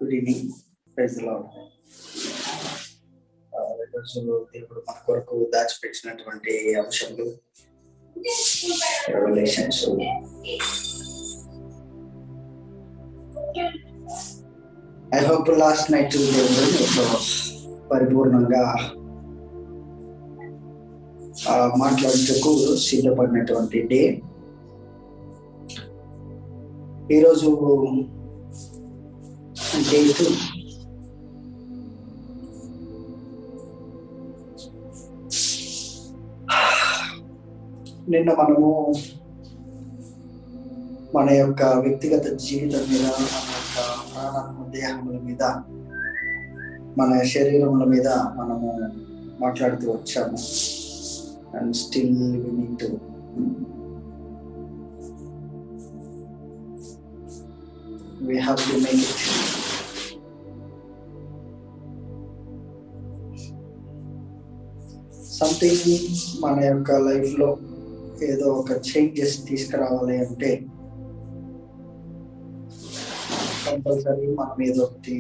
Good evening. Praise the lord. ఈరోజు దేవుడు మన కొరకు దాచిపెట్టినటువంటి అంశాలు revelations. I hope last night దేవుడు పరిపూర్ణంగా మాట్లాడటకు సిద్ధపడినటువంటి డే. ఈరోజు డే 2. నిన్న మనము మన యొక్క వ్యక్తిగత జీవితం మీద, మన యొక్క ప్రాణాత్మ దేహముల మీద, మన శరీరముల మీద మనము మాట్లాడుతూ వచ్చాము. And still we need to we have to make it. Something మన యొక్క లైఫ్ లో ఏదో ఒక చేంజెస్ తీసుకురావాలి అంటే కంపల్సరీ మనం ఏదో ఒకటి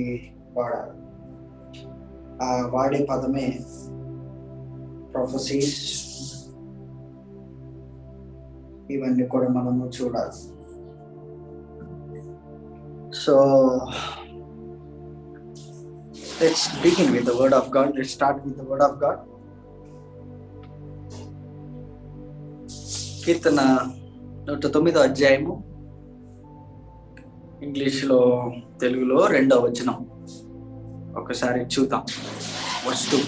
వాడాలి. ఆ వాడే పదమే ప్రొఫెసీస్. ఇవన్నీ కూడా మనము చూడాలి. So let's begin with the word of God. Let's start with the word of God. కీర్తన 109వ అధ్యాయము, ఇంగ్లీష్లో తెలుగులో 2వ వచనం ఒకసారి చూద్దాం. వర్స్ 2.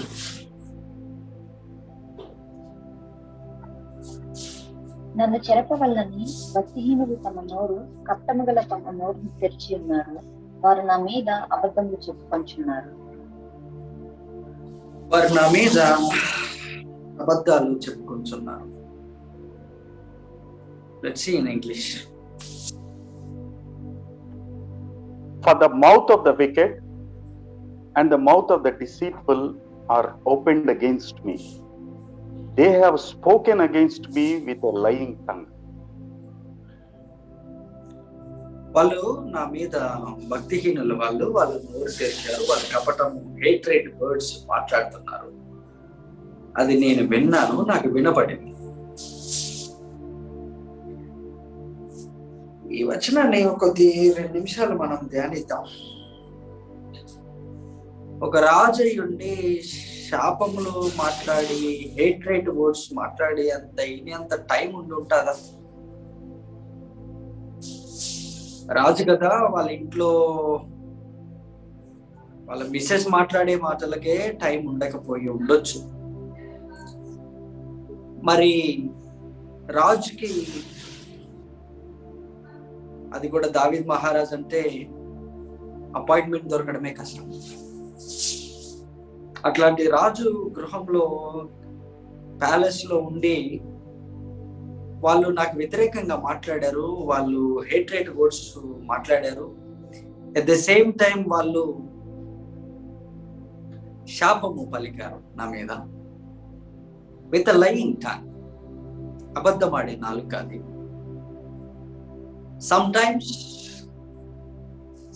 నన్ను చెరపవల్లని భక్తిహీనులు తమ నోరు, కప్పటము గల తమ నోరును తెరిచి ఉన్నారు. వారు నా మీద అబద్ధములు చెప్పుకొంచున్నారు. వారు నా మీద అబద్ధాలు చెప్పుకొంచున్నారు. Let's see in English. For the mouth of the wicked and the mouth of the deceitful are opened against me. They have spoken against me with a lying tongue. వాళ్ళు నా మీద భక్తిహీనులు, వాళ్ళు నోరు తెరిచారు. వాళ్ళు కపటం, హేట్రేట్ వర్డ్స్ మాట్లాడుతున్నారు. అది నేను విన్నాను, నాకు వినపడింది. ఈ వచనాన్ని కొద్ది 2 నిమిషాలు మనం ధ్యానిద్దాం. ఒక రాజు ఉండి శాపములు మాట్లాడి, హేట్రేట్ వర్డ్స్ మాట్లాడి అంత టైం ఉండి ఉంటుందా? రాజు కదా, వాళ్ళ ఇంట్లో వాళ్ళ మిస్సెస్ మాట్లాడే మాటలకే టైం ఉండకపోయి ఉండొచ్చు. మరి రాజుకి, అది కూడా దావీద్ మహారాజ్ అంటే అపాయింట్మెంట్ దొరకడమే కష్టం. అట్లాంటి రాజు గృహంలో, ప్యాలెస్ లో ఉండి వాళ్ళు నాకు వ్యతిరేకంగా మాట్లాడారు, వాళ్ళు హేట్రేట్ వర్డ్స్ మాట్లాడారు. అట్ ద సేమ్ టైం వాళ్ళు శాపము పలికారు నా మీద. విత్ లయింగ్ టంగ్, అబద్ధమాడే నాలుక అది.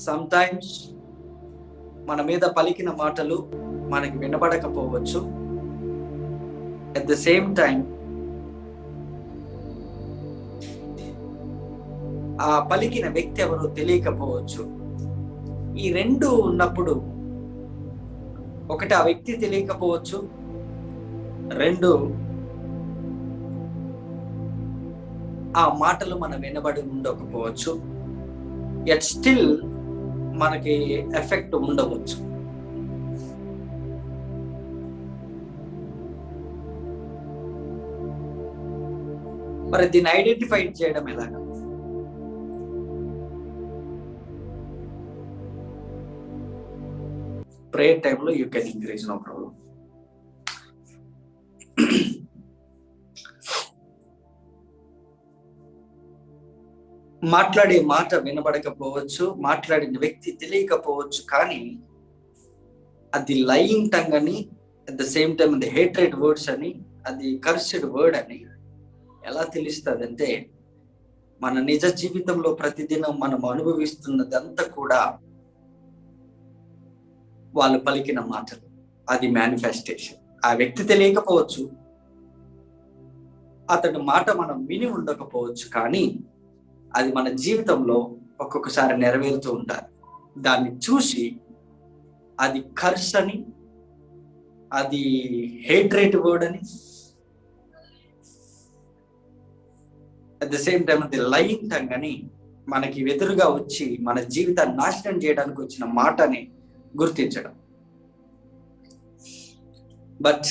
సమ్టైమ్స్ మన మీద పలికిన మాటలు మనకి వినపడకపోవచ్చు. అట్ ద సేమ్ టైం ఆ పలికిన వ్యక్తి ఎవరో తెలియకపోవచ్చు. ఈ 2 ఉన్నప్పుడు, ఒకటి ఆ వ్యక్తి తెలియకపోవచ్చు, 2 ఆ మాటలు మనం వినబడి ఉండకపోవచ్చు. యట్ స్టిల్ మనకి ఎఫెక్ట్ ఉండవచ్చు. మరి దీన్ని ఐడెంటిఫై చేయడం ఎలాగా? ప్రేయర్ టైంలో you can increase, no problem. మాట్లాడే మాట వినబడకపోవచ్చు, మాట్లాడిన వ్యక్తి తెలియకపోవచ్చు, కానీ అది లయింగ్ టంగ్ అని, అట్ ద సేమ్ టైం అది హేట్రేట్ వర్డ్స్ అని, అది కర్స్డ్ వర్డ్ అని ఎలా తెలుస్తుంది అంటే, మన నిజ జీవితంలో ప్రతిదినం మనం అనుభవిస్తున్నదంతా కూడా వాళ్ళు పలికిన మాటలు, అది మేనిఫెస్టేషన్. ఆ వ్యక్తి తెలియకపోవచ్చు, అతడి మాట మనం విని ఉండకపోవచ్చు, కానీ అది మన జీవితంలో ఒక్కొక్కసారి నెరవేరుతూ ఉంటారు. దాన్ని చూసి అది కర్స్ అని, అది హేట్రేట్ వర్డ్ అని, అట్ ద సేమ్ టైం అది లయింగ్ టంగ్ అని మనకి ఎదురుగా వచ్చి మన జీవితాన్ని నాశనం చేయడానికి వచ్చిన మాటని గుర్తించడం. బట్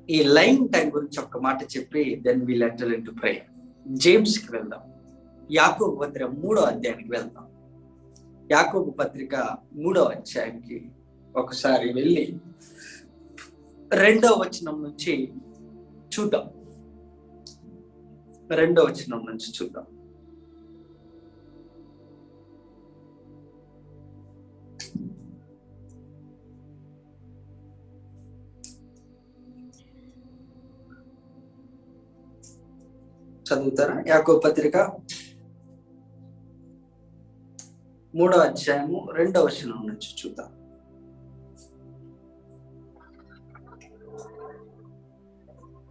ఈ లయింగ్ టంగ్ గురించి ఒక్క మాట చెప్పి then will enter into prayer. జేమ్స్కి వెళ్దాం. యాకోబు పత్రిక 3వ అధ్యాయానికి వెళ్దాం. యాకోబు పత్రిక 3వ అధ్యాయానికి ఒకసారి వెళ్ళి 2వ వచనం నుంచి చూద్దాం. 2వ వచనం నుంచి చూద్దాం. చదువుతారా? యాకోబు పత్రిక 3వ అధ్యాయము 2వ వచనం నుంచి చూద్దాం.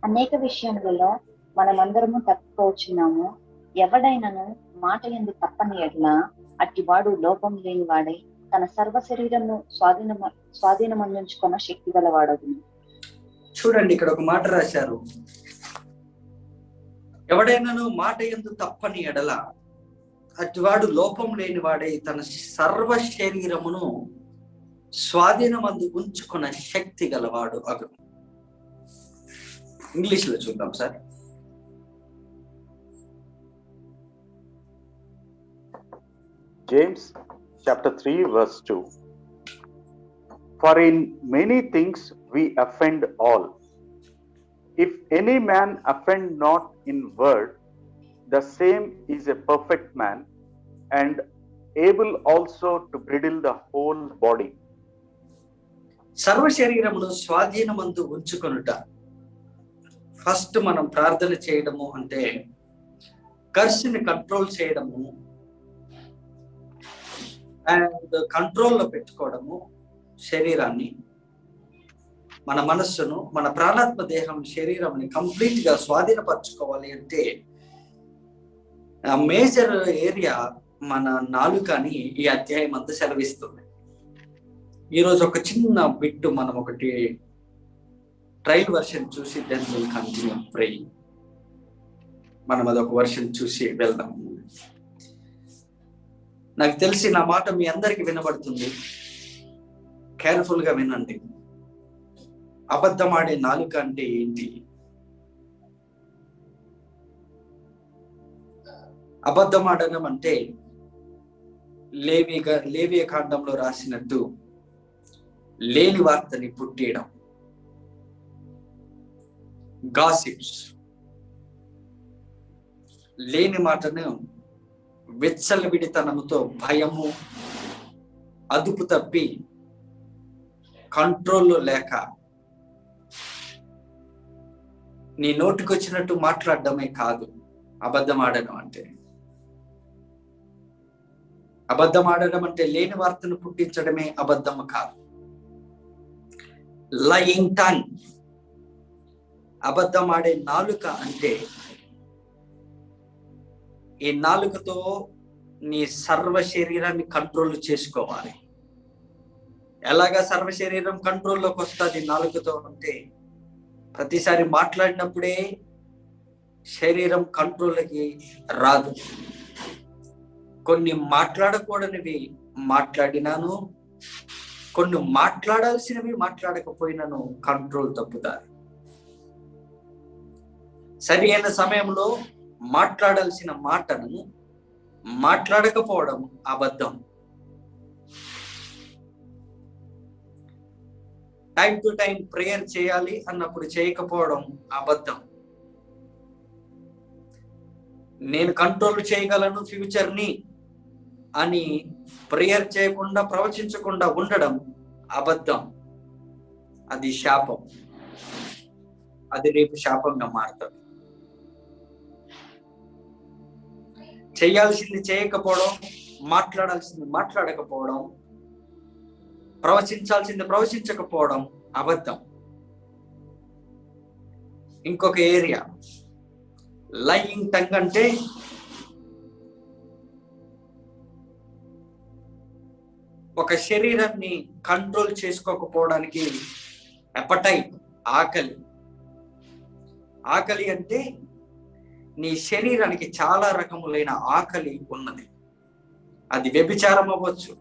అనేక విషయములలో మనమందరము తప్పిపోవచ్చున్నాము. ఎవడైనను మాట యందు తప్పని ఎడ్ల అట్టివాడు లోపం లేని వాడై తన సర్వ శరీరము స్వాధీనమందించుకున్న శక్తి గలవాడగును. చూడండి, ఇక్కడ ఒక మాట రాశారు. ఎవడైనాను మాట యందు తప్పని ఎడల అటివాడు లోపం లేని వాడై తన సర్వ శరీరమును స్వాధీనమందు ఉంచుకున్న శక్తి గలవాడు అగును. ఇంగ్లీష్ లో చూద్దాం sir. James chapter 3 verse 2. For in many things we offend all. If any man offend not in word, the same is a perfect man, and able also to bridle the whole body. సర్వ శరీరమును స్వాధీనమందు ఉంచుకొనుట. First మనం ప్రార్థన చేయడము అంటే కర్స్ని control చేయడము and కంట్రోల్లో పెట్టుకోవడము, శరీరాన్ని, మన మనస్సును, మన ప్రాణాత్మ దేహం శరీరంని కంప్లీట్ గా స్వాధీనపరచుకోవాలి అంటే మేజర్ ఏరియా మన నాలుక అని ఈ అధ్యాయం అంతా సెలవిస్తుంది. ఈరోజు ఒక చిన్న బిట్టు మనం ఒకటి ట్రయల్ వర్షన్ చూసి దెన్ విల్ కంటిన్యూ ప్రేయింగ్. మనం అదొక వర్షన్ చూసి వెళ్దాం. నాకు తెలిసి నా మాట మీ అందరికి వినబడుతుంది. కేర్ఫుల్ గా వినండి. అబద్ధమాడే నాలుక అంటే ఏంటి? అబద్ధమాడడం అంటే లేవియ కాండంలో రాసినట్టు లేని వార్తని పుట్టేయడం, గాసిప్స్, లేని మాటను విచ్చలవిడితనముతో, భయము, అదుపు తప్పి, కంట్రోల్లో లేక నీ నోటికి వచ్చినట్టు మాట్లాడడమే కాదు అబద్ధం ఆడడం అంటే. అబద్ధం ఆడడం అంటే లేని వార్తను పుట్టించడమే అబద్ధం కాదు. లయింగ్ టంగ్, అబద్ధం ఆడే నాలుక అంటే ఈ నాలుకతో నీ సర్వ శరీరాన్ని కంట్రోల్ చేసుకోవాలి. ఎలాగా సర్వ శరీరం కంట్రోల్లోకి వస్తుంది నాలుకతో అంటే, ప్రతిసారి మాట్లాడినప్పుడే శరీరం కంట్రోల్కి రాదు. కొన్ని మాట్లాడకూడనివి మాట్లాడినాను, కొన్ని మాట్లాడాల్సినవి మాట్లాడకపోయినాను కంట్రోల్ తప్పుతారు. సరి అయిన సమయంలో మాట్లాడాల్సిన మాటను మాట్లాడకపోవడం అబద్ధం. టైం టు టైం ప్రేయర్ చేయాలి అన్నప్పుడు చేయకపోవడం అబద్ధం. నేను కంట్రోల్ చేయగలను ఫ్యూచర్ని అని ప్రేయర్ చేయకుండా, ప్రవచించకుండా ఉండడం అబద్ధం. అది శాపం. అది రేపు శాపంగా మారుతుంది. చేయాల్సింది చేయకపోవడం, మాట్లాడాల్సింది మాట్లాడకపోవడం ప్రవచించాల్సింది ప్రవచించకపోవడం అబద్ధం. ఇంకొక ఏరియా లయింగ్ టంగ్ అంటే ఒక శరీరాన్ని కంట్రోల్ చేసుకోకపోవడానికి అపటైట్, ఆకలి. ఆకలి అంటే నీ శరీరానికి చాలా రకములైన ఆకలి ఉన్నది. అది వ్యభిచారం అవ్వచ్చు,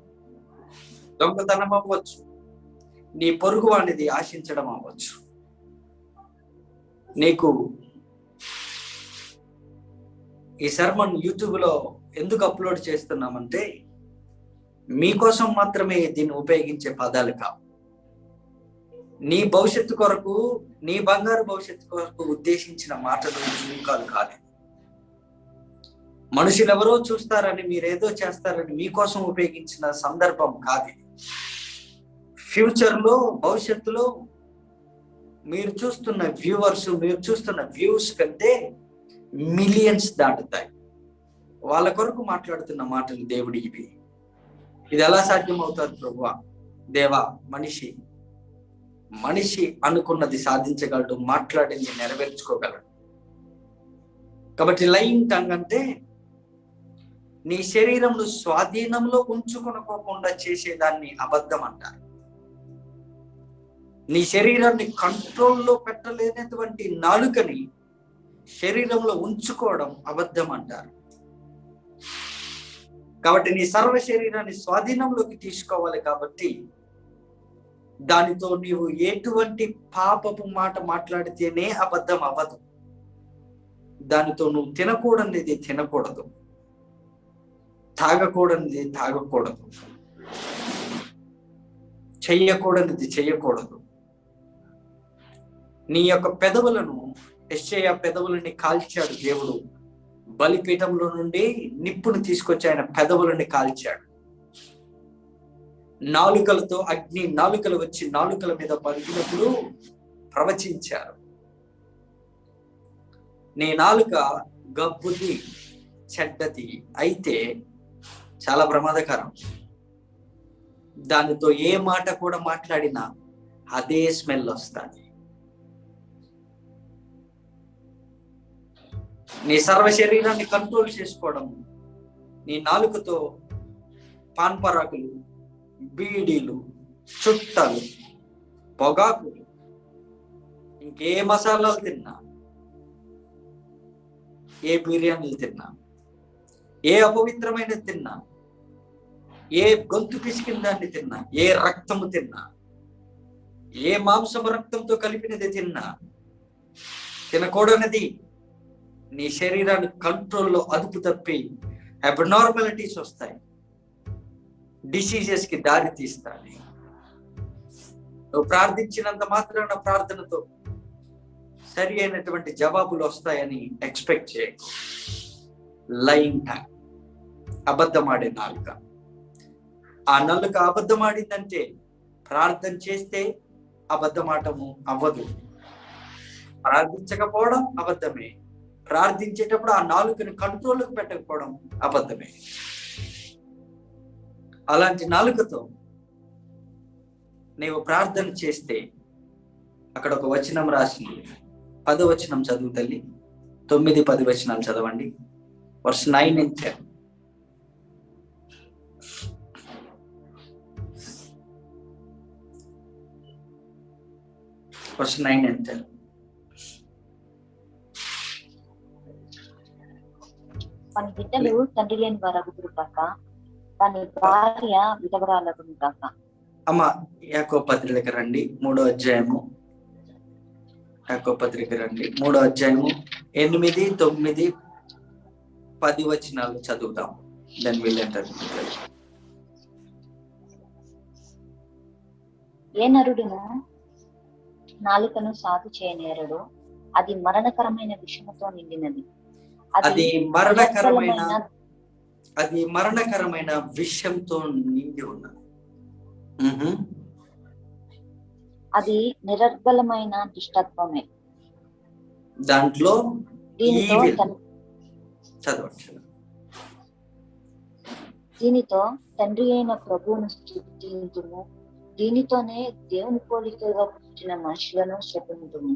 దొంగతనం అవ్వచ్చు, నీ పొరుగు వాడిది ఆశించడం అవ్వచ్చు. నీకు ఈ సర్మన్ యూట్యూబ్లో ఎందుకు అప్లోడ్ చేస్తున్నామంటే మీకోసం మాత్రమే దీన్ని ఉపయోగించే పదాలు కావు. నీ భవిష్యత్తు కొరకు, నీ బంగారు భవిష్యత్తు కొరకు ఉద్దేశించిన మాటలు, జీవికాలు కాదు. మనుషులు ఎవరో చూస్తారని, మీరేదో చేస్తారని మీకోసం ఉపయోగించిన సందర్భం కాదు. ఫ్యూచర్లో, భవిష్యత్తులో మీరు చూస్తున్న వ్యూవర్స్, మీరు చూస్తున్న వ్యూస్ కంటే మిలియన్స్ దాటుతాయి. వాళ్ళ కొరకు మాట్లాడుతున్న మాటలు దేవుడి ఇవి. ఇది ఎలా సాధ్యం అవుతుంది ప్రభువా? దేవా, మనిషి అనుకున్నది సాధించగలడు, మాట్లాడింది నెరవేర్చుకోగలడు. కాబట్టి లయింగ్ టంగ్ అంటే నీ శరీరంలో స్వాధీనంలో ఉంచుకొనుకోకుండా చేసేదాన్ని అబద్ధం అంటారు. నీ శరీరాన్ని కంట్రోల్లో పెట్టలేనటువంటి నాలుకని శరీరంలో ఉంచుకోవడం అబద్ధం అంటారు. కాబట్టి నీ సర్వ శరీరాన్ని స్వాధీనంలోకి తీసుకోవాలి. కాబట్టి దానితో నీవు ఎటువంటి పాపపు మాట మాట్లాడితేనే అబద్ధం అవ్వదు. దానితో నువ్వు తినకూడనిది తినకూడదు, తాగకూడనిది తాగకూడదు, చెయ్యకూడనిది చెయ్యకూడదు. నీ యొక్క పెదవులను, యెషయా పెదవులని కాల్చాడు దేవుడు. బలిపీఠంలో నుండి నిప్పును తీసుకొచ్చి ఆయన పెదవులని కాల్చాడు. నాలుకలతో అగ్ని నాలుకలు వచ్చి నాలుకల మీద పలికినప్పుడు ప్రవచించారు. నీ నాలుక గబ్బుది, చెడ్డది అయితే చాలా ప్రమాదకరం. దానితో ఏ మాట కూడా మాట్లాడినా అదే స్మెల్ వస్తుంది. నీ సర్వ శరీరాన్ని కంట్రోల్ చేసుకోవడం, నీ నాలుకతో పాన్పరాకులు, బీడీలు, చుట్టలు, పొగాకులు, ఇంకే మసాలాలు తిన్నా, ఏ బిర్యానీలు తిన్నా, ఏ అపవిత్రమైనది తిన్నా, ఏ గొంతు పిసికిన దాన్ని తిన్నా, ఏ రక్తము తిన్నా, ఏ మాంసము రక్తంతో కలిపినది తిన్నా, తినకూడనిది నీ శరీరాన్ని కంట్రోల్లో అదుపు తప్పి అబ్నార్మాలిటీస్ వస్తాయి, డిసీజెస్ కి దారి తీస్తాయి. నువ్వు ప్రార్థించినంత మాత్రాన ప్రార్థనతో సరి అయినటువంటి జవాబులు వస్తాయని ఎక్స్పెక్ట్ చేయకు. లయింగ్ టంగ్, అబద్ధమాడే నాలుక. ఆ నాలుక అబద్ధమాడిందంటే ప్రార్థన చేస్తే అబద్ధమాటము అవ్వదు, ప్రార్థించకపోవడం అబద్ధమే, ప్రార్థించేటప్పుడు ఆ నాలుకని కంట్రోల్కి పెట్టకపోవడం అబద్ధమే. అలాంటి నాలుకతో నీవు ప్రార్థన చేస్తే, అక్కడ ఒక వచనం రాసింది, 10వ వచనం చదువు తల్లి. 9, 10 వచనాలు చదవండి. Verse 9 and 10. Verse 9 and 10. మన బిడ్డలు తండ్రి లేని వారగుదురు కాక, వాని భార్య విధవరాలగును కాక. అమ్మ, యాకోబు పత్రిక రండి, 3వ అధ్యాయము. యాకోబు పత్రిక రండి, 3వ అధ్యాయము 8, 9, 10 వచనాలు చదువుతాం. దాని వీళ్ళంటారు. ఏ నరుడును నాలుకను సాధు చేయనేరడు, అది మరణకరమైన విషముతో నిండినది. అది మరణకరమైన విషయంతో నిండి ఉన్నది. అది నిరర్గళమైన దుష్టత్వమే. దాంట్లో దీనితో తండ్రి అయిన ప్రభువును స్తుతింతుము, దీనితోనే దేవుని పోలికగా పుట్టిన మనుషులను శపింతుము.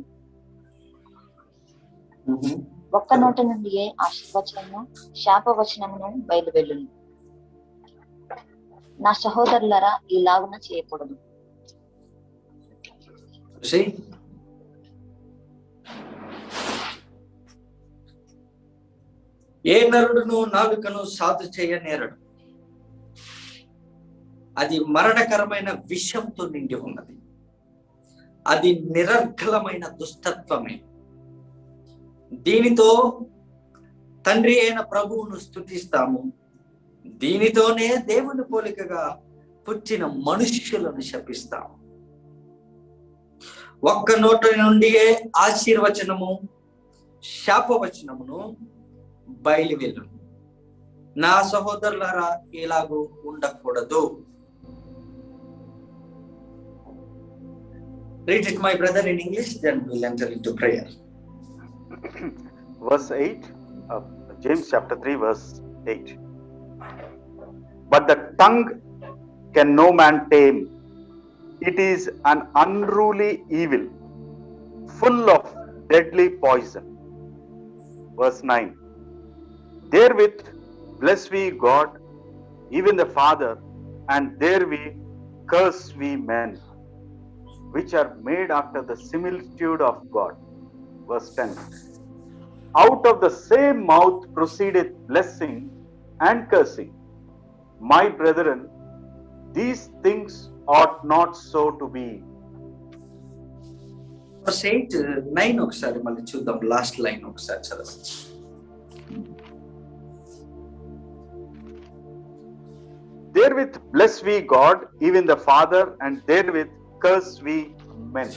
ఒక్క నోట నుండియే ఆశీర్వచనము శాపవచనమును బయలువెళ్ళును. నా సహోదరులరా, ఈలాగున చేయకూడదు. ఏ నరుడును నాలుకను సాధు చేయ నేరడు, అది మరణకరమైన విషంతో నిండి ఉన్నది, అది నిరర్గళమైన దుష్టత్వమే. దీనితో తండ్రి అయిన ప్రభువును స్తుతిస్తాము, దీనితోనే దేవుని పోలికగా పుట్టిన మనుష్యులను శపిస్తాము. ఒక్క నోట నుండియే ఆశీర్వచనము శాపవచనమును బయలువెళ్ళు. నా సహోదరులారా, ఇలాగూ ఉండకూడదు. Read it, my brother, in English, then we'll enter into prayer. Verse 8, James chapter 3, verse 8. But the tongue can no man tame. It is an unruly evil, full of deadly poison. Verse 9. Therewith bless we God, even the Father, and therewith curse we men, which are made after the similitude of God. Verse 10. Out of the same mouth proceedeth blessing and cursing. My brethren, these things ought not so to be. Verse 8, 9 ఒకసారి మళ్ళీ చూద్దాం. Last line ఒకసారి చదవండి. Therewith bless we God, even the Father, and therewith curse we men.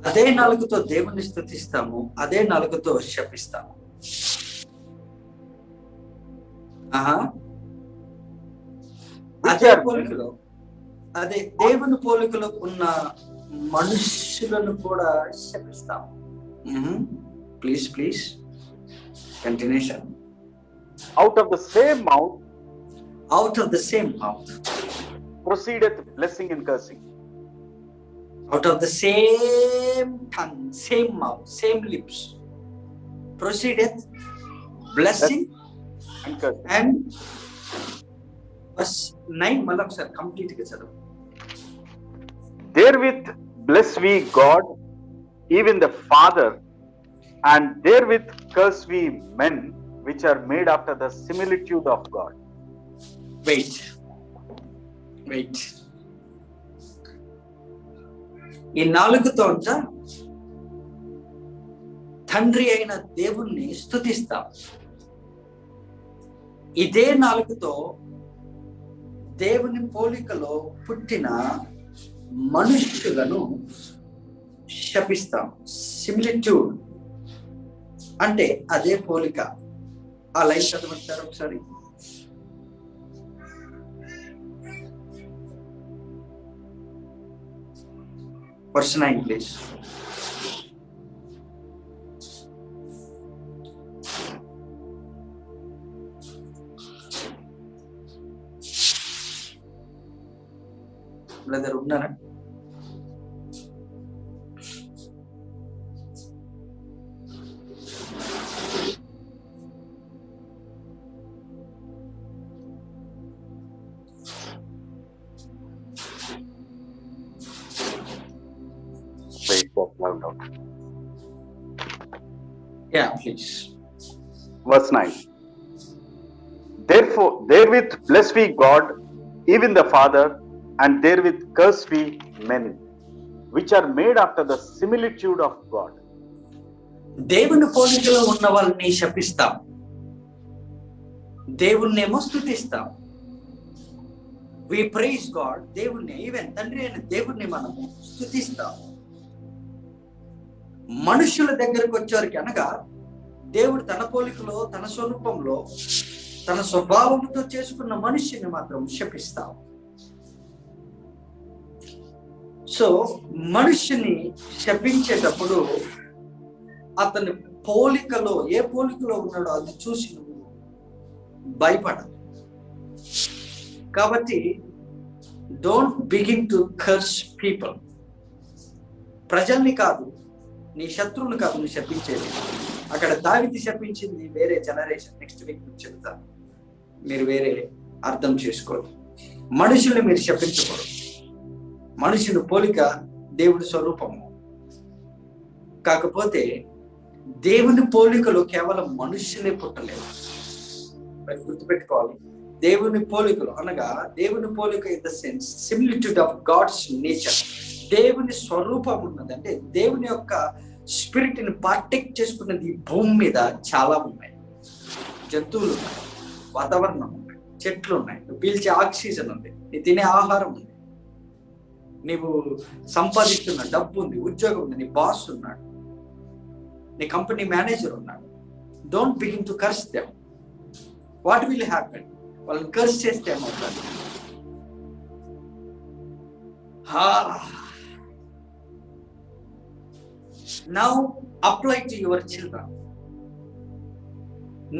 అదే నాలుగుతో దేవుని స్తుతిస్తాము, అదే నాలుగుతో శపిస్తాము. అదే పోలికలో, అదే దేవుని పోలికలో ఉన్న మనుషులను కూడా శపిస్తాము. Please continuation. Out of the same mouth proceedeth blessing and cursing. Out of the same tongue, same mouth, same lips proceedeth blessing and cursing. And verse 9 మళ్ళీ ఒకసారి కంప్లీట్ గా చదువు. Therewith bless we God, even the Father, and therewith curse we men, which are made after the similitude of God. Wait. ఈ నాలుగుతో అంతా తండ్రి అయిన దేవుణ్ణి స్తుతిస్తాం. ఇదే నాలుగుతో దేవుని పోలికలో పుట్టిన మనుష్యులను శపిస్తాం. సిమిలిట్యూడ్ అంటే అదే పోలిక. ఆ లైన్ చదవంటారు ఒకసారి. Verse 9, please. Brother, ఉన్నారా? Yeah, please. Verse 9. Therefore, therewith bless we God, even the Father, and therewith curse we men, which are made after the similitude of God. దేవుని పోలికలో ఉన్న వాళ్ళని శపిస్తాం, దేవుణ్ణేమో స్తుతిస్తాం. We praise God, దేవుణ్ణి, even తండ్రి అయిన దేవుణ్ణి మనము స్తుతిస్తాం. మనుషుల దగ్గరకు వచ్చేవారికి, అనగా దేవుడు తన పోలికలో, తన స్వరూపంలో, తన స్వభావంతో చేసుకున్న మనుష్యుని మాత్రం శపిస్తాం. సో మనుష్యుని శపించేటప్పుడు అతని పోలికలో, ఏ పోలికలో ఉన్నాడో అది చూసి నువ్వు భయపడాలి. కాబట్టి don't begin to curse people. ప్రజల్ని కాదు, నీ శత్రువులు కాదు నువ్వు శపించేది. అక్కడ దావీదు శపించింది వేరే జనరేషన్. నెక్స్ట్ వీక్ నుంచి చెప్తాను, మీరు వేరే అర్థం చేసుకోండి. మనుషుల్ని మీరు శపించకూడదు. మనుషులు పోలిక దేవుడి స్వరూపము. కాకపోతే దేవుని పోలికలు కేవలం మనుషులే పుట్టలేదు. మరి గుర్తుపెట్టుకోవాలి, దేవుని పోలికలు అనగా దేవుని పోలిక in the sense similitude of God's nature. దేవుని స్వరూపం ఉన్నది, అంటే దేవుని యొక్క స్పిరిట్ ని పార్టేక్ చేసుకున్నది ఈ భూమి మీద చాలా ఉన్నాయి. జంతువులు ఉన్నాయి, వాతావరణం ఉన్నాయి, చెట్లు ఉన్నాయి, నువ్వు పీల్చే ఆక్సిజన్ ఉంది, నీ తినే ఆహారం ఉంది, నీవు సంపాదిస్తున్న డబ్బు ఉంది, ఉద్యోగం ఉంది, నీ బాస్ ఉన్నాడు, నీ కంపెనీ మేనేజర్ ఉన్నాడు. Don't begin to curse them. What will happen? వాళ్ళని కర్స్ చేస్తే ఏమవుతుంది? Now apply to your children.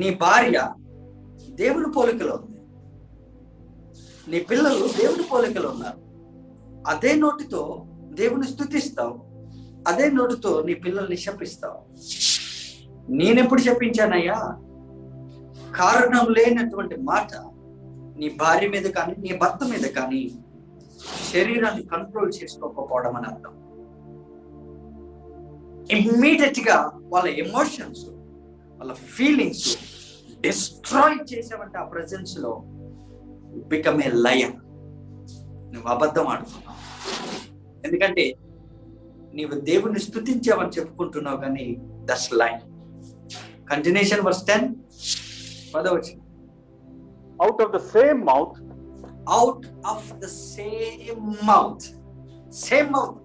నీ భార్య దేవుని పోలికలో ఉంది, నీ పిల్లలు దేవుని పోలికలో ఉన్నారు. అదే నోటితో దేవుని స్తుతిస్తావు, అదే నోటితో నీ పిల్లల్ని శపిస్తావు. నేనెప్పుడు శపించానయ్యా? కారణం లేనటువంటి మాట నీ భార్య మీద కానీ నీ భర్త మీద కానీ శరీరాన్ని కంట్రోల్ చేసుకోకపోవడం అని అర్థం. ఇమ్మీడియట్ గా వాళ్ళ ఎమోషన్స్, వాళ్ళ ఫీలింగ్స్ డిస్ట్రాయ్ చేసావంటే ఆ ప్రెజెన్స్ లో బికమ్ ఏ లయర్. నువ్వు అబద్ధం ఆడుతున్నావు. ఎందుకంటే నీవు దేవుని స్తుతించావని చెప్పుకుంటున్నావు, కానీ దట్స్ లైన్. కంటిన్యూషన్ వర్స్ 10 పదవచనం. Out of the same mouth, out of the same mouth. Same mouth.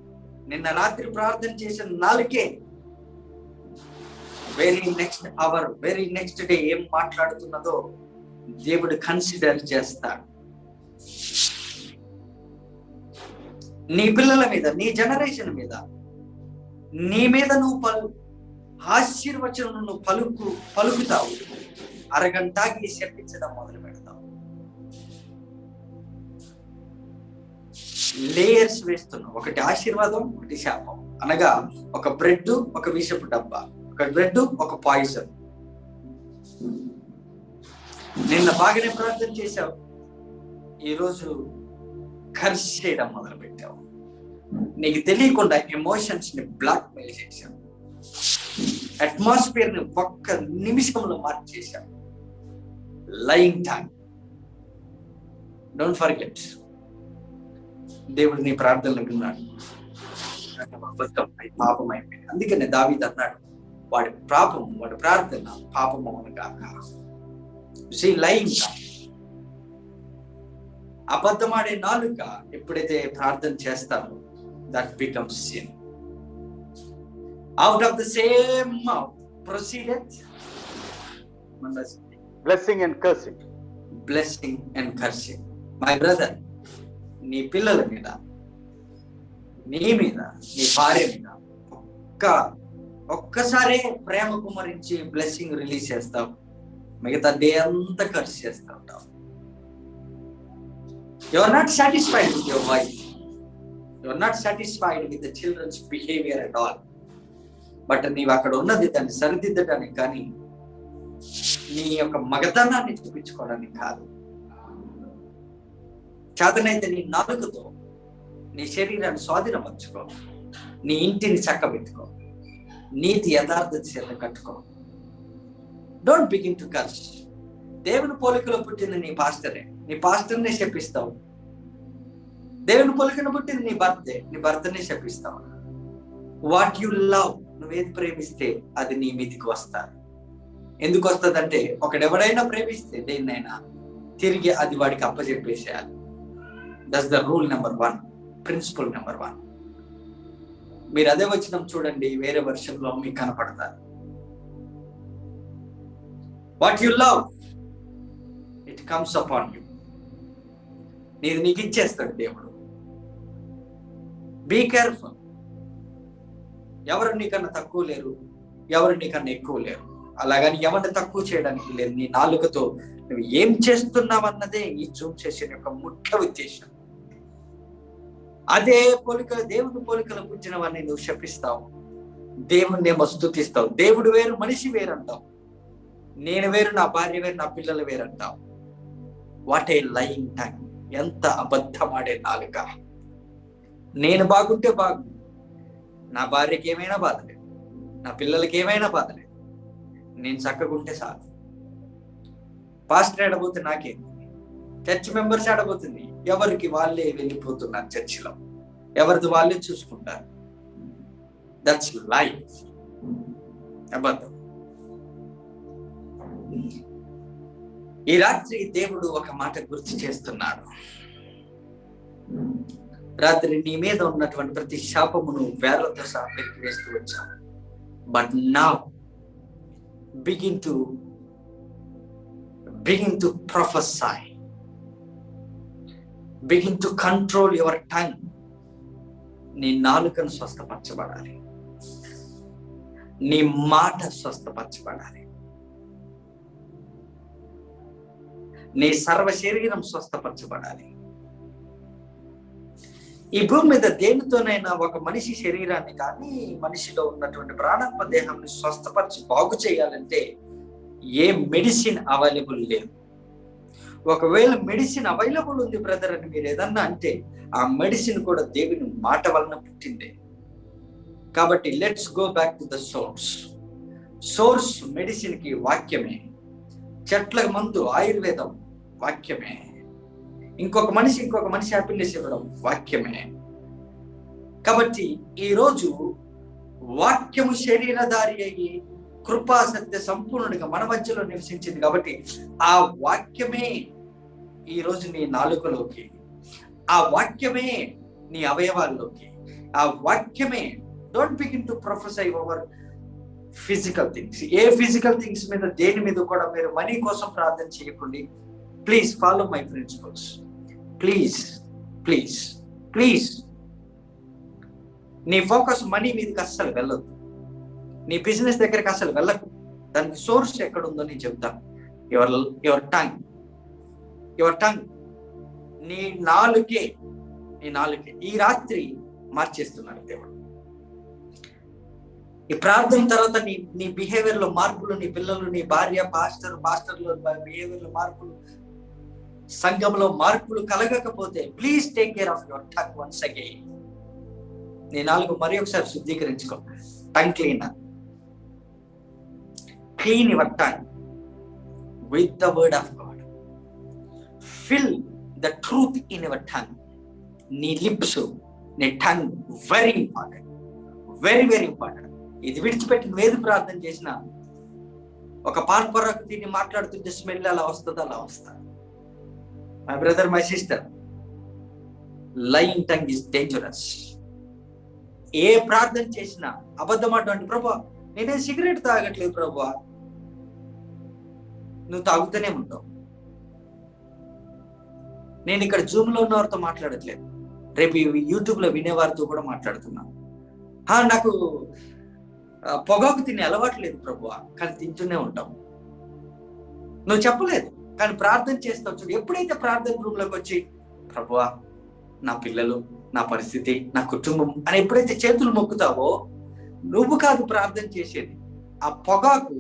నిన్న రాత్రి ప్రార్థన చేసిన నాలుకే very next hour, very next day ఏం మాట్లాడుతున్నదో దేవుడు కన్సిడర్ చేస్తాడు. నీ పిల్లల మీద, నీ జనరేషన్ మీద, నీ మీద నువ్వు ఆశీర్వచనం నువ్వు పలుకుతావు. అరగంటకి శపించడం మొదలు పెడతావు. లేయర్స్ వేస్తున్నావు. ఒకటి ఆశీర్వాదం, ఒకటి శాపం. అనగా ఒక బ్రెడ్, ఒక విషపు డబ్బా, ఒక బ్రెడ్, ఒక పాయిజన్. నిన్న బాగానే ప్రార్థన చేశావు, ఈరోజు కర్స్ చేయడం మొదలు పెట్టావు. నీకు తెలియకుండా ఎమోషన్స్ ని బ్లాక్ మెయిల్ చేశావు, అట్మాస్ఫియర్ ని ఒక్క నిమిషంలో మార్చేశావు. Lying time. డోంట్ ఫర్గెట్, దేవుడు నీ ప్రార్థనలు విన్నాడు. పాపం అయిపోయింది. అందుకనే దావీదు అన్నాడు, వాడి పాపం, వాడి ప్రార్థన పాపం అవును కాక. Lying time. అబద్ధమాడే నాలుక ఎప్పుడైతే ప్రార్థన చేస్తామో that becomes sin. Out of the same mouth proceeded blessing and cursing. Blessing and cursing. My brother, నీ పిల్లల మీద, నీ మీద, నీ భార్య మీద ఒక్కసారి ప్రేమ కుమరించి బ్లెస్సింగ్ రిలీజ్ చేస్తావు, మిగతా డే అంతా కర్స్ చేస్తా ఉంటావు. You are not satisfied with your wife. You are not satisfied with the children's behavior at all. But నీవు అక్కడ ఉన్నది దాన్ని సరిదిద్దడానికి కానీ నీ యొక్క మగతనాన్ని చూపించుకోవడానికి కాదు. చేతనైతే నీ నాలుకతో నీ శరీరాన్ని స్వాధీనపరచుకో, నీ ఇంటిని చక్కబెట్టుకో, నీతి యథార్థత చేత కట్టుకో. Don't begin to curse. దేవుని పోలికలో పుట్టింది నీ పాస్టరే, నీ పాస్టర్నే శపిస్తావు. దేవుని పోలికను పుట్టింది నీ భర్తే, నీ భర్తనే శపిస్తావు. వాట్ యు లవ్, నువ్వేది ప్రేమిస్తే అది నీ మీదికి వస్తారు. ఎందుకు వస్తుందంటే ఒకడెవడైనా ప్రేమిస్తే దేన్నైనా తిరిగి అది వాడికి అప్పచెప్పేసేయాలి. That's the rule number 1, principle number 1. మీరు అదే వచనం చూడండి, వేరే వర్షంలో మీకు కనపడతారు. What you love it comes upon you. నీకు ఇచ్చేస్తాడు దేవుడు. Be careful. ఎవరు నీకన్నా తక్కువ లేరు, ఎవరు నీకన్నా ఎక్కువ లేరు. అలాగని ఎవరిని తక్కువ చేయడానికి లేదు. నీ నాలుకతో నువ్వు ఏం చేస్తున్నావన్నదే ఈ జూమ్ సెషన్ యొక్క ముఖ్య ఉద్దేశం. అదే పోలికలు, దేవుని పోలికలు పుట్టిన వాడిని నువ్వు శపిస్తావు, దేవుణ్ణి ఏమో స్తుతిస్తావు. దేవుడు వేరు, మనిషి వేరు అంటావు. నేను వేరు, నా భార్య వేరు, నా పిల్లలు వేరు అంటావు. What a lying tongue! ఎంత అబద్ధమాడే నాలుక! నేను బాగుంటే బాగు, నా భార్యకి ఏమైనా బాధలేదు, నా పిల్లలకి ఏమైనా బాధలేదు, నేను చక్కగుంటే చాలు. పాస్టర్ ఆడబోతే నాకేంటి, చర్చ్ మెంబర్స్ ఆడబోతుంది, ఎవరికి వాళ్ళే వెళ్ళిపోతున్నారు చర్చిలో, ఎవరిది వాళ్ళే చూసుకుంటారు. That's life. అబద్ధం. ఈ రాత్రి దేవుడు ఒక మాట గుర్తు చేస్తున్నాడు. రాత్రి నీ మీద ఉన్నటువంటి ప్రతి శాపమును వేర్లతో సహా వేస్తూ వచ్చావు. But now begin to prophesy, begin to control your tongue. నీ నాలుకను స్వస్థపరచబడాలి, నీ మాట స్వస్థపరచబడాలి, నీ సర్వ శరీరం స్వస్థపరచబడాలి. ఈ భూమి మీద దేనితోనైనా ఒక మనిషి శరీరాన్ని కానీ మనిషిలో ఉన్నటువంటి ప్రాణాత్మ దేహాన్ని స్వస్థపరిచి బాగు చేయాలంటే ఏ మెడిసిన్ అవైలబుల్ లేదు. ఒకవేళ మెడిసిన్ అవైలబుల్ ఉంది బ్రదర్ అని మీరు ఏదన్నా అంటే ఆ మెడిసిన్ కూడా దేవుని మాట వలన పుట్టిందే. కాబట్టి let's go back to the source. Medicine కి వాక్యమే, చెట్ల మందు ఆయుర్వేదం వాక్యమే, ఇంకొక మనిషి హ్యాపీనెస్ ఇవ్వడం వాక్యమే. కాబట్టి ఈరోజు వాక్యము శరీరధారి అయ్యి కృపా సత్య సంపూర్ణుడిగా మన మధ్యలో నివసించింది. కాబట్టి ఆ వాక్యమే ఈరోజు నీ నాలుకలోకి, ఆ వాక్యమే నీ అవయవాల్లోకి, ఆ వాక్యమే. Don't begin to prophesy over physical things. ఏ ఫిజికల్ థింగ్స్ మీద దేని మీద కూడా మీరు మనీ కోసం ప్రార్థన చేయకండి. Please follow my principles. Please please please. నీ ఫోకస్ మనీ మీదకి అస్సలు వెళ్ళదు, నీ బిజినెస్ దగ్గరికి అసలు వెళ్ళకు. దానికి సోర్స్ ఎక్కడ ఉందో నేను చెప్తాను. యువర్ టంగ్, నీ నాలుకే. ఈ రాత్రి మార్చేస్తున్నాడు దేవుడు. ఈ ప్రార్థన తర్వాత నీ బిహేవియర్ లో మార్పులు, నీ పిల్లలు, నీ భార్య, పాస్టర్లో బిహేవియర్ లో మార్పులు, సంఘంలో మార్పులు కలగకపోతే please take care of your tongue once again. నీ నాలుగు మరి ఒకసారి శుద్ధీకరించుకో. Tongue cleaner. Clean your tongue with the word of God. Fill the truth in your tongue. నీ లిప్స్, నీ tongue very important, very very important. ఇది విడిచిపెట్టి నువ్వేది ప్రార్థన చేసినా ఒక పాన్పరకు తిని మాట్లాడుతుంటే స్మెల్ అలా వస్తుంది, అలా వస్తుంది. My brother, my sister, lying tongue is dangerous. ఏ ప్రార్థన చేసినా అబద్ధం అటువంటి, ప్రభా నేనే సిగరెట్ తాగట్లేదు ప్రభా, నువ్వు తాగుతూనే ఉంటావు. నేను ఇక్కడ జూమ్ లో ఉన్న వారితో మాట్లాడట్లేదు, రేపు యూట్యూబ్ లో వినేవారితో కూడా మాట్లాడుతున్నా. నాకు పొగాకు తినే అలవాటు లేదు ప్రభువా, కానీ తింటూనే ఉంటాం. నువ్వు చెప్పలేదు కానీ ప్రార్థన చేస్తావు చూడు. ఎప్పుడైతే ప్రార్థన రూమ్ లోకి వచ్చి ప్రభువా నా పిల్లలు, నా పరిస్థితి, నా కుటుంబం అని ఎప్పుడైతే చేతులు మొక్కుతావో, నువ్వు కాదు ప్రార్థన చేసేది. ఆ పొగాకు,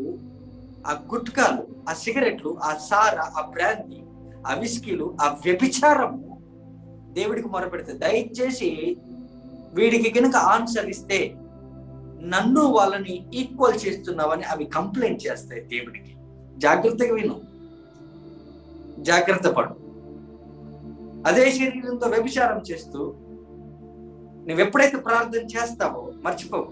ఆ గుట్కాలు, ఆ సిగరెట్లు, ఆ సారా, ఆ బ్రాంతి, ఆ విస్కీలు, ఆ వ్యభిచారము దేవుడికి మొరపెడితే, దయచేసి వీడికి కనుక ఆన్సర్ ఇస్తే నన్ను వాళ్ళని ఈక్వల్ చేస్తున్నావని అవి కంప్లైంట్ చేస్తాయి దేవుడికి. జాగ్రత్తగా విను, జాగ్రత్త పడు. అదే శరీరంతో వ్యభిచారం చేస్తూ నువ్వెప్పుడైతే ప్రార్థన చేస్తావో మర్చిపోవు,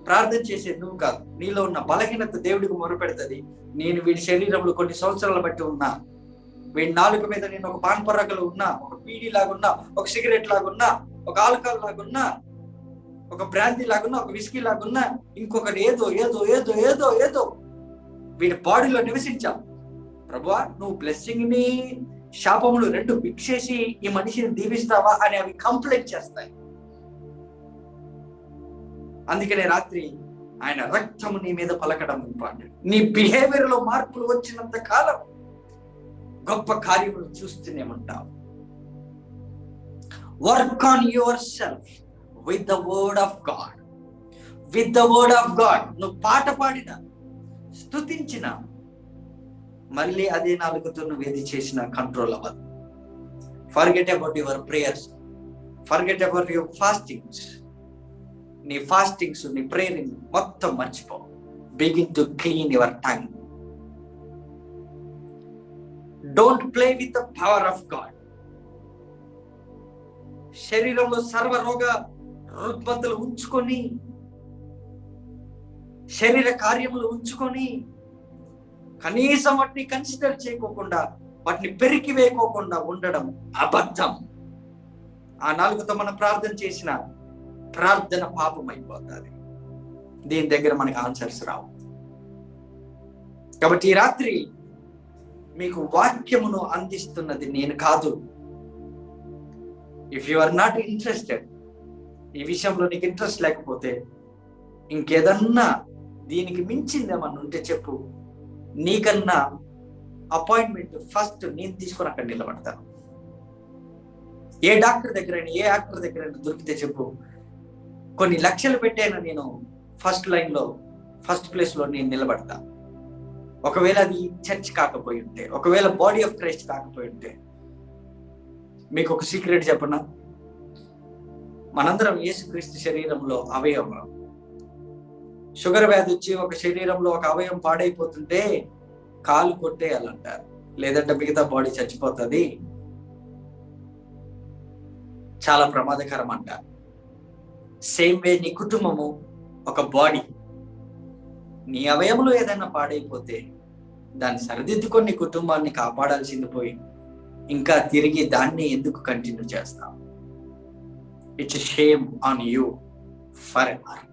ప్రార్థన చేసేది నువ్వు కాదు, నీలో ఉన్న బలహీనత దేవుడికి మొరపెడుతుంది. నేను వీడి శరీరంలో కొన్ని సంవత్సరాల బట్టి ఉన్నా, వీడి నాలుక మీద నేను ఒక పాన్ పరాగలు ఉన్నా, ఒక పీడీ లాగున్నా, ఒక సిగరెట్ లాగున్నా, ఒక ఆల్కహాల్ లాగున్నా, ఒక బ్రాంతి లాగున్నా, ఒక విస్కీ లాగున్నా, ఇంకొకటి ఏదో ఏదో ఏదో ఏదో ఏదో వీడి బాడీలో నివసించా. ప్రభువా నువ్వు బ్లెస్సింగ్ ని శాపములు రెండు మిక్స్ చేసి ఈ మనిషిని దీవిస్తావా అని అవి కంప్లైంట్ చేస్తాయి. అందుకనే రాత్రి ఆయన రక్తము నీ మీద పలకడం ఇంపార్టెంట్. నీ బిహేవియర్ లో మార్పులు వచ్చినంత కాలం గొప్ప కార్యములు చూస్తూనే ఉంటావు. Work on your self with the word of God. With the word of God. నువ్వు పాట పాడిన, స్తుతించిన, మళ్ళీ అదే నాలుగుతో నువ్వు ఏది చేసిన కంట్రోల్ అవ్వదు. Forget about your prayers, forget about your fastings. నీ ఫాస్టింగ్స్, నీ ప్రేయరింగ్ మొత్తం మర్చిపో. Begin to clean your tongue. Don't play with the power of God. శరీరంలో సర్వరోగ రుగ్మతలు ఉంచుకొని, శరీర కార్యములు ఉంచుకొని, కనీసం వాటిని కన్సిడర్ చేయకోకుండా, వాటిని పెరికి వేయకోకుండా ఉండడం అబద్ధం. ఆ నాలుగుతో మనం ప్రార్థన చేసిన ప్రార్థన పాపం అయిపోతుంది. దీని దగ్గర మనకు ఆన్సర్స్ రావు. కాబట్టి ఈ రాత్రి మీకు వాక్యమును అందిస్తున్నది నేను కాదు. If you are not interested, ఈ విషయంలో నీకు ఇంట్రెస్ట్ లేకపోతే, ఇంకేదన్నా దీనికి మించిందేమన్నా ఉంటే చెప్పు. నీకన్నా అపాయింట్మెంట్ ఫస్ట్ నేను తీసుకొని అక్కడ నిలబడతాను. ఏ డాక్టర్ దగ్గరైనా, ఏ యాక్టర్ దగ్గరైనా దొరికితే చెప్పు. కొన్ని లక్షలు పెట్టైనా నేను ఫస్ట్ లైన్లో, ఫస్ట్ ప్లేస్లో నేను నిలబడతా. ఒకవేళ అది చర్చ్ కాకపోయి ఉంటే, ఒకవేళ బాడీ ఆఫ్ క్రైస్ట్ కాకపోయి ఉంటే. మీకు ఒక సీక్రెట్ చెప్పనా? మనందరం యేసుక్రీస్తు శరీరంలో అవయవం. షుగర్ వ్యాధి వచ్చి ఒక శరీరంలో ఒక అవయవం పాడైపోతుంటే కాలు కొట్టేయాలంటారు, లేదంటే మిగతా బాడీ చచ్చిపోతుంది, చాలా ప్రమాదకరం అంటారు. సేమ్ వే నీ కుటుంబము ఒక బాడీ. నీ అవయములు ఏదైనా పాడైపోతే దాన్ని సరిదిద్దుకొని నీ కుటుంబాన్ని కాపాడాల్సింది పోయి ఇంకా తిరిగి దాన్ని ఎందుకు కంటిన్యూ చేస్తాం? It's shame on you for ever.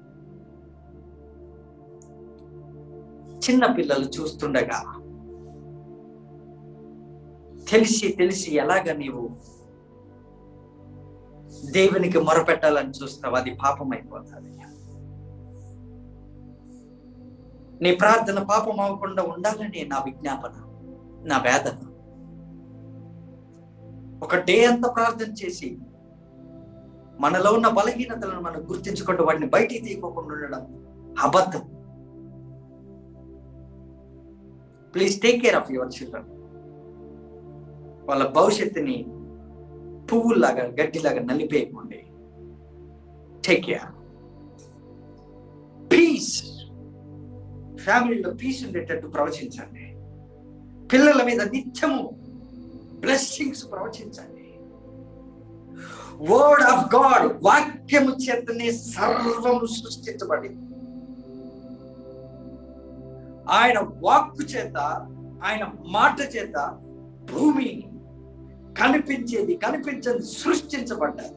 చిన్న పిల్లలు చూస్తుండగా తెలిసి తెలిసి ఎలాగ నీవు దేవునికి మొరపెట్టాలని చూస్తావు, అది పాపం అయిపోతుంది. నీ ప్రార్థన పాపం అవ్వకుండా ఉండాలని నా విజ్ఞాపన, నా వేదన. ఒక డే అంతా ప్రార్థన చేసి మనలో ఉన్న బలహీనతలను మనం గుర్తించుకుంటూ వాటిని బయటికి తీయకోకుండా ఉండడం అబద్ధం. Please take care of your children. వాళ్ళ భవిష్యత్తుని పువ్వులాగా, గడ్డిలాగా నలిపేయకండి. Take care. పీస్, ఫ్యామిలీలో పీస్ ఉండేటట్టు ప్రవచించండి. పిల్లల మీద నిత్యము బ్లెస్సింగ్స్ ప్రవచించండి. వర్డ్ ఆఫ్ గాడ్, వాక్యము చేతనే సర్వము సృష్టించబడి, ఆయన వాక్కు చేత, ఆయన మాట చేత భూమి కనిపించేది కనిపించేది సృష్టించబడ్డారు.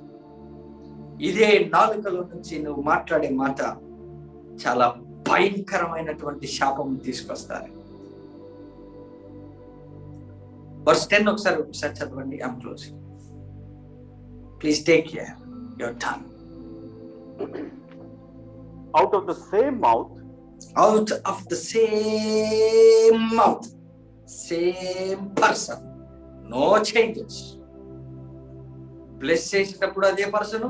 ఇదే నాలుకలో నుంచి నువ్వు మాట్లాడే మాట చాలా భయంకరమైనటువంటి శాపం తీసుకొస్తారు. వర్స్ 10 ఒకసారి చదవండి. I'm closing. Please take care your tongue. Out of the same mouth, same person, no changes. Bless చేసేటప్పుడు అదే పర్సను,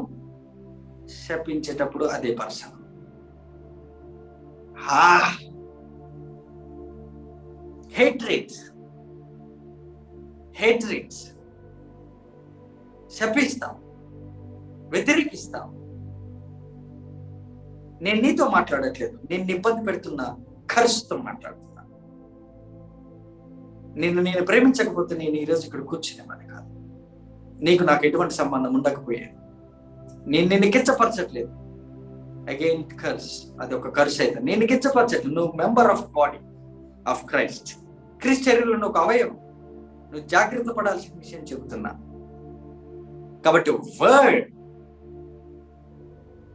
శపించేటప్పుడు అదే పర్సన్. హేట్రేట్స్, శపిస్తాం, వ్యతిరేకిస్తాం. నేను నీతో మాట్లాడట్లేదు, నేను ఇబ్బంది పెడుతున్నా ఖర్చుతో మాట్లాడుతున్నా. నేను ప్రేమించకపోతే నేను ఈరోజు ఇక్కడ కూర్చునేమని కాదు. నీకు నాకు ఎటువంటి సంబంధం ఉండకపోయేది. నిన్ను కించపరచట్లేదు. అగైన్ కర్స్, అది ఒక కర్స్ అయితే. నేను కించపరచట్లేదు. నువ్వు member of body of Christ. క్రీస్తు శరీరంలో ఒక అవయవం. నువ్వు జాగ్రత్త పడాల్సిన విషయం చెబుతున్నా. కాబట్టి word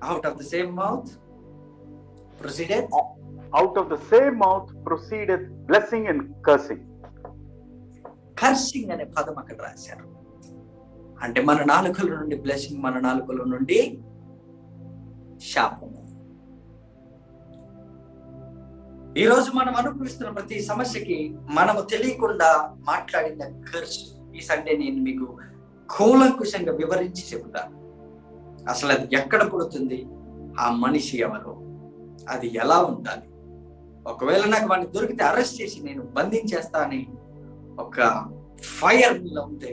out of the same mouth proceeded blessing and cursing. Cursing అనే పదం అక్కడ రాశారు. అంటే మన నాలుకల నుండి బ్లెస్సింగ్, మన నాలుకల నుండి శాపము. ఈరోజు మనం అనుభవిస్తున్న ప్రతి సమస్యకి మనము తెలియకుండా మాట్లాడిన కర్స్. ఈ సండే నేను మీకు కూలంకుషంగా వివరించి చెబుతాను. అసలు అది ఎక్కడ పుడుతుంది, ఆ మనిషి ఎవరు, అది ఎలా ఉండాలి, ఒకవేళ నాకు వాడిని దొరికితే అరెస్ట్ చేసి నేను బంధించేస్తా అని ఒక ఫైర్ లో ఉంటే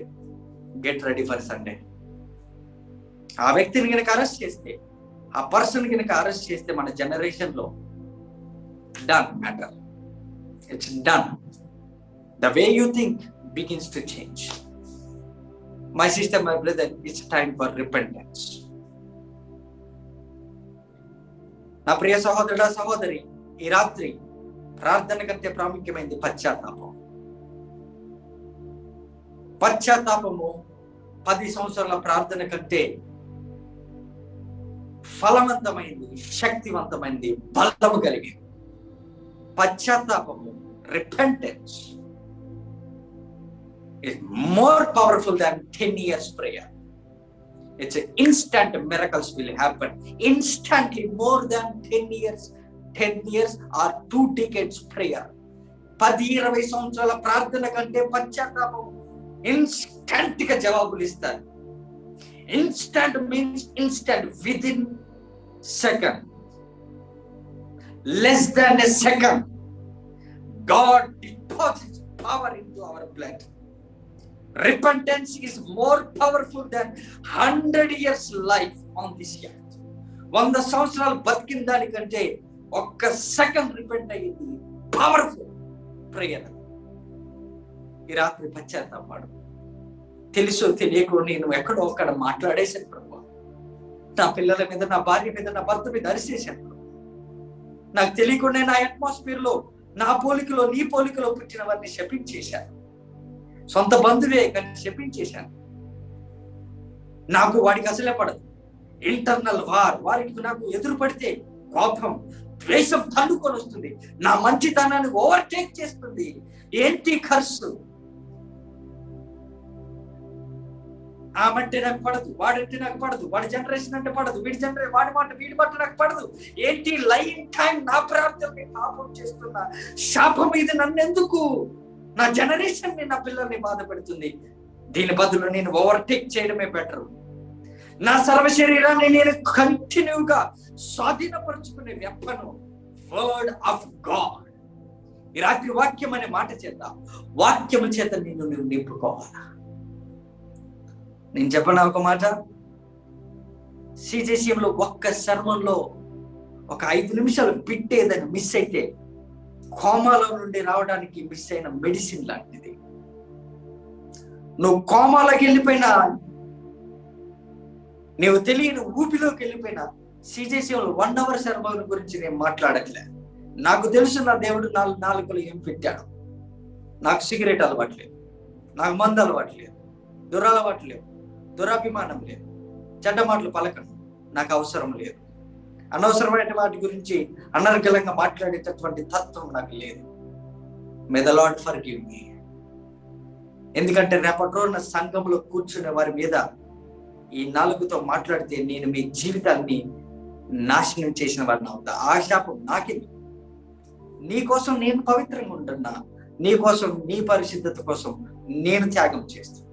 గెట్ రెడీ ఫర్ సండే. ఆ వ్యక్తిని కనుక అరెస్ట్ చేస్తే, ఆ పర్సన్ కనుక అరెస్ట్ చేస్తే మన జనరేషన్ లో done matter, it's done. The way you think begins to change. My sister, my brother, it's time for repentance. నా ప్రియ సహోదరుడా, సహోదరి, ఈ రాత్రి ప్రార్థన కంటే ప్రాముఖ్యమైనది పశ్చాత్తాపం. పశ్చాత్తాపము 10 సంవత్సరాల ప్రార్థన కంటే ఫలవంతమైంది, శక్తివంతమైంది, బలము కలిగింది. పశ్చాత్తాపము, repentance, is more powerful than 10 years prayer. It's an instant miracles will happen instantly, more than 10 years or 2 decades prayer. 10-20 సంవత్సరాల ప్రార్థన కంటే పశ్చాత్తాపం ఇన్స్టంట్ గా జవాబులు ఇస్తారు. Instant means instant, with in second, less than a second, God deposits power into our blood. Repentance is more powerful than 100 years life on this earth. 100 సంవత్సరాలు బతికిన దానికంటే ఒక్క సెకండ్ రిపెంట్ అయ్యింది పవర్ఫుల్ ప్రేయర్. ఈ రాత్రి పశ్చాత్తాపడు. తెలుసో తెలియకో నేను ఎక్కడో ఒక్కడ మాట్లాడేశాను ప్రభు, నా పిల్లల మీద, నా భార్య మీద, నా భర్త మీద అరిసేశాను. నాకు తెలియకుండా నా అట్మాస్ఫియర్ లో, నా పోలికలో, నీ పోలికలో పుట్టిన వారిని శపించేశాను. సొంత బంధువే కానీ శపించేశాను. నాకు వాడికి అసలే పడదు. ఇంటర్నల్ వార్, వారికి నాకు ఎదురు పడితే కోపం, ద్వేషం తన్నుకొని వస్తుంది. నా మంచితనాన్ని ఓవర్టేక్ చేస్తుంది. ఏంటి ఖర్చు? ఆమంటే నాకు పడదు, వాడంటే నాకు పడదు, వాడి జనరేషన్ అంటే పడదు, వాడి మాట వీడి మాట నాకు పడదు. ఏంటి లైన్ టైం నా ప్రార్థనని పాపం చేస్తున్నా. శాపం ఇది నన్నెందుకు, నా జనరేషన్ ని, నా పిల్లల్ని బాధ పెడుతుంది. దీని బదులు నేను ఓవర్టేక్ చేయడమే బెటర్. నా సర్వ శరీరాన్ని నేను కంటిన్యూగా స్వాధీనపరుచుకునే వెపను వర్డ్ ఆఫ్ గాడ్. ఈ రాత్రి వాక్యం అనే మాట చేత, వాక్యము చేత నువ్వు నింపుకోవాలా. నేను చెప్పనా ఒక మాట, సిజేసీఎంలో ఒక్క సర్మంలో ఒక 5 నిమిషాలు పిట్టేదని మిస్ అయితే కోమాలో నుండి రావడానికి మిస్ అయిన మెడిసిన్ లాంటిది. నువ్వు కోమాలోకి వెళ్ళిపోయినా, నువ్వు తెలియని ఊపిలోకి వెళ్ళిపోయినా, సిజేసీఎంలో 1 hour సర్మన్ గురించి నేను మాట్లాడట్లే. నాకు తెలుసు నా దేవుడు నాలుగులో ఏం పెట్టాడు. నాకు సిగరెట్ అలవాట్లేదు, నాకు మందు అలవాట్లేదు, దురలవాట్లేదు, దురాభిమానం లేదు, చెడ్డ మాటలు పలకను, నాకు అవసరం లేదు. అనవసరమైన వాటి గురించి అనర్గళంగా మాట్లాడేటటువంటి తత్వం నాకు లేదు. May the lord forgive me. ఎందుకంటే రేపటి రోజున సంఘంలో కూర్చునే వారి మీద ఈ 4తో మాట్లాడితే నేను మీ జీవితాన్ని నాశనం చేసిన వారిని అవుతా. ఆ శాపం నాకెందుకు? నీ కోసం నేను పవిత్రంగా ఉంటున్నా, నీ కోసం, నీ పరిశుద్ధత కోసం నేను త్యాగం చేస్తున్నా.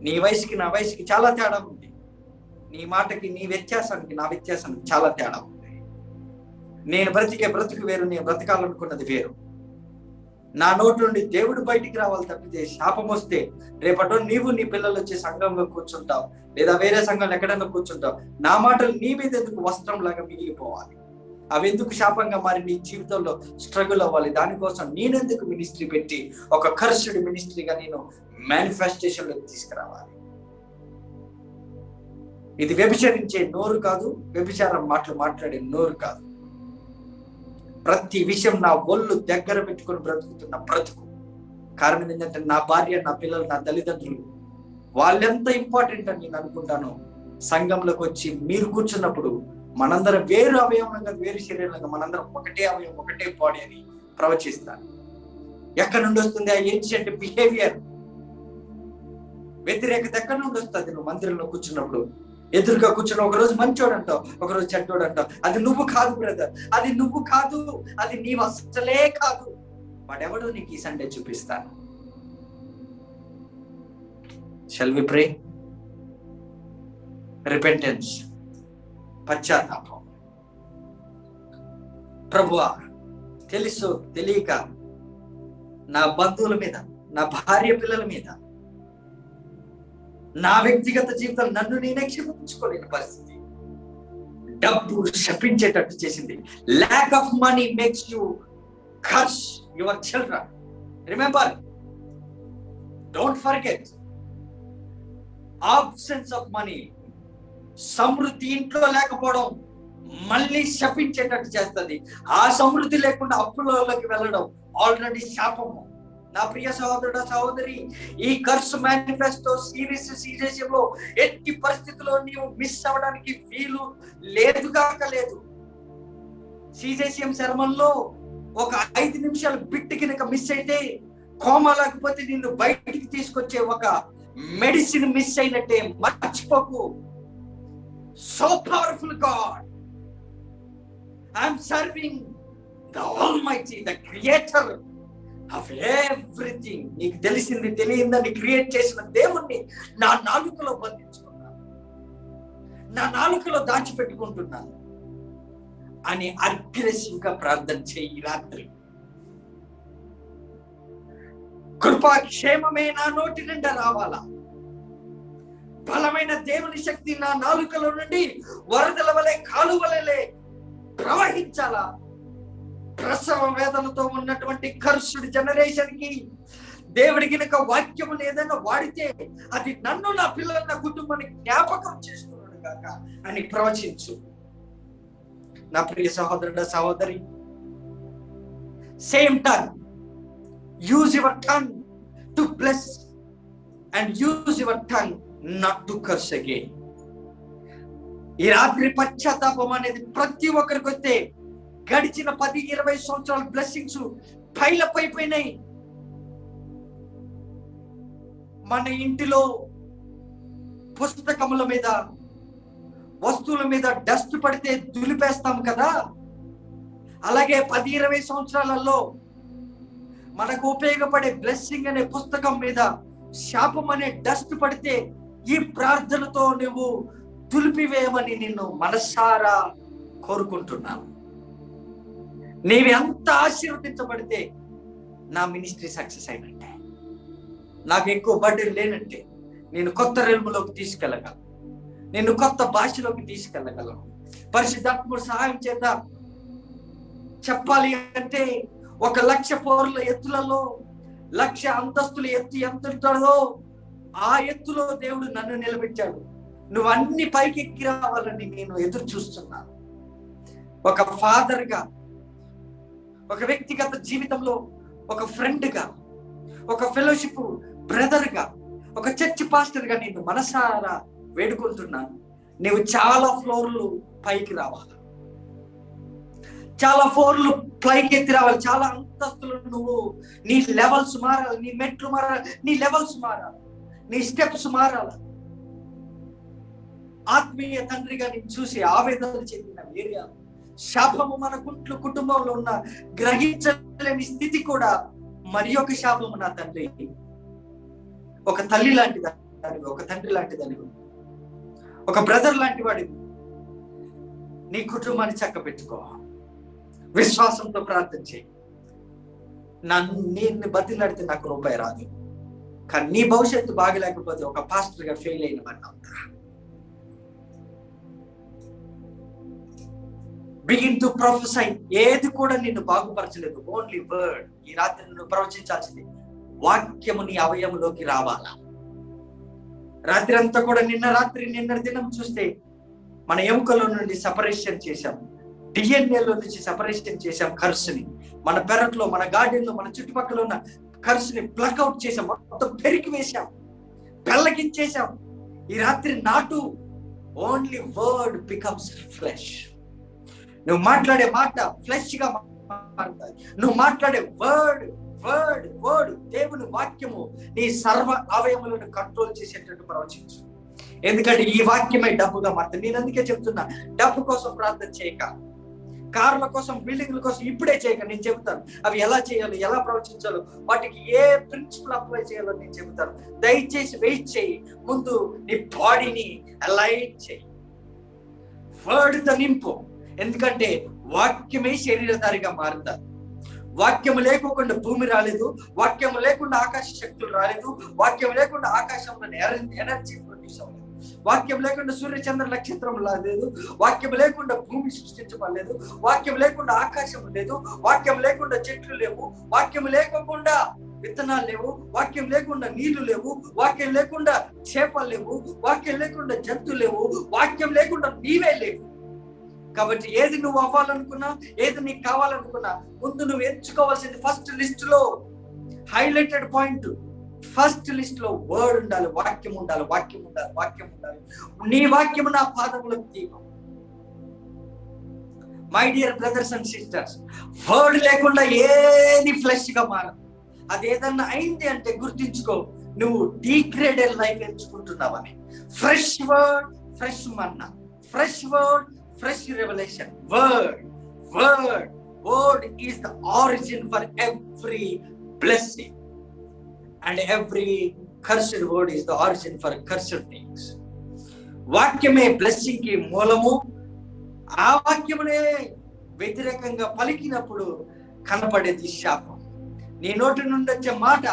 నీ వయసుకి నా వయసుకి చాలా తేడా ఉంది. నీ మాటకి, నీ వ్యత్యాసానికి నా వ్యత్యాసానికి చాలా తేడా ఉంది. నేను బ్రతికే బ్రతుకు వేరు, నేను బ్రతకాలనుకున్నది వేరు. నా నోటి నుండి దేవుడు బయటికి రావాలి తప్పితే శాపం వస్తే రేపటో నీవు, నీ పిల్లలు వచ్చి సంఘంలో కూర్చుంటావు, లేదా వేరే సంఘంలో ఎక్కడైనా కూర్చుంటావు. నా మాటలు నీ మీద ఎందుకు వస్త్రం లాగా మిగిలిపోవాలి? అవి ఎందుకు శాపంగా మారి నీ జీవితంలో స్ట్రగుల్ అవ్వాలి? దానికోసం నేనెందుకు మినిస్ట్రీ పెట్టి ఒక కర్సుడి మినిస్ట్రీగా నేను మేనిఫెస్టేషన్ లోకి తీసుకురావాలి? ఇది వ్యభిచరించే నోరు కాదు, వ్యభిచారం మాటలు మాట్లాడే నోరు కాదు. ప్రతి విషయం నా ఒళ్ళు దగ్గర పెట్టుకొని బ్రతుకుతున్న బ్రతుకు. కారణం ఏంటంటే నా భార్య, నా పిల్లలు, నా తల్లిదండ్రులు వాళ్ళెంత ఇంపార్టెంట్ అని నేను అనుకుంటాను. సంఘంలోకి వచ్చి మీరు కూర్చున్నప్పుడు మనందరం వేరు అవయవంగా, వేరు శరీరంగా, మనందరం ఒకటే అవయవం, ఒకటే బాడీ అని ప్రవచిస్తాను. ఎక్కడి నుండి వస్తుంది ఆ ఏన్షియంట్ బిహేవియర్? వ్యతిరేకత ఎక్కడి నుండి వస్తుంది? నువ్వు మందిరంలో కూర్చున్నప్పుడు ఎదురుగా కూర్చున్న ఒకరోజు మంచోడు అంటావు, ఒకరోజు చెడ్డోడు అంటావు. అది నువ్వు కాదు బ్రదర్, అది నువ్వు కాదు, అది నీవు అసలే కాదు. వాడెవడో నీకు ఈ సండే చూపిస్తాను. Shall we pray? Repentance, పశ్చాత్తాపం. ప్రభువా, తెలుసు తెలియక నా బంధువుల మీద, నా భార్య పిల్లల మీద, నా వ్యక్తిగత జీవితం నన్ను నేనే క్షమించుకోలేని పరిస్థితి. డబ్బు శపించేటట్టు చేసింది. Lack of money makes you curse your children. Remember, don't forget, absence of money, సమృద్ధి ఇంట్లో లేకపోవడం మళ్ళీ శపించేటట్టు చేస్తుంది. ఆ సమృద్ధి లేకుండా అప్పులలోకి వెళ్ళడం ఆల్రెడీ శాపము. నా ప్రియ సహోదరుడు సహోదరి, ఈ కర్స్ మేనిఫెస్టో సీరియస్లో ఎట్టి పరిస్థితుల్లో నీవు మిస్ అవ్వడానికి వీలు లేదుగాక లేదు. సీజేసీఎం శర్మల్లో ఒక 5 నిమిషాలు బిట్ కింద మిస్ అయితే కోమా లేకపోతే నిన్ను బయటికి తీసుకొచ్చే ఒక మెడిసిన్ మిస్ అయినట్టే. మర్చిపోకు. So powerful God. I'm serving the almighty, the creator of everything. నీకు తెలిసింది తెలియందని క్రియేట్ చేసిన దేవుణ్ణి నా నాలుకలో బంధించుకున్నాను, నా నాలుకలో దాచిపెట్టుకుంటున్నాను అని అగ్రెసివ్ గా ప్రార్థన చేయి. రాత్రి కృపాక్షేమమే నా నోటి నిండా రావాలా. బలమైన దేవుని శక్తి నా నాలుకలో నుండి వరదల వలె కాలువలే ప్రవహించాలా. ప్రసవ వేదనతో ఉన్నటువంటి కర్సుడి జనరేషన్ కి దేవుడి గినక వాక్యము ఏదైనా వాడితే అది నన్ను, నా పిల్లలు, నా కుటుంబాన్ని జ్ఞాపకం చేస్తున్నాడు కాక అని ప్రవచించు. నా ప్రియ సహోదరుడు సహోదరి, same tongue, use your tongue to bless and use your tongue not to curse again. ఈ రాత్రి పశ్చాత్తాపం అనేది ప్రతి ఒక్కరికి వస్తే గడిచిన 10-20 సంవత్సరాల బ్లెస్సింగ్స్ పైలపైపోయినాయి. మన ఇంటిలో పుస్తకముల మీద, వస్తువుల మీద డస్ట్ పడితే దులిపేస్తాం కదా, అలాగే 10-20 సంవత్సరాలలో మనకు ఉపయోగపడే బ్లెస్సింగ్ అనే పుస్తకం మీద శాపం అనే డస్ట్ పడితే ఈ ప్రార్థనతో నువ్వు దులిపివేయమని నిన్ను మనసారా కోరుకుంటున్నాను. నీవు ఎంత ఆశీర్వదించబడితే నా మినిస్ట్రీ సక్సెస్ అయినట్టే, నాకు ఎక్కువ బర్డెన్ లేనంటే నేను కొత్త రెల్ములోకి తీసుకెళ్ళగలను, నిన్ను కొత్త భాషలోకి తీసుకెళ్ళగలను. పరిశుద్ధాత్ముడు సహాయం చేత చెప్పాలి అంటే 1,00,000 ఫ్లోర్ల ఎత్తులలో 1,00,000 అంతస్తుల ఎత్తు ఎంత ఉంటుందో ఆ ఎత్తులో దేవుడు నన్ను నిలబెట్టాడు. నువ్వు అన్ని పైకి ఎక్కి రావాలని నేను ఎదురు చూస్తున్నాను. ఒక ఫాదర్ గా, ఒక వ్యక్తిగత జీవితంలో ఒక ఫ్రెండ్ గా, ఒక ఫెలోషిప్ బ్రదర్ గా, ఒక చర్చ్ పాస్టర్ గా నేను మనసారా వేడుకుంటున్నాను. నువ్వు చాలా ఫ్లోర్లు పైకి రావాలి, చాలా ఫ్లోర్లు పైకి ఎత్తి రావాలి, చాలా అంతస్తులు. నువ్వు నీ లెవెల్స్ మారాలి, నీ మెట్లు మారాలి, నీ లెవెల్స్ మారాలి, నీ స్టెప్స్ మారాలి. ఆత్మీయ తండ్రిగా నేను చూసి ఆవేదన చెందిన ఏరియా, శాపము మన కుటుంబంలో ఉన్న గ్రహించలేని స్థితి కూడా మరి ఒక శాపము. నా తండ్రి, ఒక తల్లి లాంటి దానివి, ఒక తండ్రి లాంటి దానివి, ఒక బ్రదర్ లాంటి వాడివి. నీ కుటుంబాన్ని చక్క పెట్టుకో, విశ్వాసంతో ప్రార్థన చేయి. నేను బతిలాడితే నాకు రూపాయి రాదు, కానీ నీ భవిష్యత్తు బాగలేకపోతే ఒక పాస్టర్ గా ఫెయిల్ అయిన వాడిని అవుతారా. Begin to prophesy. ఏది కూడా నిన్ను బాగుపరచలేదు, ఓన్లీ వర్డ్. ఈ రాత్రి నువ్వు ప్రవచించాల్సింది వాక్యము నీ అవయములోకి రావాలా. రాత్రి అంతా కూడా నిన్న దినం చూస్తే మన ఎముకలో నుండి సెపరేషన్ చేశాం, డిఎన్ఏలో నుంచి సెపరేషన్ చేశాం కర్స్ని. మన పెరట్లో, మన గార్డెన్ లో, మన చుట్టుపక్కల ఉన్న కర్స్ని ప్లక్అవుట్ చేశాం, మొత్తం పెరికి వేశాం, పెళ్ళగించేశాం. ఈ రాత్రి నాటు ఓన్లీ వర్డ్ బికమ్స్ ఫ్లెష్. నువ్వు మాట్లాడే మాట ఫ్లెష్ గా మాట్లాడతాయి. నువ్వు మాట్లాడే వర్డ్ వర్డ్ వర్డ్ దేవుని వాక్యము నీ సర్వ అవయములను కంట్రోల్ చేసేటట్టు ప్రవచించు. ఎందుకంటే ఈ వాక్యమే డబ్బుగా మారుతుంది. నేను అందుకే చెప్తున్నా, డబ్బు కోసం ప్రార్థన చేయక, కార్ల కోసం, బిల్డింగ్ల కోసం ఇప్పుడే చేయక, నేను చెబుతాను అవి ఎలా చేయాలో, ఎలా ప్రవచించాలో, వాటికి ఏ ప్రిన్సిపల్ అప్లై చేయాలో నేను చెబుతాను. దయచేసి వెయిట్ చేయి. ముందు నీ బాడీని అలైన్ చేయి, వర్డ్తో నింపు. ఎందుకంటే వాక్యమే శరీరధారిగా మారుతారు. వాక్యము లేకుండా భూమి రాలేదు, వాక్యము లేకుండా ఆకాశ శక్తులు రాలేదు, వాక్యం లేకుండా ఆకాశంలో ఎనర్జీ ప్రొడ్యూస్ అవ్వలేదు, వాక్యం లేకుండా సూర్య చంద్ర నక్షత్రం లేదు, వాక్యం లేకుండా భూమి సృష్టించబడలేదు, వాక్యం లేకుండా ఆకాశం లేదు, వాక్యం లేకుండా చెట్లు లేవు, వాక్యం లేకుండా విత్తనాలు లేవు, వాక్యం లేకుండా నీళ్లు లేవు, వాక్యం లేకుండా చేపలు లేవు, వాక్యం లేకుండా జంతువులు లేవు, వాక్యం లేకుండా నీవే లేవు. కాబట్టి ఏది నువ్వు అవ్వాలనుకున్నా, ఏది నీకు కావాలనుకున్నా, ముందు నువ్వు ఎంచుకోవాల్సింది ఫస్ట్ లిస్ట్ లో హైలైటెడ్ పాయింట్, ఫస్ట్ లిస్ట్ లో వర్డ్ ఉండాలి, వాక్యం ఉండాలి, వాక్యం ఉండాలి, వాక్యం ఉండాలి. నీ వాక్యము నా పాదములకు దీపం. My dear brothers and sisters, word లేకుండా ఏది ఫ్లెష్ గా మారదు. అది ఏదన్నా అయింది అంటే గుర్తించుకో, నువ్వు డీగ్రేడెడ్ లైఫ్ ఎంచుకుంటున్నావని. Fresh word, fresh manna, fresh word, fresh revelation. Word is the origin for every blessing, and every cursed word is the origin for cursed things. వాక్యమే బ్లెస్సింగ్ కి మూలము. ఆ వాక్యమునే వ్యతిరేకంగా పలికినప్పుడు కనపడేది శాపం. నీ నోటి నుండి వచ్చే మాట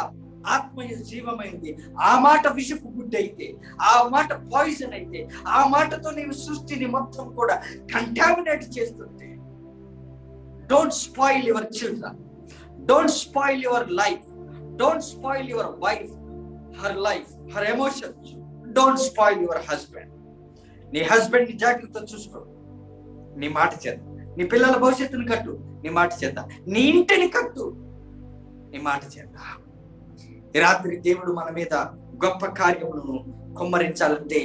ఆత్మీయ జీవమైంది. ఆ మాట విషపు గుడ్డైతే, ఆ మాట పాయిజన్ అయితే, ఆ మాటతో నీవు సృష్టిని మొత్తం కూడా కంటామినేట్ చేస్తుంటే, don't spoil your children, don't spoil your life, don't spoil your wife, her life, her emotions, don't spoil your husband. నీ హస్బెండ్ ని జాగ్రత్త చూసుకో నీ మాట చేత. నీ పిల్లల భవిష్యత్తుని కట్టు నీ మాట చేత. నీ ఇంటిని కట్టు నీ మాట చేత. ఈ రాత్రి దేవుడు మన మీద గొప్ప కార్యములను కుమ్మరించాలంటే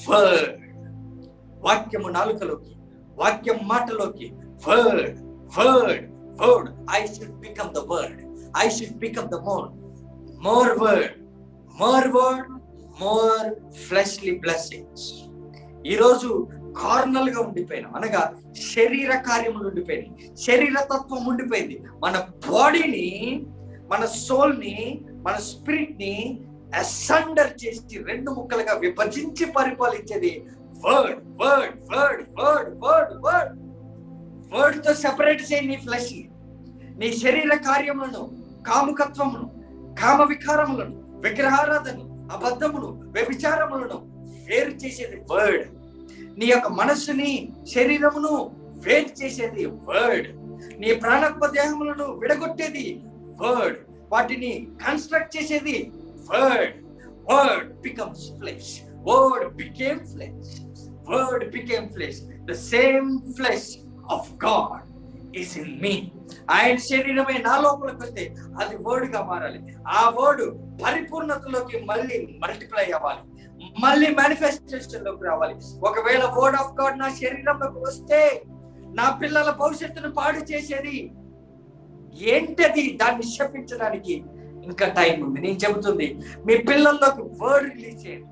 వర్డ్, వాక్యము నాలుకలోకి, వాక్యం మాటలోకి, word word word. I should become the word, I should become the more word, more fleshly blessings. ఈరోజు కార్నల్ గా ఉండిపోయినాం, అనగా శరీర కార్యములు ఉండిపోయినాయి, శరీర తత్వం ఉండిపోయింది. మన బాడీని, మన సోల్ ని, మన స్పిరిట్ ని అసండర్ చేసి రెండు ముక్కలుగా విభజించి పరిపాలించేది word. Word word word word word word తో సెపరేట్ చేయి నీ ఫ్లెష్ ని, నీ శరీర కార్యములను, కాముకత్వమును, కామ వికారములను, విగ్రహారాధన, అబద్ధమును, వ్యభిచారములను వేరు చేసేది వర్డ్. నీ యొక్క మనస్సుని, శరీరమును వేరు చేసేది వర్డ్. నీ ప్రాణత్వ దేహములను విడగొట్టేది వర్డ్. వాటిని కన్స్ట్రక్ట్ చేసేది word. Word becomes flesh, word became flesh, word became flesh. The same flesh of God is in me. ఆయన శరీరమే నా లోపలికి వస్తే అది వర్డ్ గా మారాలి. ఆ వర్డ్ పరిపూర్ణతలోకి మళ్ళీ మల్టిప్లై అవ్వాలి, మళ్ళీ మేనిఫెస్టేషన్ లోకి రావాలి. ఒకవేళ వర్డ్ ఆఫ్ గాడ్ నా శరీరంలోకి వస్తే నా పిల్లల భవిష్యత్తును పాడు చేసేది ఏంటది? దాన్ని శపించడానికి ఇంకా టైం ఉంది. నేను చెబుతుంది, మీ పిల్లల్లోకి వర్డ్ రిలీజ్ చేయండి,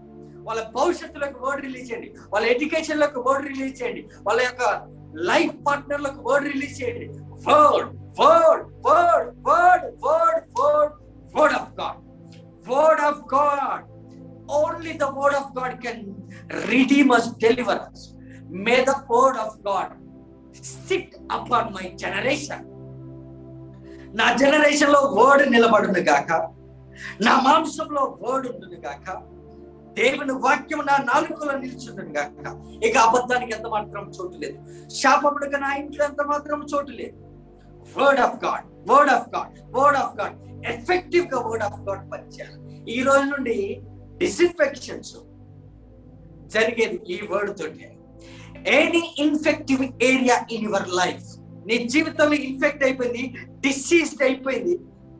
వాళ్ళ భవిష్యత్తులోకి వర్డ్ రిలీజ్ చేయండి, వాళ్ళ ఎడ్యుకేషన్ లోకి వర్డ్ రిలీజ్ చేయండి, వాళ్ళ యొక్క లైఫ్ పార్ట్నర్ లకు వర్డ్ రిలీజ్ చేయండి. Word word word word word word word of God, word of God. Only the word of God can redeem us, deliver us. May the word of God sit upon my generation. నా generation లో word నిలబడును గాక, నా మాంసంలో word ఉండును గాక, దేవుని వాక్యం నా నాలుకలో నిల్చుండును గాక. ఇక అబద్ధానికి ఎంత మాత్రం చోటు లేదు, శాపముడికి నా ఇంట్లో ఎంత మాత్రం చోటు లేదు. Word of God, word of God, word of God effective గా వర్డ్ ఆఫ్ గాడ్ పనిచేయాలి. ఈ రోజు నుండి డిస్ఇన్ఫెక్షన్స్ జరిగేది ఈ వర్డ్ తోటి. Any infective area in your life, నీ జీవితంలో ఇన్ఫెక్ట్ అయిపోయింది, డిసీజ్డ్ అయిపోయింది,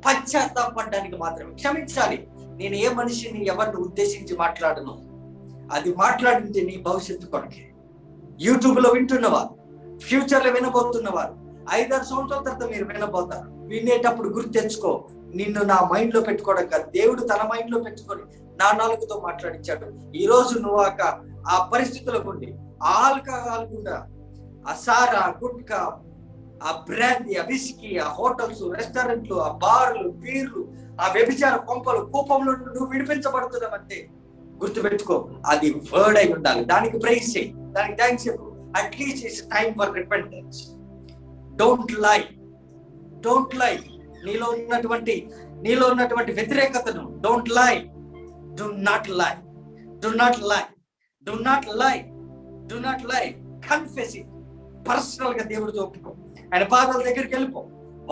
పశ్చాత్తాపడడానికి మాత్రమే. క్షమించాలి, నేను ఏ మనిషిని ఎవరిని ఉద్దేశించి మాట్లాడను, అది మాట్లాడితే నీ భవిష్యత్తు కొరకే. యూట్యూబ్ లో వింటున్నవారు, ఫ్యూచర్ లో వినబోతున్నవారు, 5-6 సంవత్సరాల తర్వాత మీరు వినబోతారు. వినేటప్పుడు గుర్తు తెచ్చుకో, నిన్ను నా మైండ్ లో పెట్టుకోవడం కాదు, దేవుడు తన మైండ్ లో పెట్టుకొని నా నాలుగుతో మాట్లాడించాడు. ఈ రోజు నువ్వు ఆ పరిస్థితులకు ఉండి, ఆల్కహాల్ గుండా, ఆ సారా, గుట్కా, ఆ బ్రాండీ, ఆ విస్కీ, ఆ హోటల్స్, రెస్టారెంట్లు, ఆ బార్లు, బీర్లు, ఆ వ్యభిచార కొంపలు, కూపంలో నువ్వు విడిపించబడుతున్నావంటే గుర్తుపెట్టుకో, అది వర్డ్ అయి ఉండాలి. దానికి ప్రైజ్ చేయి, దానికి థ్యాంక్స్ చెప్పు. At least it's time for repentance. Don't lie, don't lie. నీలో ఉన్నటువంటి వ్యతిరేకతను డోంట్ లై. డు నాట్ లై, డు నాట్ లై, డు నాట్ లై, డు నాట్ లై. Confess it. పర్సనల్ గా దేవుడితో ఒప్పుకో, ఆయన పాదాల దగ్గరికి వెళ్ళిపో.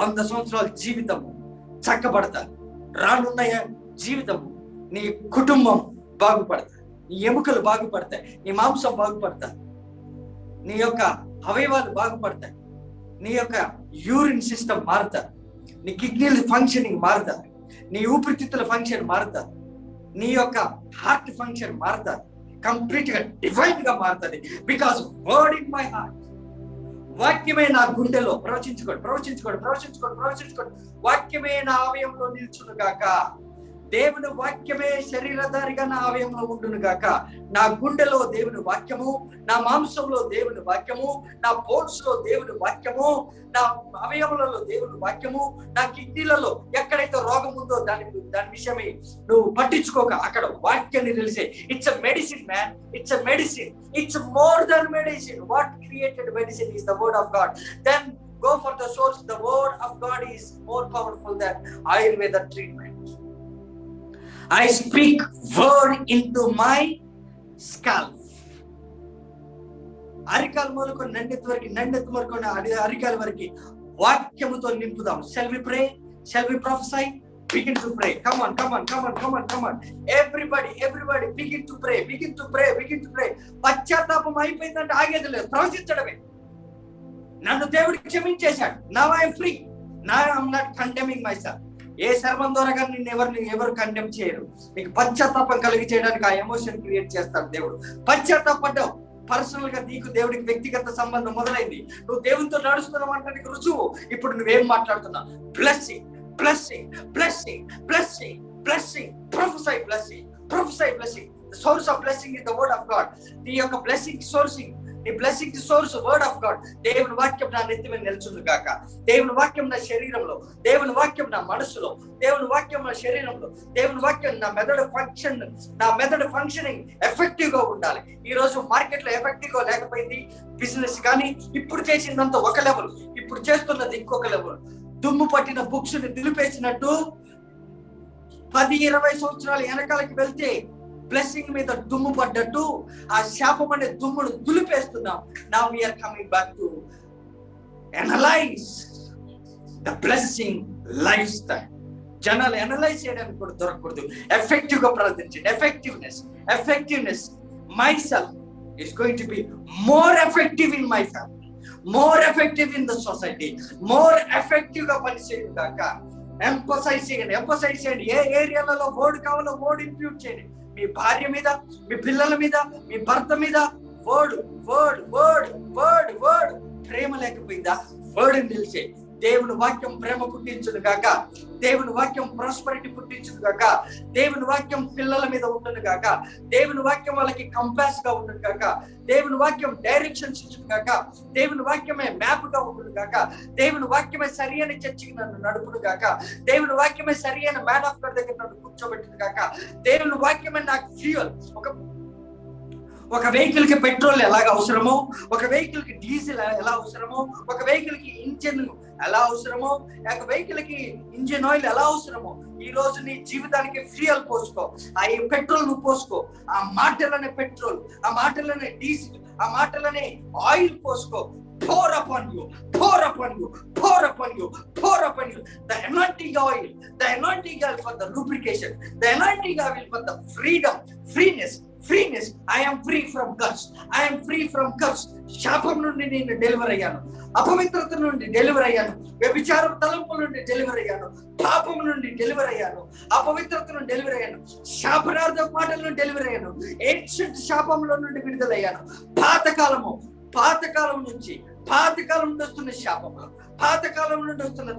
100 సంవత్సరాల జీవితము చక్కబడతారు. రానున్న జీవితము, నీ కుటుంబం బాగుపడతాయి, నీ ఎముకలు బాగుపడతాయి, నీ మాంసం బాగుపడతాయి, నీ యొక్క అవయవాలు బాగుపడతాయి, నీ యొక్క యూరిన్ సిస్టమ్ మారుతారు, నీ కిడ్నీల ఫంక్షనింగ్ మారుతారు, నీ ఊపిరితిత్తుల ఫంక్షన్ మారుతారు, నీ యొక్క హార్ట్ ఫంక్షన్ మారుతారు, కంప్లీట్ గా డివైన్ గా మారుతుంది. Because word in my heart. వాక్యమే నా గుండెలో. ప్రవచించుకోండి, ప్రవచించుకోండి, ప్రవచించుకోండి, ప్రవచించుకోండి. వాక్యమే నా అవయంలో నిల్చును గాక. దేవుని వాక్యమే శరీరధారిగా నా అవయంలో ఉండును గాక. నా గుండెలో దేవుని వాక్యము, నా మాంసంలో దేవుని వాక్యము, నా బోన్స్ లో దేవుని వాక్యము, నా అవయములలో దేవుని వాక్యము, నా కిడ్నీలలో ఎక్కడైతే రోగం ఉందో దాని విషయమే నువ్వు పట్టించుకోక అక్కడ వాక్యాన్ని తెలిసే. It's a medicine man, it's a medicine, it's more than medicine. What created medicine is the word of God. Then go for the source. The word of God is more powerful than Ayurveda treatment. I speak word into my scalp. అరికాల మొదలుకు నండెత్తు వరకు అరికాల వరకు వాక్యముతో నింపుదాం. Shall we pray? Shall we prophesy? Begin to pray. Come on, come on, come on, come on, come on. Everybody begin to pray, begin to pray, begin to pray. పశ్చాత్తాపం అయిపోయిందంటే ఆగేది లేదు, ప్రవచించడమే. నన్ను దేవుడు క్షమించేశాడు. Now I am free. Now I am not condemning myself. ఏ సర్వం ద్వారా కానీ నిన్ను ఎవరు కండెమ్ చేయరు. నీకు పశ్చాత్తాపం కలిగి చేయడానికి ఆ ఎమోషన్ క్రియేట్ చేస్తాడు దేవుడు. పశ్చాత్తాపడ్డావు, పర్సనల్ గా నీకు దేవుడికి వ్యక్తిగత సంబంధం మొదలైంది. నువ్వు దేవునితో నడుస్తున్నావు అంటే నీకు రుజువు. ఇప్పుడు నువ్వేం మాట్లాడుతున్నావు? Blessing, blessing, blessing, blessing, blessing, prophesy blessing, prophesy blessing. The source of blessing is the word of God. నీ యొక్క బ్లెస్సింగ్ సోర్సింగ్, నీ blessing source word of God. దేవుని వాక్యం నా నెత్తి మీద నిల్చుంది గాక. దేవుని వాక్యం నా శరీరంలో, దేవుని వాక్యం నా మనసులో, దేవుని వాక్యం నా శరీరంలో, దేవుని వాక్యం నా మెదడు ఫంక్షనింగ్ ఎఫెక్టివ్ గా ఉండాలి. ఈ రోజు మార్కెట్ లో ఎఫెక్టివ్ గా లేకపోయింది బిజినెస్. కానీ ఇప్పుడు చేసిందంత ఒక లెవెల్, ఇప్పుడు చేస్తున్నది ఇంకొక లెవెల్. దుమ్ము పట్టిన బుక్స్ ని దులిపేసినట్టు 10-20 సంవత్సరాలు వెనకాలకి వెళ్తే బ్లెస్సింగ్ మీద దుమ్ము పడ్డట్టు ఆ శాపం అనే దుమ్మును దులిపేస్తున్నాం. Now we are coming back to analyze the blessing lifestyle. జనాలు అనలైజ్ చేయడానికి కూడా దొరకకూడదు. ఎఫెక్టివ్ గా ప్రవర్తించండి. Effectiveness myself is going to be more effective in my family, more effective in the society, more effective గా పనిచేయడం కాక ఎంపసైజ్ చేయండి. ఏ ఏరియాలలో వర్డ్ కావాలో వర్డ్ ఇంప్యూట్ చేయండి. మీ భార్య మీద, మీ పిల్లల మీద, మీ భర్త మీద word word word word word. ప్రేమ లేకపోయిందా? వర్డ్ నిలిచే. దేవుని వాక్యం ప్రేమ పుట్టించును గాక. దేవుని వాక్యం ప్రాస్పరిటీ పుట్టించును గాక. దేవుని వాక్యం పిల్లల మీద ఉండును గాక. దేవుని వాక్యం వాళ్ళకి కంపాస్ గా ఉండును గాక. దేవుని వాక్యం డైరెక్షన్స్ ఇచ్చును గాక. దేవుని వాక్యమే మ్యాప్ గా ఉండును గాక. దేవుని వాక్యమే సరి అయిన చర్చికి నన్ను నడుపును గాక. దేవుని వాక్యమే సరి అయిన మ్యాన్ ఆఫ్ గాడ్ దగ్గర నన్ను కూర్చోబెట్టును గాక. దేవుని వాక్యమే నాకు ఫ్యూయల్. ఒక వెహికల్ కి పెట్రోల్ ఎలాగ అవసరమో, ఒక వెహికల్ కి డీజిల్ ఎలా అవసరమో, ఒక వెహికల్ కి ఇంజిన్ ఎలా అవసరమో, ఒక వెహికల్ కి ఇంజిన్ ఆయిల్ ఎలా అవసరమో, ఈ రోజు నీ జీవితానికి ఫ్యూయల్ పోసుకో. ఆ పెట్రోల్ నువ్వు పోసుకో. ఆ మాటలనే పెట్రోల్, ఆ మాటలనే డీజిల్, ఆ మాటలనే oil పోసుకో. Pour upon you, pour upon you, pour upon you, pour upon you. The anointing oil for the lubrication, the anointing oil for the freedom, freeness. I am free from curse. I am free from curse. శాపం నుండి నేను deliver అయ్యాను. అపవిత్రత నుండి deliver అయ్యాను. వ్యభిచారం తలంపుల నుండి డెలివర్ అయ్యాను. పాపం నుండి డెలివర్ అయ్యాను. అపవిత్రత నుండి డెలివర్ అయ్యాను. శాపనార్థ మాటల నుండి డెలివర్ అయ్యాను. ఏన్షియంట్ శాపంలో నుండి విడుదలయ్యాను. పాతకాలం నుంచి వస్తున్న శాపములు, పాతకాలం నుండి వస్తున్న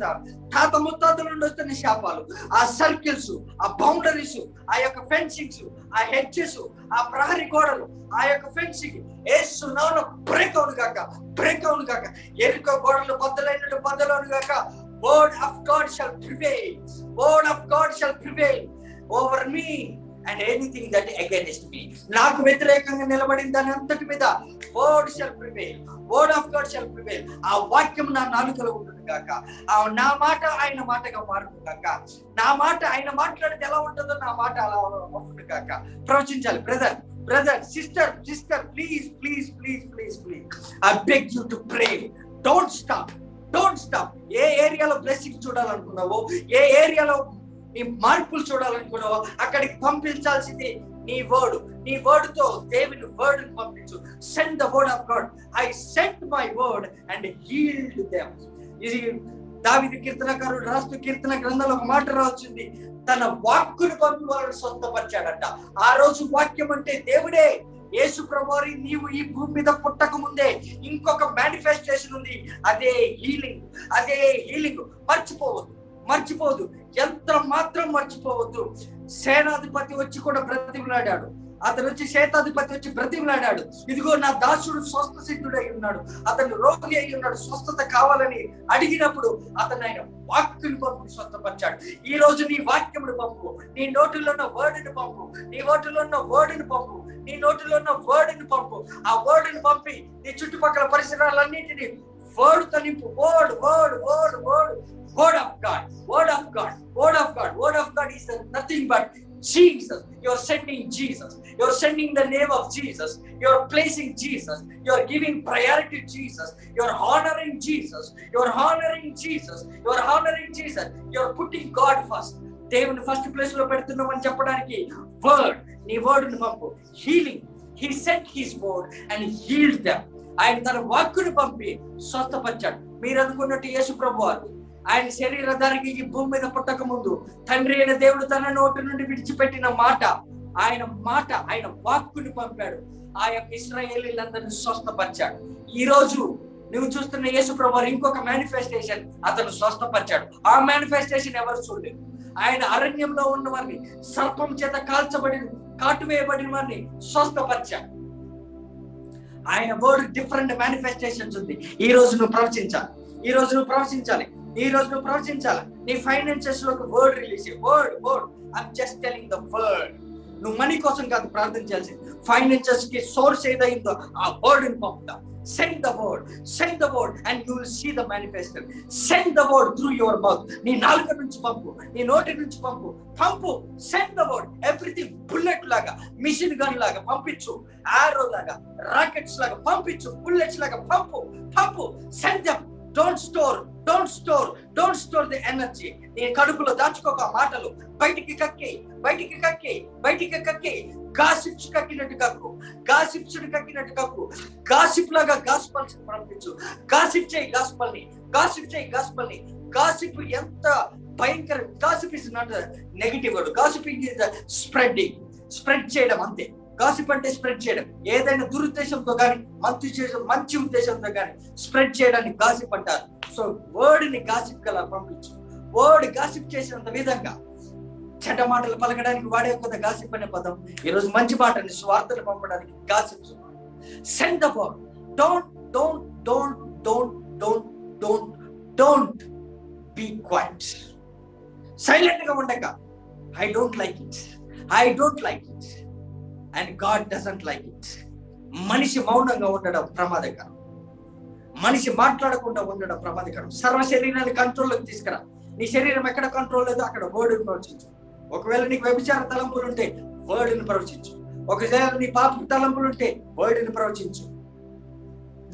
తాత ముత్తాతల నుండి వస్తున్న శాపాలు, ఆ సర్కిల్స్, ఆ బౌండరీస్, ఆ యొక్క ఫెన్సింగ్స్, ఆ హెడ్జెస్, ఆ ప్రహరీ గోడలు, ఆ యొక్క ఫెన్సింగ్ యేసు నామములో బ్రేక్ అవును గాక, బ్రేక్ అవును గాక. ఎరుకో గోడలు బద్దలైనట్టు బద్దలవును గాక. Word of God shall prevail. Word of God shall prevail over me and anything that against me. నాకు వ్యతిరేకంగా నిలబడిన దాని అంతటి మీద word shall prevail. Word of God shall prevail. ఆ వాక్యం నా నాలుకలో ఉంటుంది గాక. నా మాట ఆయన మాటగా మారుతుంది గాక. నా మాట ఆయన మాట్లాడితే ఎలా ఉంటుందో నా మాట అలా ఉంటుంది గాక. ప్రవచించాలి. Brother sister please I beg you to pray. Don't stop. ఏ ఏరియాలో బ్లెస్సింగ్ చూడాలనుకున్నావో, ఏ ఏరియాలో నీ మార్పులు చూడాలనుకున్నావో అక్కడికి పంపించాల్సింది నీ వర్డ్తో దేవుని వర్డ్ పంపించు. Send the word of God. I sent my word and healed them. ఇది దావీదు కీర్తనకారుడు రాస్తూ కీర్తన గ్రంథంలో ఒక మాట రావచ్చింది, తన వాక్కును పంపి వాళ్ళని స్వస్థపరిచాడంట. ఆ రోజు వాక్యం అంటే దేవుడే. యేసు ప్రభువారి నీవు ఈ భూమి మీద పుట్టక ముందే ఇంకొక మేనిఫెస్టేషన్ ఉంది. అదే హీలింగ్. మర్చిపోవద్దు, ఎంత మాత్రం మర్చిపోవద్దు. సేనాధిపతి వచ్చి కూడా బ్రతిమలాడాడు. అతను వచ్చి శేతాధిపతి వచ్చి బ్రతిమలాడాడు. ఇదిగో నా దాసుడు స్వస్థ సిద్ధుడై ఉన్నాడు, అతను రోగి అయి ఉన్నాడు, స్వస్థత కావాలని అడిగినప్పుడు అతను ఆయన వాక్యం పంపు స్వస్థపరిచాడు. ఈ రోజు నీ వాక్యమును పంపు, నీ నోటిలో ఉన్న వర్డ్ని పంపు, నీ నోటిలో ఉన్న వర్డ్ని పంపు, నీ నోటిలో ఉన్న వర్డ్ని పంపు. ఆ వర్డ్ని పంపి నీ చుట్టుపక్కల పరిసరాలన్నింటినీ వర్డ్తో నింపు. Word of God is nothing but Jesus. You're sending Jesus. You're sending the name of Jesus. You're placing Jesus. You're giving priority to Jesus. You're honoring Jesus. You're putting God first. దేవుని first place లో పెడుతున్నామని చెప్పడానికి నీ word ని పంపు. Healing. He sent his word and healed them. ఆయన తన వాక్కును పంపి స్వస్థపరిచాడు. మీరు అనుకున్నట్టు యేసు ప్రభువారు ఆయన శరీరధారికి ఈ భూమి మీద పుట్టక ముందు తండ్రి అయిన దేవుడు తన నోటి నుండి విడిచిపెట్టిన మాట, ఆయన వాక్కుని పంపాడు. ఆ యొక్క ఇశ్రాయేలీలందరినీ స్వస్థపరిచాడు. ఈ రోజు నువ్వు చూస్తున్న యేసు ప్రభువారు ఇంకొక మేనిఫెస్టేషన్ అతను స్వస్థపరిచాడు. ఆ మేనిఫెస్టేషన్ ఎవరు చూడలేదు. ఆయన అరణ్యంలో ఉన్న వారిని, సర్పం చేత కాటువేయబడిన వారిని స్వస్థపరిచాడు. ఆయన వర్డ్ డిఫరెంట్ మేనిఫెస్టేషన్స్ ఉంది. ఈ రోజు నువ్వు ప్రవచించాలి. నీ ఫైనాన్షియల్స్ లో word release. Word I'm just telling the word. నువ్వు మనీ కోసం కాదు ప్రార్థన చేయాల్సింది. ఫైనాన్షియల్స్ కి సోర్స్ ఏదైందో ఆ వర్డ్ ని పంపుతా. Send the word and you will see the manifestation. Send the word through your mouth. నీ నాలుక నుంచి పంపు, నీ నోటి నుంచి పంపు. Send the word. Everything bullet లాగా, మిషన్ గన్ లాగా పంపించు, arrow లాగా, రాకెట్స్ లాగా పంపించు, bullets లాగా పంపు. Send them. Don't store the energy. నీ కడుపులో దాచుకోక మాటలు. బయటికి కక్కి గాసిప్స్ కక్కినట్టు కక్కు. గాసిప్ లాగా గాస్పల్స్ పంపించు. గాసిప్ చేయి గాస్పల్ని. గాసిప్ ఎంత భయంకర. Gossip is not negative word. Gossip is spread చేయడం అంతే. గాసిప్ అంటే స్ప్రెడ్ చేయడం. ఏదైనా దురుద్దేశంతో కానీ మంచి ఉద్దేశంతో కానీ స్ప్రెడ్ చేయడానికి గాసిప్ అంటారు. సో వర్డ్ ని గాసిప్ గల పంపించు. వర్డ్ గాసిప్ చేసినంత విధంగా చెడ్డ మాటలు పలకడానికి వాడే కదా గాసిప్ అనే పదం. ఈరోజు మంచి మాటని స్వార్థలు పంపడానికి gossip. Send the word. Don't be quiet. Silent గా ఉండక I don't like it and God doesn't like it. మనిషి మౌనంగా ఉండడం ప్రమాదకరం. మనిషి మాట్లాడకుండా ఉండడం ప్రమాదకరం. సర్వ శరీరాన్ని కంట్రోల్లోకి తీసుకురా. నీ శరీరం ఎక్కడ కంట్రోల్ లేదో అక్కడ వర్డ్ని ప్రవచించు. ఒకవేళ నీకు వ్యభిచార తలంపులు ఉంటే వర్డ్ని ప్రవచించు. ఒకవేళ నీ పాప తలంపులు ఉంటే వర్డ్ని ప్రవచించు.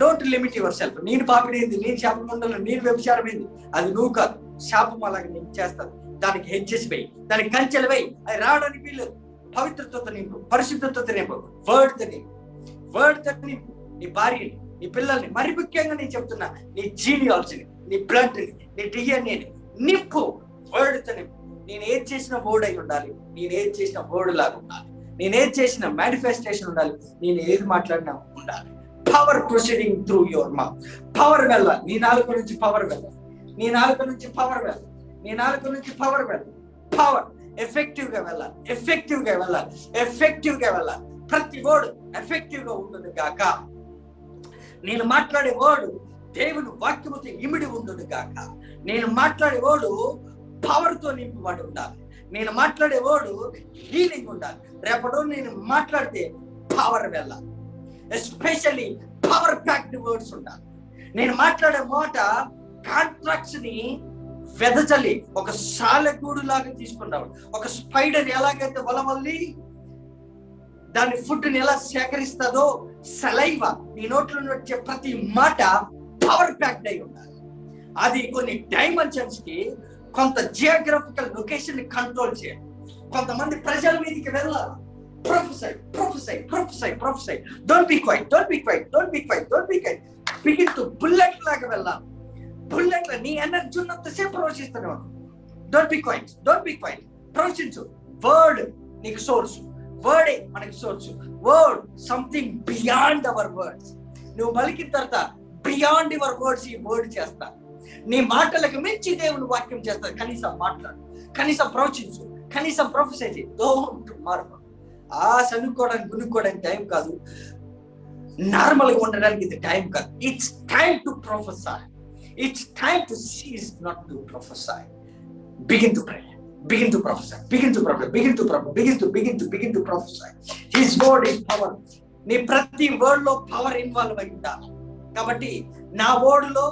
Don't limit yourself. నేను పాపిడేంది, నేను శాపం ఉండాలి, నేను వ్యభిచారం ఏంది, అది నువ్వు కాదు. శాపం అలాగే నేను చేస్తాను. దానికి హెడ్జెస్ వేయి, దానికి కంచెలు వేయి. అది రావడానికి వీళ్ళు. పవిత్రతతో నింపు, పరిశుద్ధతతో నింపు, వర్డ్తో నింపు. నీ భార్యని, నీ పిల్లల్ని, మరి ముఖ్యంగా నేను చెప్తున్నా నీ జీనియాలజీని, నీ బ్లడ్ ని, నీ డిఎన్ఏని నింపు. వర్డ్తో నింపు. నేను ఏది చేసిన వర్డ్ అయి ఉండాలి, నేను ఏది చేసిన వర్డ్ లాగా ఉండాలి, నేను ఏది చేసిన మేనిఫెస్టేషన్ ఉండాలి, నేను ఏది మాట్లాడినా ఉండాలి. Power proceeding through your mouth. Power వెళ్ళాలి. నీ నాలుక నుంచి పవర్ వెళ్ళాలి. పవర్ ఎఫెక్టివ్ గా వెళ్ళాలి. ప్రతి వర్డ్ ఎఫెక్టివ్ గా ఉండును గాక. నేను మాట్లాడే వర్డ్ దేవుని వాక్యముతో ఇమిడి ఉండును గాక. నేను మాట్లాడే వర్డ్ పవర్ తో నింపబడి ఉండాలి. నేను మాట్లాడే వర్డ్ హీలింగ్ ఉండాలి. రేపటి నేను మాట్లాడితే పవర్ వెళ్ళాలి. ఎస్పెషల్లీ పవర్ ప్యాక్డ్ వర్డ్స్ ఉండాలి. నేను మాట్లాడే మాట కాంట్రాక్ట్స్ ని వెదజల్లి ఒక సాలెగూడు లాగా తీసుకున్నాడు. ఒక స్పైడర్ ఎలాగైతే వలవల్లి దాని ఫుడ్ ని ఎలా సేకరిస్తుందో, సలైవ నీ నోట్లో వచ్చే ప్రతి మాట పవర్ ప్యాక్డ్ అయి ఉండాలి. అది కొన్ని డైమెన్షన్స్ కి, కొంత జియోగ్రఫికల్ లొకేషన్ ని కంట్రోల్ చేయాలి. కొంతమంది ప్రజల మీదకి వెళ్ళాలి. Prophesy prophesy prophesy prophesy, don't B quiet, don't be quiet, don't be quiet, don't be quiet. Begin to bullet లాగా వెళ్ళాలి. బుల్లెట్ నీ ఎనర్జీ ఉన్నంతసేపు ప్రవచిస్తున్నావు. డోంట్ బి క్వైట్, డోంట్ బి క్వైట్, ప్రవచించు. వర్డ్ నీకు సోర్స్, వర్డే మనకి source. Word something beyond our words. నువ్వు పలికిన తర్వాత బియాండ్ యువర్ వర్డ్స్ ఈ వర్డ్ చేస్తా. నీ మాటలకు మించి దేవుని వాక్యం చేస్తా. కనీసం మాట్లాడు, కనీసం ప్రవచించు, కనీసం ప్రొఫెసై చేయి. డోంట్ మార్వ. చదువుకోవడానికి గునుక్కోవడానికి టైం కాదు, నార్మల్ గా ఉండడానికి ఇది టైం కాదు. It's time to prophesy. It's time to cease, not to prophesy. Begin to pray. Begin to prophesy. Begin to prophesy. Begin to prophesy. Begin to prophesy. His word is power. నీ ప్రతి word లో power involve అయి ఉండాలి. కాబట్టి నా word లో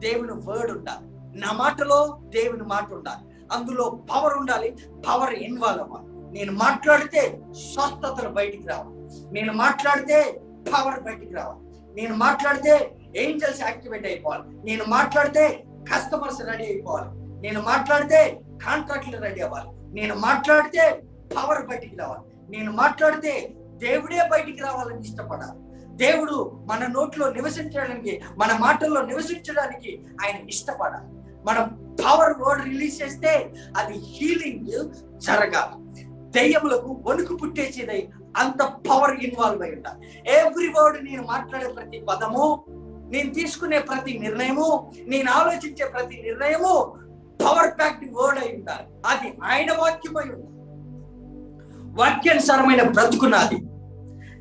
దేవుని word ఉండాలి, నా మాటలో దేవుని మాట ఉండాలి. అందులో పవర్ ఉండాలి, పవర్ ఇన్వాల్వ్ అవ్వాలి. నేను మాట్లాడితే స్వస్థతలు బయటికి రావాలి. నేను మాట్లాడితే పవర్ బయటికి రావాలి. నేను మాట్లాడితే ఏంజల్స్ యాక్టివేట్ అయిపోవాలి. నేను మాట్లాడితే కస్టమర్స్ రెడీ అయిపోవాలి. నేను మాట్లాడితే కాంట్రాక్ట్లు రెడీ అవ్వాలి. నేను మాట్లాడితే పవర్ బయటికి రావాలి. నేను మాట్లాడితే దేవుడే బయటికి రావాలని ఇష్టపడాలి. దేవుడు మన నోట్లో నివసించడానికి, మన మాటల్లో నివసించడానికి ఆయన ఇష్టపడాలి. మనం పవర్ వర్డ్ రిలీజ్ చేస్తే అది హీలింగ్ జరగాలి. దయ్యములకు వణుకు పుట్టేసేదై అంత పవర్ ఇన్వాల్వ్ అయి ఉండాలి. ఎవ్రీ వర్డ్, నేను మాట్లాడే ప్రతి పదము, నేను తీసుకునే ప్రతి నిర్ణయము, నేను ఆలోచించే ప్రతి నిర్ణయము పవర్ ప్యాక్డ్ వర్డ్ అయి ఉండాలి. అది ఆయన వాక్యమై ఉండాలి. వాక్యానుసారమైన బ్రతుకున్నది.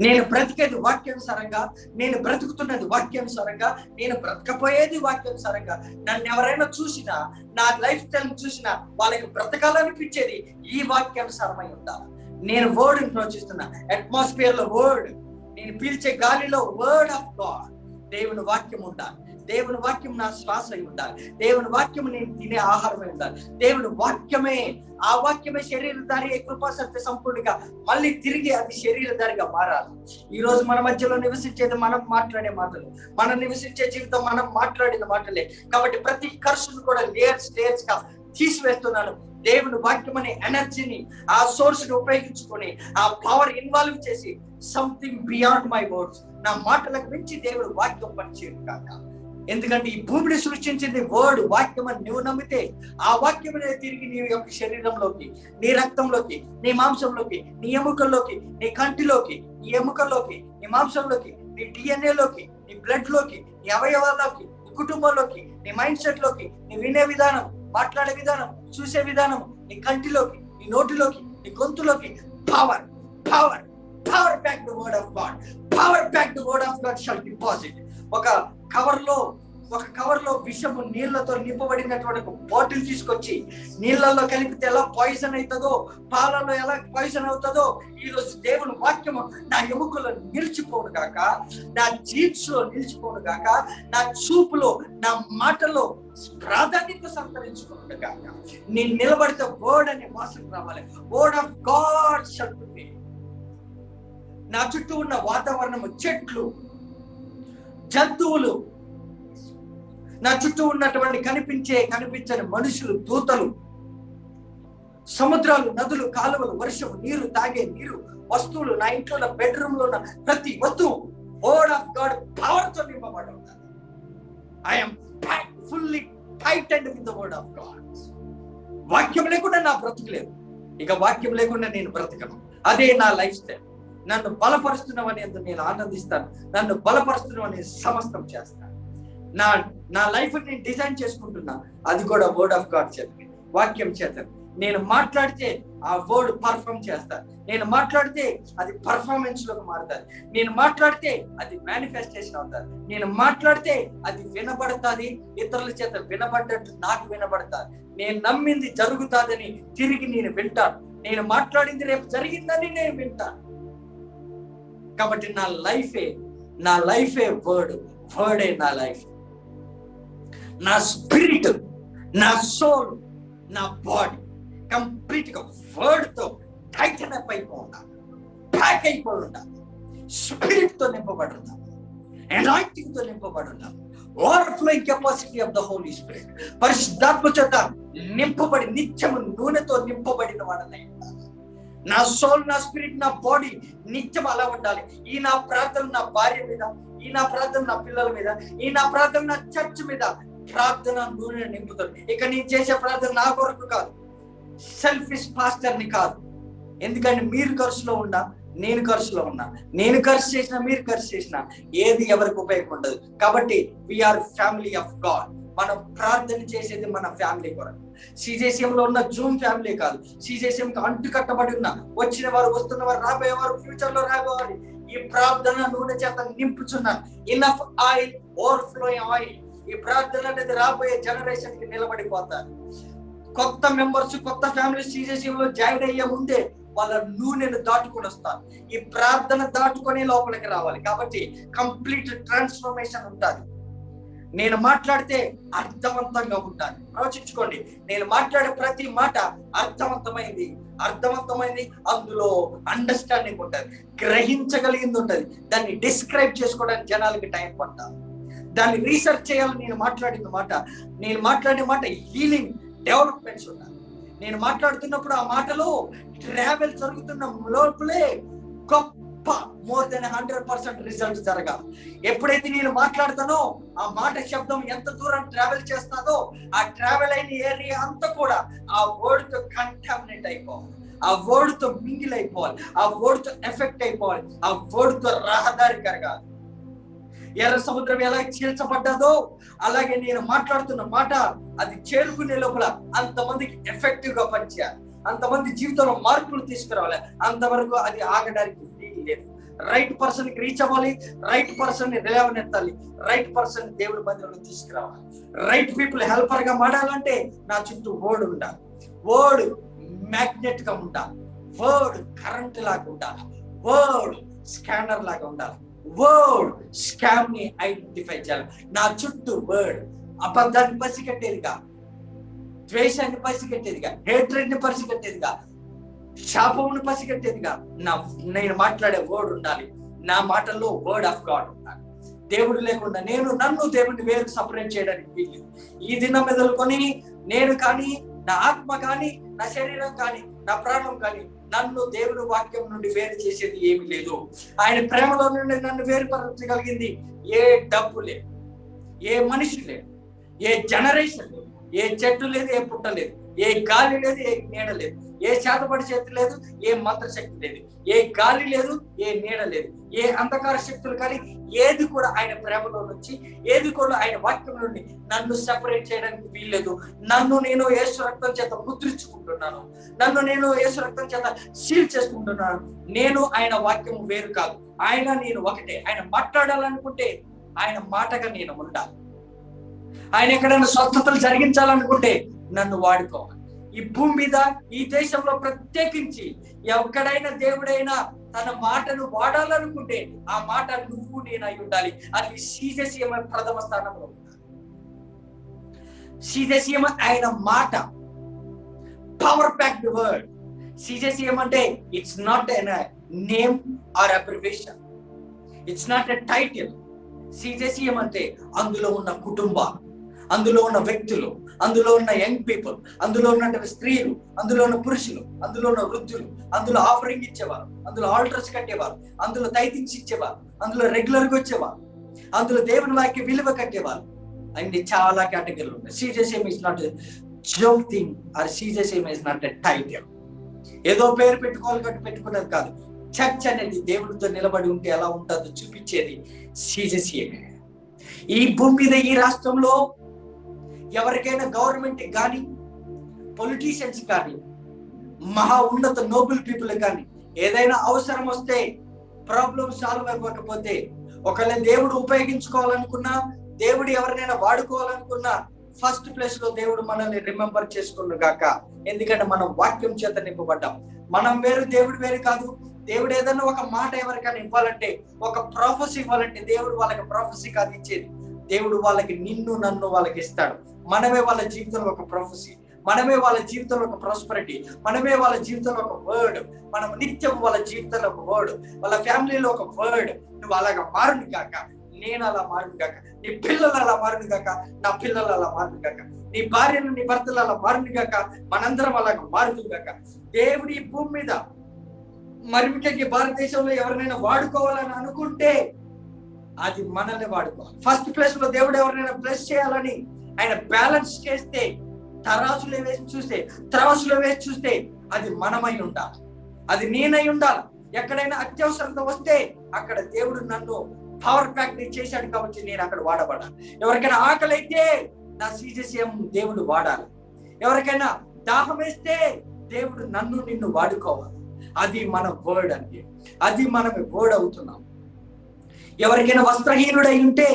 నేను బ్రతికేది వాక్యానుసారంగా, నేను బ్రతుకుతున్నది వాక్యానుసారంగా, నేను బ్రతకపోయేది వాక్యానుసారంగా. నన్ను ఎవరైనా చూసినా, నా లైఫ్ స్టైల్ చూసినా వాళ్ళకి బ్రతకాలనిపించేది ఈ వాక్యానుసారమై ఉండాలి. నేను వర్డ్ ప్రవచిస్తున్నా. అట్మాస్ఫియర్ లో వర్డ్, నేను పీల్చే గాలిలో వర్డ్ ఆఫ్ గాడ్, దేవుని వాక్యం ఉండాలి. దేవుని వాక్యం నా శ్వాస అయి ఉండాలి. దేవుని వాక్యం నేను తినే ఆహారమై ఉండాలి. దేవుని వాక్యమే, ఆ వాక్యమే శరీరధారి కృపా సత్య సంపూర్ణంగా మళ్ళీ తిరిగి అది శరీరధారిగా మారాలి. ఈ రోజు మన మధ్యలో నివసించేది మనం మాట్లాడే మాటలు, మనం నివసించే జీవితం మనం మాట్లాడిన మాటలే. కాబట్టి ప్రతి కర్సును కూడా లేయర్స్ గా తీసివేస్తున్నాను. దేవుని వాక్యం అనే ఎనర్జీని, ఆ సోర్స్ ని ఉపయోగించుకొని, ఆ పవర్ ఇన్వాల్వ్ చేసి సంథింగ్ బియాండ్ మై వర్డ్స్, నా మాటలకు మించి దేవుడు వాక్యం పనిచేయదు కాక. ఎందుకంటే ఈ భూమిని సృష్టించింది వర్డ్, వాక్యం అని నువ్వు నమ్మితే ఆ వాక్యం అనేది తిరిగి నీ యొక్క శరీరంలోకి, నీ రక్తంలోకి, నీ మాంసంలోకి, నీ ఎముకల్లోకి, నీ కంటిలోకి, నీ ఎముకల్లోకి, నీ మాంసంలోకి, నీ డిఎన్ఏలోకి, నీ బ్లడ్ లోకి, నీ అవయవాల్లోకి, నీ కుటుంబంలోకి, నీ మైండ్ సెట్ లోకి, నీ వినే విధానం, మాట్లాడే విధానం, చూసే విధానం, నీ కంటిలోకి, నీ నోటిలోకి, నీ గొంతులోకి power power power packed word of God, power packed word of God shall deposit. ఒక కవర్ లో విషము నీళ్లతో నింపబడినటువంటి ఒక బాటిల్ తీసుకొచ్చి నీళ్లలో కలిపితే ఎలా పాయిజన్ అవుతుందో, పాలలో ఎలా పాయిజన్ అవుతుందో, ఈ రోజు దేవుని వాక్యము నా ఎముకలో నిలిచిపోను గాక, నా జీన్స్ లో నిలిచిపోను గాక, నా చూపులో, నా మాటలో ప్రాధాన్యత సంతరించుకోను గాక. నేను నిలబడితే వర్డ్ అనే వాసన రావాలి. Word of God shall be. నా చుట్టూ ఉన్న వాతావరణము, చెట్లు, జంతువులు, నా చుట్టూ ఉన్నటువంటి కనిపించని మనుషులు, దూతలు, సముద్రాలు, నదులు, కాలువలు, వర్షము, నీరు, తాగే నీరు, వస్తువులు, నా ఇంట్లో ఉన్న బెడ్రూమ్ లో ఉన్న ప్రతి వస్తువు వర్డ్ ఆఫ్ గాడ్ పవర్ తో నింపబడి ఉంటాను. I'm fully tightened with the word of God. వాక్యం లేకుండా నా బ్రతుకులేదు. ఇక వాక్యం లేకుండా నేను బ్రతకను. అదే నా లైఫ్ స్టైల్. నన్ను బలపరుస్తున్నావని నేను ఆనందిస్తాను. నన్ను బలపరుస్తున్నావని సమస్తం చేస్తాను. నా లైఫ్ నేను డిజైన్ చేసుకుంటున్నా, అది కూడా వర్డ్ ఆఫ్ గాడ్ చేత, వాక్యం చేత. నేను మాట్లాడితే ఆ వర్డ్ పర్ఫామ్ చేస్తారు. నేను మాట్లాడితే అది పర్ఫార్మెన్స్ లోకి మారుతుంది. నేను మాట్లాడితే అది మేనిఫెస్టేషన్ అవుతుంది. నేను మాట్లాడితే అది వినబడుతుంది, ఇతరుల చేత వినబడ్డట్టు నాకు వినబడుతుంది. నేను నమ్మింది జరుగుతుందని తిరిగి నేను వింటాను. నేను మాట్లాడింది రేపు జరిగిందని నేను వింటాను. కాబట్టి నా లైఫే వర్డే నా లైఫ్. నా స్పిరిట్, నా సోల్, నా బాడీ కంప్లీట్ గా వర్డ్ తో టైటన్ అప్ అయిపోయి ఉండాలి, ప్యాక్ అయిపోయి ఉండాలి, స్పిరిట్ తో నింపబడి ఉండాలి, అనాయింటింగ్ తో నింపబడి ఉండాలి. Overflowing capacity of the holy spirit, పరిశుద్ధాత్మ చేత నింపబడి నిత్యము నూనెతో నింపబడిన వాడనై ఉండాలి. నా సోల్, నా స్పిరిట్, నా బాడీ నిత్యం అలా ఉండాలి. ఈ నా ప్రార్థన నా భార్య మీద, ఈ నా ప్రార్థన నా పిల్లల మీద, ఈ నా ప్రార్థన నా చర్చ్ మీద ప్రార్థన నూనె నింపుతాడు. ఇక నేను చేసే ప్రార్థన నా కొరకు కాదు, సెల్ఫిష్ పాస్టర్ ని కాదు. ఎందుకంటే మీరు ఖర్చులో ఉన్నా, నేను ఖర్చులో ఉన్నా, నేను ఖర్చు చేసినా, మీరు ఖర్చు చేసినా ఏది ఎవరికి ఉపయోగం ఉండదు. కాబట్టి వీఆర్ ఫ్యామిలీ ఆఫ్ గాడ్. మనం ప్రార్థన చేసేది మన ఫ్యామిలీ కొరకు. సిజేసీఎంలో ఉన్న జూమ్ ఫ్యామిలీ కాదు, సిజేసీఎంకి అంటు కట్టబడి ఉన్న వచ్చిన వారు, వస్తున్న వారు, రాబోయే వారు, ఫ్యూచర్ లో రాబోవాలి. ఈ ప్రార్థన నూనె చేత నింపుచున్నాను. Enough oil, overflowing oil. ఈ ప్రార్థన అనేది రాబోయే జనరేషన్ కి నిలబడిపోతారు. కొత్త మెంబర్స్, కొత్త ఫ్యామిలీ సిజేసీఎంలో జాయిన్ అయ్యే ముందే వాళ్ళ నూనెను దాటుకొని వస్తారు. ఈ ప్రార్థన దాటుకొని లోపలికి రావాలి. కాబట్టి కంప్లీట్ ట్రాన్స్ఫర్మేషన్ ఉంటుంది. నేను మాట్లాడితే అర్థవంతంగా ఉంటాను. ఆలోచించుకోండి, నేను మాట్లాడే ప్రతి మాట అర్థవంతమైంది, అందులో అండర్స్టాండింగ్ ఉంటుంది, గ్రహించగలిగింది ఉంటుంది. దాన్ని డిస్క్రైబ్ చేసుకోవడానికి జనాలకి టైం పడతాను. దాన్ని రీసెర్చ్ చేయాలి. నేను మాట్లాడిన మాట హీలింగ్, డెవలప్మెంట్స్ ఉండాలి. నేను మాట్లాడుతున్నప్పుడు ఆ మాటలో ట్రావెల్ జరుగుతున్న లోపలే గొప్ప మోర్ దెన్ 100% రిజల్ట్ జరగాలి. ఎప్పుడైతే నేను మాట్లాడతానో ఆ మాట శబ్దం ఎంత దూరం ట్రావెల్ చేస్తాదో ఆ ట్రావెల్ అయిన ఏరియా అంతా కూడా ఆ వర్డ్ తో కంటామినేట్ అయిపోవాలి, ఆ వర్డ్ తో మింగిల్ అయిపోవాలి, ఆ వర్డ్ తో ఎఫెక్ట్ అయిపోవాలి, ఆ వర్డ్ తో రహదారి కరగాలి. ఎర్ర సముద్రం ఎలా చీల్చబడ్డదో అలాగే నేను మాట్లాడుతున్న మాట అది చేరుకునే లోపల అంతమందికి ఎఫెక్టివ్ గా పనిచేయాలి, అంతమంది జీవితంలో మార్పులు తీసుకురావాలి. అంతవరకు అది ఆగడానికి వీలు లేదు. రైట్ పర్సన్ కి రీచ్ అవ్వాలి, రైట్ పర్సన్ ని లేవనెత్తాలి, రైట్ పర్సన్ దేవుడి మందిరంలో తీసుకురావాలి. రైట్ పీపుల్ హెల్పర్ గా మారాలంటే నా చుట్టూ వర్డ్ ఉండాలి. వర్డ్ మ్యాగ్నెట్ గా ఉండాలి, వర్డ్ కరెంట్ లాగా ఉండాలి, వర్డ్ స్కానర్ లాగా ఉండాలి, వర్డ్ స్కామ్ ని ఐడెంటిఫై చేయాలి. నా చుట్టూ వర్డ్ అబద్ధాన్ని పసిగట్టేదిగా, ద్వేషాన్ని పసిగట్టేదిగా, హేట్రెడ్ ని పసిగట్టేదిగా, శాపమును పసిగట్టేదిగా నేను మాట్లాడే వర్డ్ ఉండాలి. నా మాటల్లో వర్డ్ ఆఫ్ గాడ్ ఉండాలి. దేవుడు లేకుండా నన్ను దేవుడిని వేరు సపరేట్ చేయడానికి వీలు. ఈ దినం మొదలుకొని నేను కానీ, నా ఆత్మ కానీ, నా శరీరం కానీ, నా ప్రాణం కానీ నన్ను దేవుని వాక్యం నుండి వేరు చేసేది ఏమి లేదు. ఆయన ప్రేమలో నుండి నన్ను వేరుపరచగలిగింది ఏ డబ్బు లేదు, ఏ మనిషి లేదు, ఏ జనరేషన్ లేదు, ఏ చెట్టు లేదు, ఏ పుట్ట లేదు, ఏ గాలి లేదు, ఏ నీడ లేదు, ఏ చేతబడి శక్తి లేదు, ఏ మంత్రశక్తి లేదు, ఏ గాలి లేదు, ఏ నీడ లేదు, ఏ అంధకార శక్తులు కానీ ఏది కూడా ఆయన ప్రేమలో నుంచి, ఏది కూడా ఆయన వాక్యం నుండి నన్ను సెపరేట్ చేయడానికి వీల్లేదు. నన్ను నేను యేసు రక్తం చేత ముద్రించుకుంటున్నాను, నన్ను నేను యేసు రక్తం చేత సీల్ చేసుకుంటున్నాను. నేను ఆయన వాక్యం వేరు కాదు, ఆయన నేను ఒకటే. ఆయన మాట్లాడాలనుకుంటే ఆయన మాటగా నేను ఉండాలి. ఆయన ఎక్కడైనా స్వస్థతలు జరిగించాలనుకుంటే నన్ను వాడుకోవాలి. ఈ భూమి మీద, ఈ దేశంలో ప్రత్యేకించి ఎక్కడైనా దేవుడైనా తన మాటను వాడాలనుకుంటే ఆ మాట నువ్వు నేను అయి ఉండాలి. అది సీజసీఎం ప్రథమ స్థానంలో ఉండాలి. సీజసీఎం ఆయన మాట, పవర్ ప్యాక్డ్ వర్డ్. సీజసీఎం అంటే it's not a name or abbreviation, it's not a title. సీజసీఎం అంటే అందులో ఉన్న కుటుంబాలు, అందులో ఉన్న వ్యక్తులు, అందులో ఉన్న యంగ్ పీపుల్, అందులో ఉన్న స్త్రీలు, అందులో ఉన్న పురుషులు, అందులో ఉన్న వృద్ధులు, అందులో ఆఫరింగ్ ఇచ్చేవారు, అందులో ఆల్టర్స్ కట్టేవారు, అందులో టైటింగ్స్ ఇచ్చేవారు, అందులో రెగ్యులర్ గా వచ్చేవారు, అందులో దేవుని వాక్య విలువ కట్టేవారు. అన్ని చాలా కేటగిరీలు ఉన్నాయి. సీజసీఎం is not joke thing or సీజసీఎం ఇస్ నాట్ ఎ టైటిల్. ఏదో పేరు పెట్టుకునేది కాదు. చర్చ్ అనేది దేవుడితో నిలబడి ఉంటే ఎలా ఉంటుందో చూపించేది సీజసీఎం. ఈ భూమి మీద, ఈ రాష్ట్రంలో ఎవరికైనా గవర్నమెంట్ కానీ, పొలిటీషియన్స్ కానీ, మహా ఉన్నత నోబెల్ పీపుల్ కానీ ఏదైనా అవసరం వస్తే, ప్రాబ్లం సాల్వ్ అవ్వకపోతే, ఒకవేళ దేవుడు ఉపయోగించుకోవాలనుకున్నా, దేవుడు ఎవరినైనా వాడుకోవాలనుకున్నా, ఫస్ట్ ప్లేస్ లో దేవుడు మనల్ని రిమెంబర్ చేసుకున్నాడు గాక. ఎందుకంటే మనం వాక్యం చేత నింపబడ్డాం. మనం వేరు, దేవుడు వేరు కాదు. దేవుడు ఏదైనా ఒక మాట ఎవరికైనా ఇవ్వాలంటే, ఒక ప్రాఫెసీ ఇవ్వాలంటే, దేవుడు వాళ్ళకి ప్రాఫెసీ కాదు ఇచ్చేది. దేవుడు వాళ్ళకి నిన్ను నన్ను వాళ్ళకి ఇస్తాడు. మనమే వాళ్ళ జీవితంలో ఒక ప్రాఫెసీ, మనమే వాళ్ళ జీవితంలో ఒక ప్రాస్పరిటీ, మనమే వాళ్ళ జీవితంలో ఒక వర్డ్, మనం నిత్యం వాళ్ళ జీవితంలో ఒక వర్డ్, వాళ్ళ ఫ్యామిలీలో ఒక వర్డ్. నువ్వు అలాగా మారును కాక, నేను అలా మారును కాక, నీ పిల్లలు అలా మారును కాక, నా పిల్లలు అలా మారును కాక, నీ భార్యను నీ భర్తలు అలా మారును కాక, మనందరం అలాగా మారుతుంది కాక. దేవుడు ఈ భూమి మీద మరి ముఖ్యంగా భారతదేశంలో ఎవరినైనా వాడుకోవాలని అనుకుంటే అది మనల్ని వాడుకోవాలి. ఫస్ట్ ప్లేస్ లో దేవుడు ఎవరినైనా బ్లెస్ చేయాలని ఆయన బ్యాలెన్స్ చేస్తే, త్రాసులో వేసి చూస్తే అది మనమై ఉండాలి, అది నేనై ఉండాలి. ఎక్కడైనా అత్యవసరత వస్తే అక్కడ దేవుడు నన్ను పవర్ ఫ్యాక్టరీ చేశాడు కాబట్టి నేను అక్కడ వాడబడాలి. ఎవరికైనా ఆకలి అయితే నా సీజీసీఎం దేవుడు వాడాలి. ఎవరికైనా దాహం వేస్తే దేవుడు నన్ను నిన్ను వాడుకోవాలి. అది మన వర్డ్ అంటే, అది మనం వర్డ్ అవుతున్నాం. ఎవరికైనా వస్త్రహీనుడై ఉంటే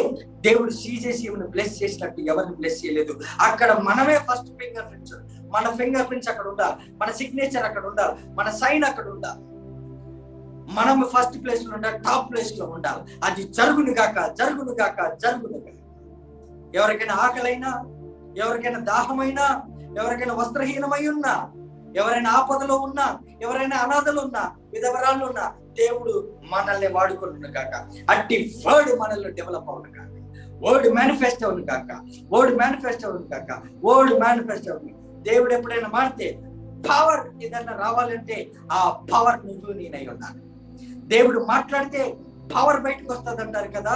దేవుడు సీజీసీఎంను బ్లెస్ చేసినట్టు ఎవరిని బ్లెస్ చేయలేదు. అక్కడ మనమే ఫస్ట్ ఫింగర్ ప్రింట్స్, మన ఫింగర్ ప్రింట్స్ అక్కడ ఉండాలి, మన సిగ్నేచర్ అక్కడ ఉండాలి, మన సైన్ అక్కడ ఉండాలి. మనం ఫస్ట్ ప్లేస్ లో ఉండాలి, టాప్ ప్లేస్ లో ఉండాలి. అది జరుగును గాక, జరుగును గాక, జరుగును గాక. ఎవరికైనా ఆకలైనా, ఎవరికైనా దాహమైనా, ఎవరికైనా వస్త్రహీనమై ఉన్నా, ఎవరైనా ఆపదలో ఉన్నా, ఎవరైనా అనాథలు ఉన్నా, విధవరాళ్ళు ఉన్నా, దేవుడు మనల్ని వాడుకుంటున్న కాక. అట్టి వర్డ్ మనల్ని డెవలప్ అవును కాక, వర్డ్ మేనిఫెస్ట్ అవును కాక, వర్డ్ మేనిఫెస్ట్ అవును కాక, వర్డ్ మేనిఫెస్ట్ అవును. దేవుడు ఎప్పుడైనా మారితే పవర్ ఏదైనా రావాలంటే ఆ పవర్ నువ్వు నేనై ఉండాలి. దేవుడు మాట్లాడితే పవర్ బయటకు వస్తుంది అంటారు కదా,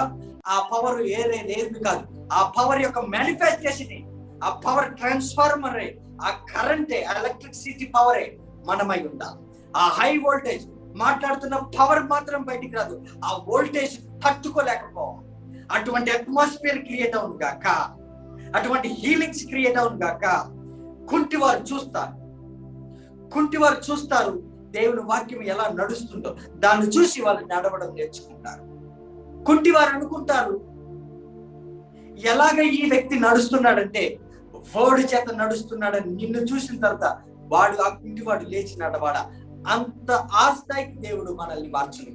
ఆ పవర్ ఏది కాదు. ఆ పవర్ యొక్క మేనిఫెస్టేషన్, ఆ పవర్ ట్రాన్స్ఫార్మరే, ఆ కరెంటే, ఎలక్ట్రిసిటీ పవరే మనమై ఉండాలి. ఆ హై వోల్టేజ్ మాట్లాడుతున్న పవర్ మాత్రం బయటికి రాదు, ఆ వోల్టేజ్ తట్టుకోలేకపోవాలి. అటువంటి అట్మాస్ఫియర్ క్రియేట్ అవును గాక, అటువంటి హీలింగ్స్ క్రియేట్ అవును గాక. కుంటివారు చూస్తారు దేవుని వాక్యం ఎలా నడుస్తుందో, దాన్ని చూసి వాళ్ళు నడవడం నేర్చుకుంటారు. కుంటివారు అనుకుంటారు, ఎలాగ ఈ వ్యక్తి నడుస్తున్నాడంటే వర్డ్ చేత నడుస్తున్నాడని. నిన్ను చూసిన తర్వాత వాడు, ఆ కుంటివాడు లేచి నడవాడా? అంత ఆ స్థాయికి దేవుడు మనల్ని మార్చును.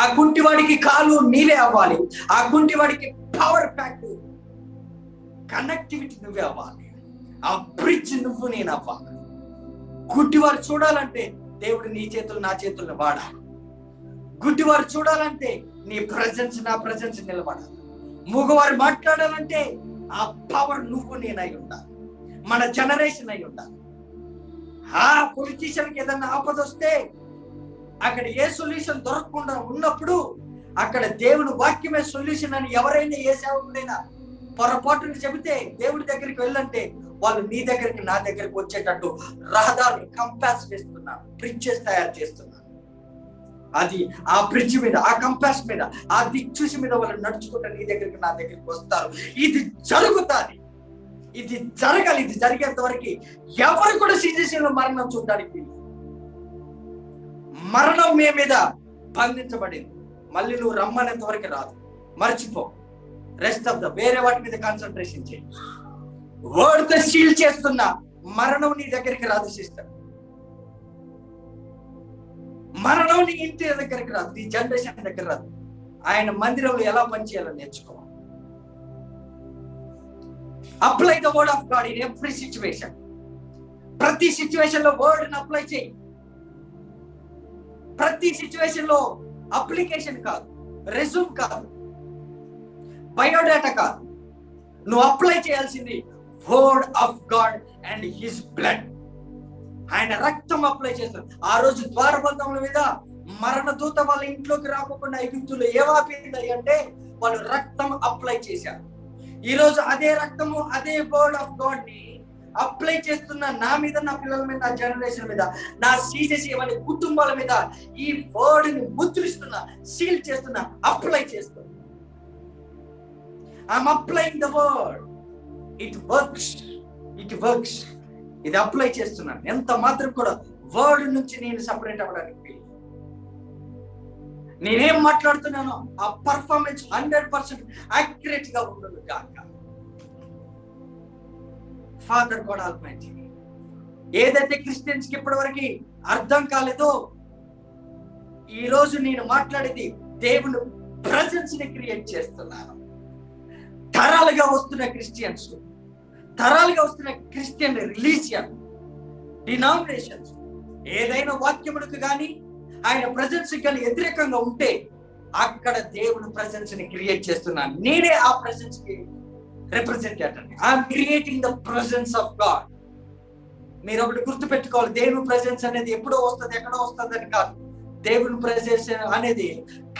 ఆ కుంటివాడికి కాలు నీవే అవ్వాలి, ఆ కుంటివాడికి పవర్ ప్యాక్ కనెక్టివిటీ నువ్వే అవ్వాలి, ఆ బ్రిడ్జ్ నువ్వు నేను అవ్వాలి. గుడ్డివారు చూడాలంటే దేవుడు నీ చేతులు నా చేతులను వాడాలి. గుడ్డివారు చూడాలంటే నీ ప్రజెన్స్ నా ప్రజెన్స్ నిలబడాలి. మూగవారు మాట్లాడాలంటే ఆ పవర్ నువ్వు నేనై ఉండాలి, మన జనరేషన్ అయి ఉండాలి. ఆ పొలిటీషియన్కి ఏదన్నా ఆపద వస్తే అక్కడ ఏ సొల్యూషన్ దొరకకుండా ఉన్నప్పుడు అక్కడ దేవుని వాక్యమే సొల్యూషన్ అని ఎవరైనా, ఏ సేవకుడైనా పొరపాటును చెబితే దేవుడి దగ్గరికి వెళ్ళంటే వాళ్ళు నీ దగ్గరికి నా దగ్గరికి వచ్చేటట్టు రహదారులు కంపాస్ వేస్తున్నారు, బ్రిడ్జెస్ తయారు చేస్తున్నారు. అది ఆ బ్రిడ్జ్ మీద, ఆ కంపాస్ మీద, ఆ దిక్చూసి మీద వాళ్ళు నడుచుకుంటూ నీ దగ్గరికి నా దగ్గరికి వస్తారు. ఇది జరుగుతుంది, ఇది జరగాలి. ఇది జరిగేంత వరకు ఎవరు కూడా సీజీసీలో మరణం చూడడానికి, మరణం మీ మీద బంధించబడింది. మళ్ళీ నువ్వు రమ్మనేంత వరకు రాదు. మర్చిపో, రెస్ట్ ఆఫ్ ద వేరే వాటి మీద కాన్సన్ట్రేషన్ చేయి. వర్డ్ తో సీల్ చేస్తున్న మరణం నీ దగ్గరికి రాదు సిస్టర్. మరణం నీ ఇంటి దగ్గరికి రాదు, నీ జనరేషన్ దగ్గర రాదు. ఆయన మందిరంలో ఎలా పనిచేయాలో నేర్చుకో. Apply the word of God in every situation. ప్రతి సిచ్యువేషన్ లో వర్డ్ ని అప్లై చేయి. ప్రతి సిచ్యువేషన్ లో అప్లికేషన్ కాదు, రెజ్యూమ్ కాదు, బయోడేటా కాదు. నువ్వు అప్లై చేయాల్సింది word of God and his blood. ఆయన రక్తం అప్లై చేస్తారు. ఆ రోజు ద్వారబంధముల మీద మరణ దూత వాళ్ళ ఇంట్లోకి రాకుండా ఐగుప్తులో ఏమాపింది అంటే వాళ్ళు రక్తం అప్లై చేశారు. ఈ రోజు అదే రక్తము, అదే వర్డ్ ఆఫ్ గాడ్ ని అప్లై చేస్తున్న నా మీద, నా పిల్లల మీద, నా జనరేషన్ మీద, నా సీజీసీ అనే కుటుంబాల మీద ఈ వర్డ్ ని ముద్రిస్తున్నా, సీల్ చేస్తున్నా, అప్లై చేస్తున్నా. I'm applying the word. It works. ఇది అప్లై చేస్తున్నాను. ఎంత మాత్రం కూడా వర్డ్ నుంచి నేను సపరేట్ అవ్వడానికి వీలు. నేనేం మాట్లాడుతున్నానో ఆ పర్ఫార్మెన్స్ 100% యాక్యురేట్ గా ఉండదు కాక. ఫాదర్ గాడ్ ఆల్మైటీ, ఏదైతే క్రిస్టియన్స్ కి ఇప్పటివరకు అర్థం కాలేదో, ఈ రోజు నేను మాట్లాడేది దేవుని ప్రెజెన్స్ ని క్రియేట్ చేస్తున్నాను. తరాలుగా వస్తున్న క్రిస్టియన్స్, తరాలుగా వస్తున్న క్రిస్టియన్ రిలీజియన్, డినామినేషన్స్ ఏదైనా వాక్యములకు కానీ ఆయన ప్రెజెన్స్ కానీ వ్యతిరేకంగా ఉంటే అక్కడ దేవుని ప్రెజెన్స్ ని క్రియేట్ చేస్తున్నాను. నేనే ఆ ప్రెజెన్స్ కి representative. I'm creating the presence of God. మీరు ఒకటి గుర్తు పెట్టుకోవాలి, దేవుని ప్రెజెన్స్ అనేది ఎప్పుడో వస్తుంది, ఎక్కడో వస్తుంది అని కాదు. దేవుని ప్రెజెన్స్ అనేది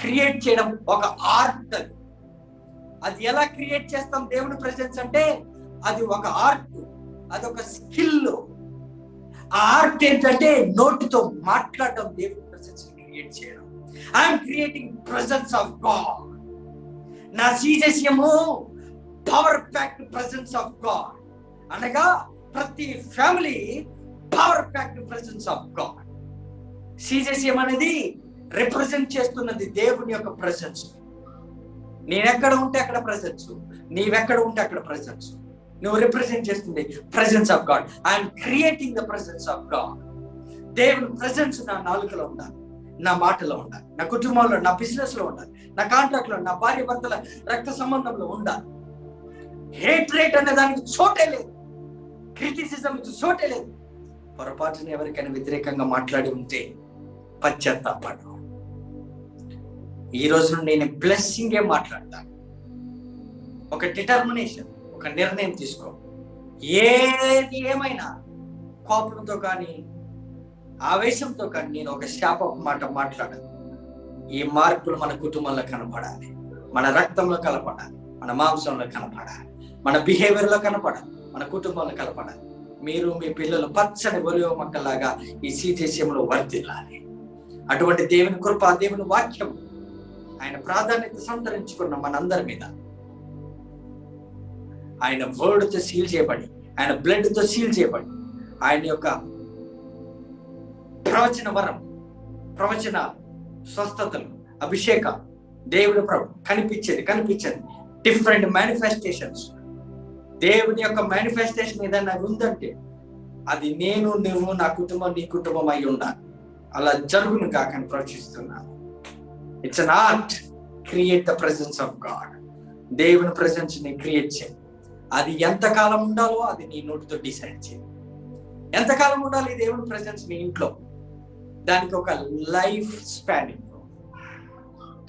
క్రియేట్ చేయడం ఒక ఆర్ట్. అది ఎలా క్రియేట్ చేస్తాం దేవుని ప్రెజెన్స్ అంటే అది ఒక ఆర్ట్, అది ఒక స్కిల్. ఆ ఆర్ట్ ఏంటంటే నోటితో మాట్లాడడం, దేవుని ప్రెజెన్స్ క్రియేట్ చేయడం. I'm creating presence of God. నా సీజస్యము power packed presence of God, అనగా ప్రతి family power packed presence of God. సీజస్యం అనేది రిప్రజెంట్ చేస్తున్నది దేవుని యొక్క ప్రెజెన్స్. నేనెక్కడ ఉంటే అక్కడ ప్రెజెన్స్, నీవెక్కడ ఉంటే అక్కడ ప్రెజెన్స్. నువ్వు రిప్రజెంట్ చేస్తుంది presence of God. I'm creating the presence of God. దేవుని ప్రెజెన్స్ నా నాలుకలో ఉండాలి, నా మాటలో ఉండాలి, నా కుటుంబంలో, నా బిజినెస్ లో ఉండాలి, నా కాంట్రాక్ట్ లో, నా భార్య భర్తల రక్త సంబంధంలో ఉండాలి. హేట్రేట్ అనే దానికి చోటే లేదు, క్రిటిసిజం చోటే లేదు. పొరపాటున ఎవరికైనా వ్యతిరేకంగా మాట్లాడి ఉంటే పశ్చాత్తాపడు. ఈ రోజు నుండి నేను బ్లెస్సింగే మాట్లాడతాను. ఒక డిటర్మినేషన్, ఒక నిర్ణయం తీసుకో. ఏది ఏమైనా కోపంతో కానీ ఆవేశంతో కానీ నేను ఒక శాపపు మాట మాట్లాడను. ఈ మార్పులు మన కుటుంబంలో కనపడాలి, మన రక్తంలో కనపడాలి, మన మాంసంలో కనపడాలి, మన బిహేవియర్లో కనపడాలి, మన కుటుంబంలో కనపడాలి. మీరు మీ పిల్లలు పచ్చని ఒలివ మొక్కలాగా ఈ సీజస్యంలో వర్ధిల్లాలి. అటువంటి దేవుని కృప, దేవుని వాక్యం, ఆయన ప్రాధాన్యత సంతరించుకున్న మనందరి మీద, ఆయన వర్డ్ తో సీల్ చేయబడి, ఆయన బ్లడ్ తో సీల్ చేయబడి, ఆయన యొక్క ప్రవచన వరం, ప్రవచన స్వస్థతలు, అభిషేకం, దేవుని ప్రభు కనిపించేది డిఫరెంట్ మేనిఫెస్టేషన్స్. దేవుని యొక్క మేనిఫెస్టేషన్ ఏదైనా ఉందంటే అది నేను, నువ్వు, నా కుటుంబం, నీ కుటుంబం అయి ఉండాలి. అలా జరుగును కాకని ప్రవచిస్తున్నాను. It's an art. Create the presence of God. దేవుని ప్రెజెన్స్ ని క్రియేట్ చేయి. అది ఎంతకాలం ఉండాలో అది నీ నోటితో డిసైడ్ చేయి. ఎంతకాలం ఉండాలి దేవుని ప్రెజెన్స్ నీ ఇంట్లో, దానికి ఒక లైఫ్ స్పాన్.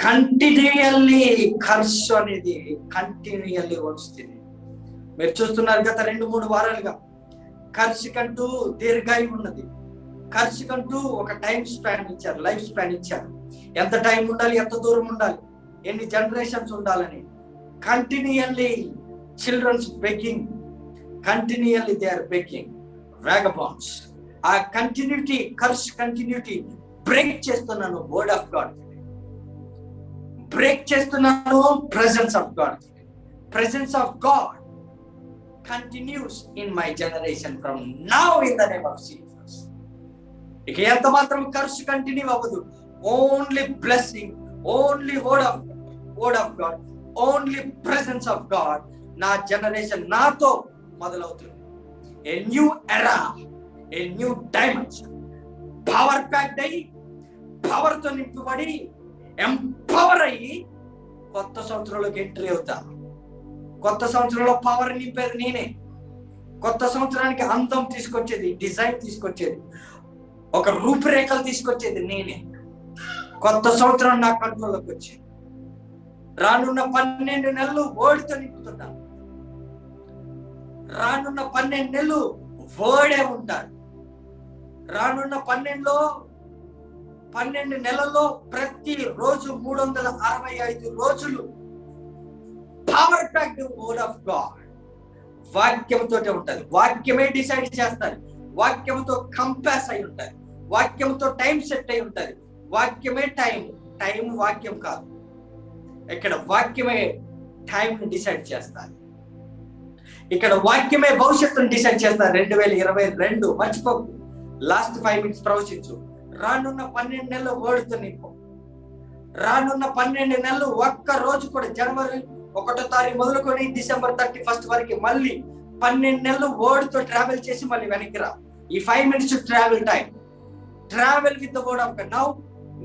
కంటిన్యూయల్లీ ఖర్చు అనేది కంటిన్యూయల్లీ వస్తుంది. మీరు చూస్తున్నారు గత 2-3 వారాలుగా ఖర్చుకంటూ దీర్ఘాయువు ఉన్నది. ఖర్చుకంటూ ఒక టైం స్పాన్ ఇచ్చారు, లైఫ్ స్పాన్ ఇచ్చారు. ఎంత టైం ఉండాలి, ఎంత దూరం ఉండాలి, ఎన్ని జనరేషన్స్ ఉండాలని. Continually childrens begging, continually they are begging vagabonds. ఆ కంటిన్యూటీ, ఖర్చు కంటిన్యూటీ బ్రేక్ చేస్తున్నాను. వర్డ్ ఆఫ్ గాడ్ బ్రేక్ చేస్తున్నాను. Presence of God, presence of God continues in my generation from now in the name of Jesus. ఇక ఎంత మాత్రం ఖర్చు continue అవ్వదు. Only blessing, only word of God, only presence of God. నా generation నాతో మొదలవుతుంది. A new era, a new dimension. Power packed అయ్యి, power తో నింపబడి, ఎంపవర్ అయ్యి కొత్త సంవత్సరంలోకి ఎంట్రీ అవుతాను. కొత్త సంవత్సరంలో పవర్ నింపేది నేనే. కొత్త సంవత్సరానికి అందం తీసుకొచ్చేది, డిజైన్ తీసుకొచ్చేది, ఒక రూపురేఖలు తీసుకొచ్చేది నేనే. కొత్త సంవత్సరం నా కంట్రోల్లోకి వచ్చింది. రానున్న 12 నెలలు వర్డ్తో నింపుతున్నాను. రానున్న 12 నెలలు వర్డే ఉంటారు. రానున్న 12 నెలల్లో ప్రతి రోజు 365 రోజులు power packed word of God. వాక్యంతో ఉంటది. వాక్యమే డిసైడ్ చేస్తారు. వాక్యంతో కంపాస్ అయి ఉంటది. వాక్యంతో టైం సెట్ అయి ఉంటది. వాక్యమే టైం వాక్యం కాదు. ఇక్కడ వాక్యమే టైం డిసైడ్ చేస్తారు. ఇక్కడ వాక్యమే భవిష్యత్తును డిసైడ్ చేస్తారు. 2022 మర్చిపోకు. Last 5 minutes ప్రవచించు. రానున్న 12 నెలలు వర్డ్తో నింపు. రానున్న 12 నెలలు ఒక్క రోజు కూడా, జనవరి 1వ తారీఖు మొదలుకొని డిసెంబర్ 31 వరకు మళ్ళీ 12 నెలలు వర్డ్తో ట్రావెల్ చేసి మళ్ళీ వెనక్కి రా. ఈ 5 minutes travel time. Travel with the word of God. Now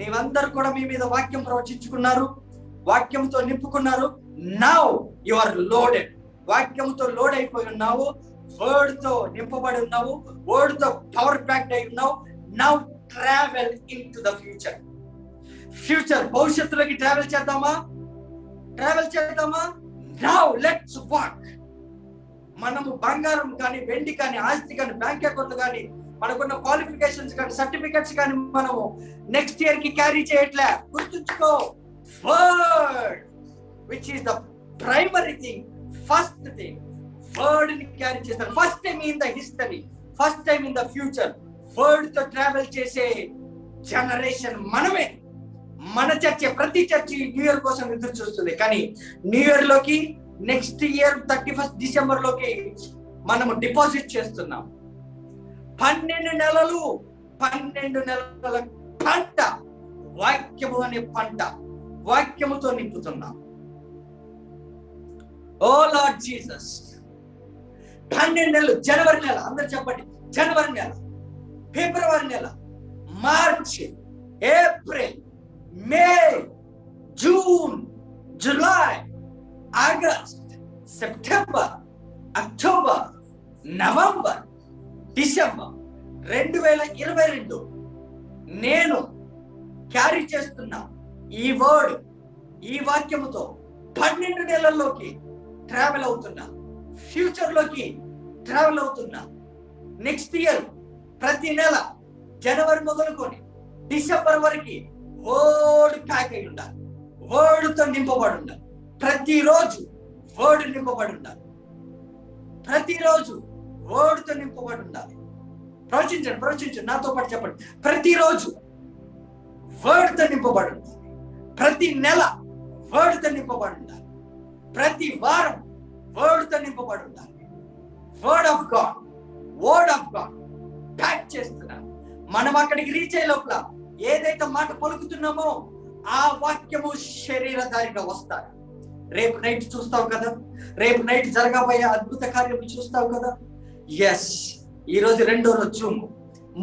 నీవందరూ కూడా మీ మీద వాక్యం ప్రవచించుకున్నారు, వాక్యంతో నింపుకున్నారు. Now you are loaded. వాక్యంతో లోడ్ అయిపోయి ఉన్నావు, వర్డ్ తో నింపబడి ఉన్నావు, వర్డ్ తో పవర్ ప్యాక్డ్ అయి ఉన్నావు. Now travel into the future. Future భవిష్యత్తులోకి ట్రావెల్ చేద్దామా? Now let's walk. మనము బంగారం కానీ, వెండి కానీ, ఆస్తి కానీ, బ్యాంక్ అకౌంట్ కానీ, మనకున్న క్వాలిఫికేషన్స్ కానీ, సర్టిఫికెట్స్ కానీ మనము నెక్స్ట్ ఇయర్ కి క్యారీ చేయట్లే. గుర్తుంచుకో, word which is the primary thing, first thing. Word ని క్యారీ చేస్తారు. First time in the history, first time in the future word తో ట్రావెల్ చేసే జనరేషన్ మనమే. మన చర్చ, ప్రతి చర్చ న్యూ ఇయర్ కోసం ఎదురు చూస్తుంది. కానీ న్యూ ఇయర్ లోకి, నెక్స్ట్ ఇయర్ 31 డిసెంబర్ లోకి మనము డిపాజిట్ చేస్తున్నాం. 12 నెలలు, 12 నెలల పంట, వాక్యము అనే పంట, వాక్యముతో నింపుతున్నాం. ఓ లార్డ్ జీసస్. 12 నెలలు. జనవరి నెల, అందరు చెప్పండి. జనవరి నెల, ఫిబ్రవరి నెల, March, April, May, June, July, August, September, October, November, December 2022 నేను క్యారీ చేస్తున్నా ఈ వర్డ్, ఈ వాక్యముతో 12 నెలల్లోకి ట్రావెల్ అవుతున్నా, ఫ్యూచర్ లోకి ట్రావెల్ అవుతున్నా. నెక్స్ట్ ఇయర్ ప్రతి నెల, జనవరి మొదలుకొని డిసెంబర్ వరకు వర్డ్ ప్యాక్ అయి ఉండాలి, వర్డ్తో నింపబడి ఉండాలి. ప్రతిరోజు వర్డ్ నింపబడి ఉండాలి, ప్రతిరోజు వర్డ్తో నింపబడి ఉండాలి. ప్రవచించండి, నాతో పాటు చెప్పండి. ప్రతిరోజు వర్డ్తో నింపబడి ఉండాలి, ప్రతి నెల వర్డ్తో నింపబడి ఉండాలి, ప్రతి వారం వర్డ్తో నింపబడి ఉండాలి. వర్డ్ ఆఫ్ గాడ్ ప్యాక్ చేస్తున్నాం. మనం అక్కడికి రీచ్ అయ్యే లోపల ఏదైతే మాట పలుకుతున్నామో ఆ వాక్యము శరీరధారిగా వస్తారు. రేపు నైట్ చూస్తావు కదా, రేపు నైట్ జరగబోయే అద్భుత కార్యం చూస్తావు కదా. ఎస్, ఈ రోజు 2వ రోజు జూమ్,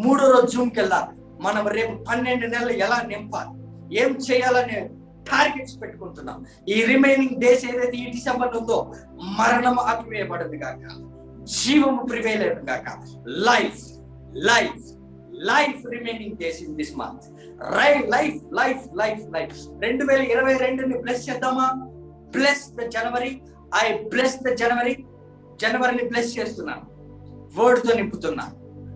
3వ రోజు జూమ్కి వెళ్ళాలి. మనం రేపు 12 నెలలు ఎలా నింపాలి, ఏం చేయాలనే టార్గెట్స్ పెట్టుకుంటున్నాం. ఈ రిమైనింగ్ డేస్ ఏదైతే ఈ డిసెంబర్ ఉందో, మరణం ఆపివేయబడదు గాక, జీవము ప్రివేలేదు గాక. Life life life remaining days in this month. Life life life life 2022ని బ్లెస్ చేద్దామా? Bless the January. I bless the January. జనవరిని బ్లెస్ చేస్తున్నాను, వర్డ్ తో నింపుతున్నాను.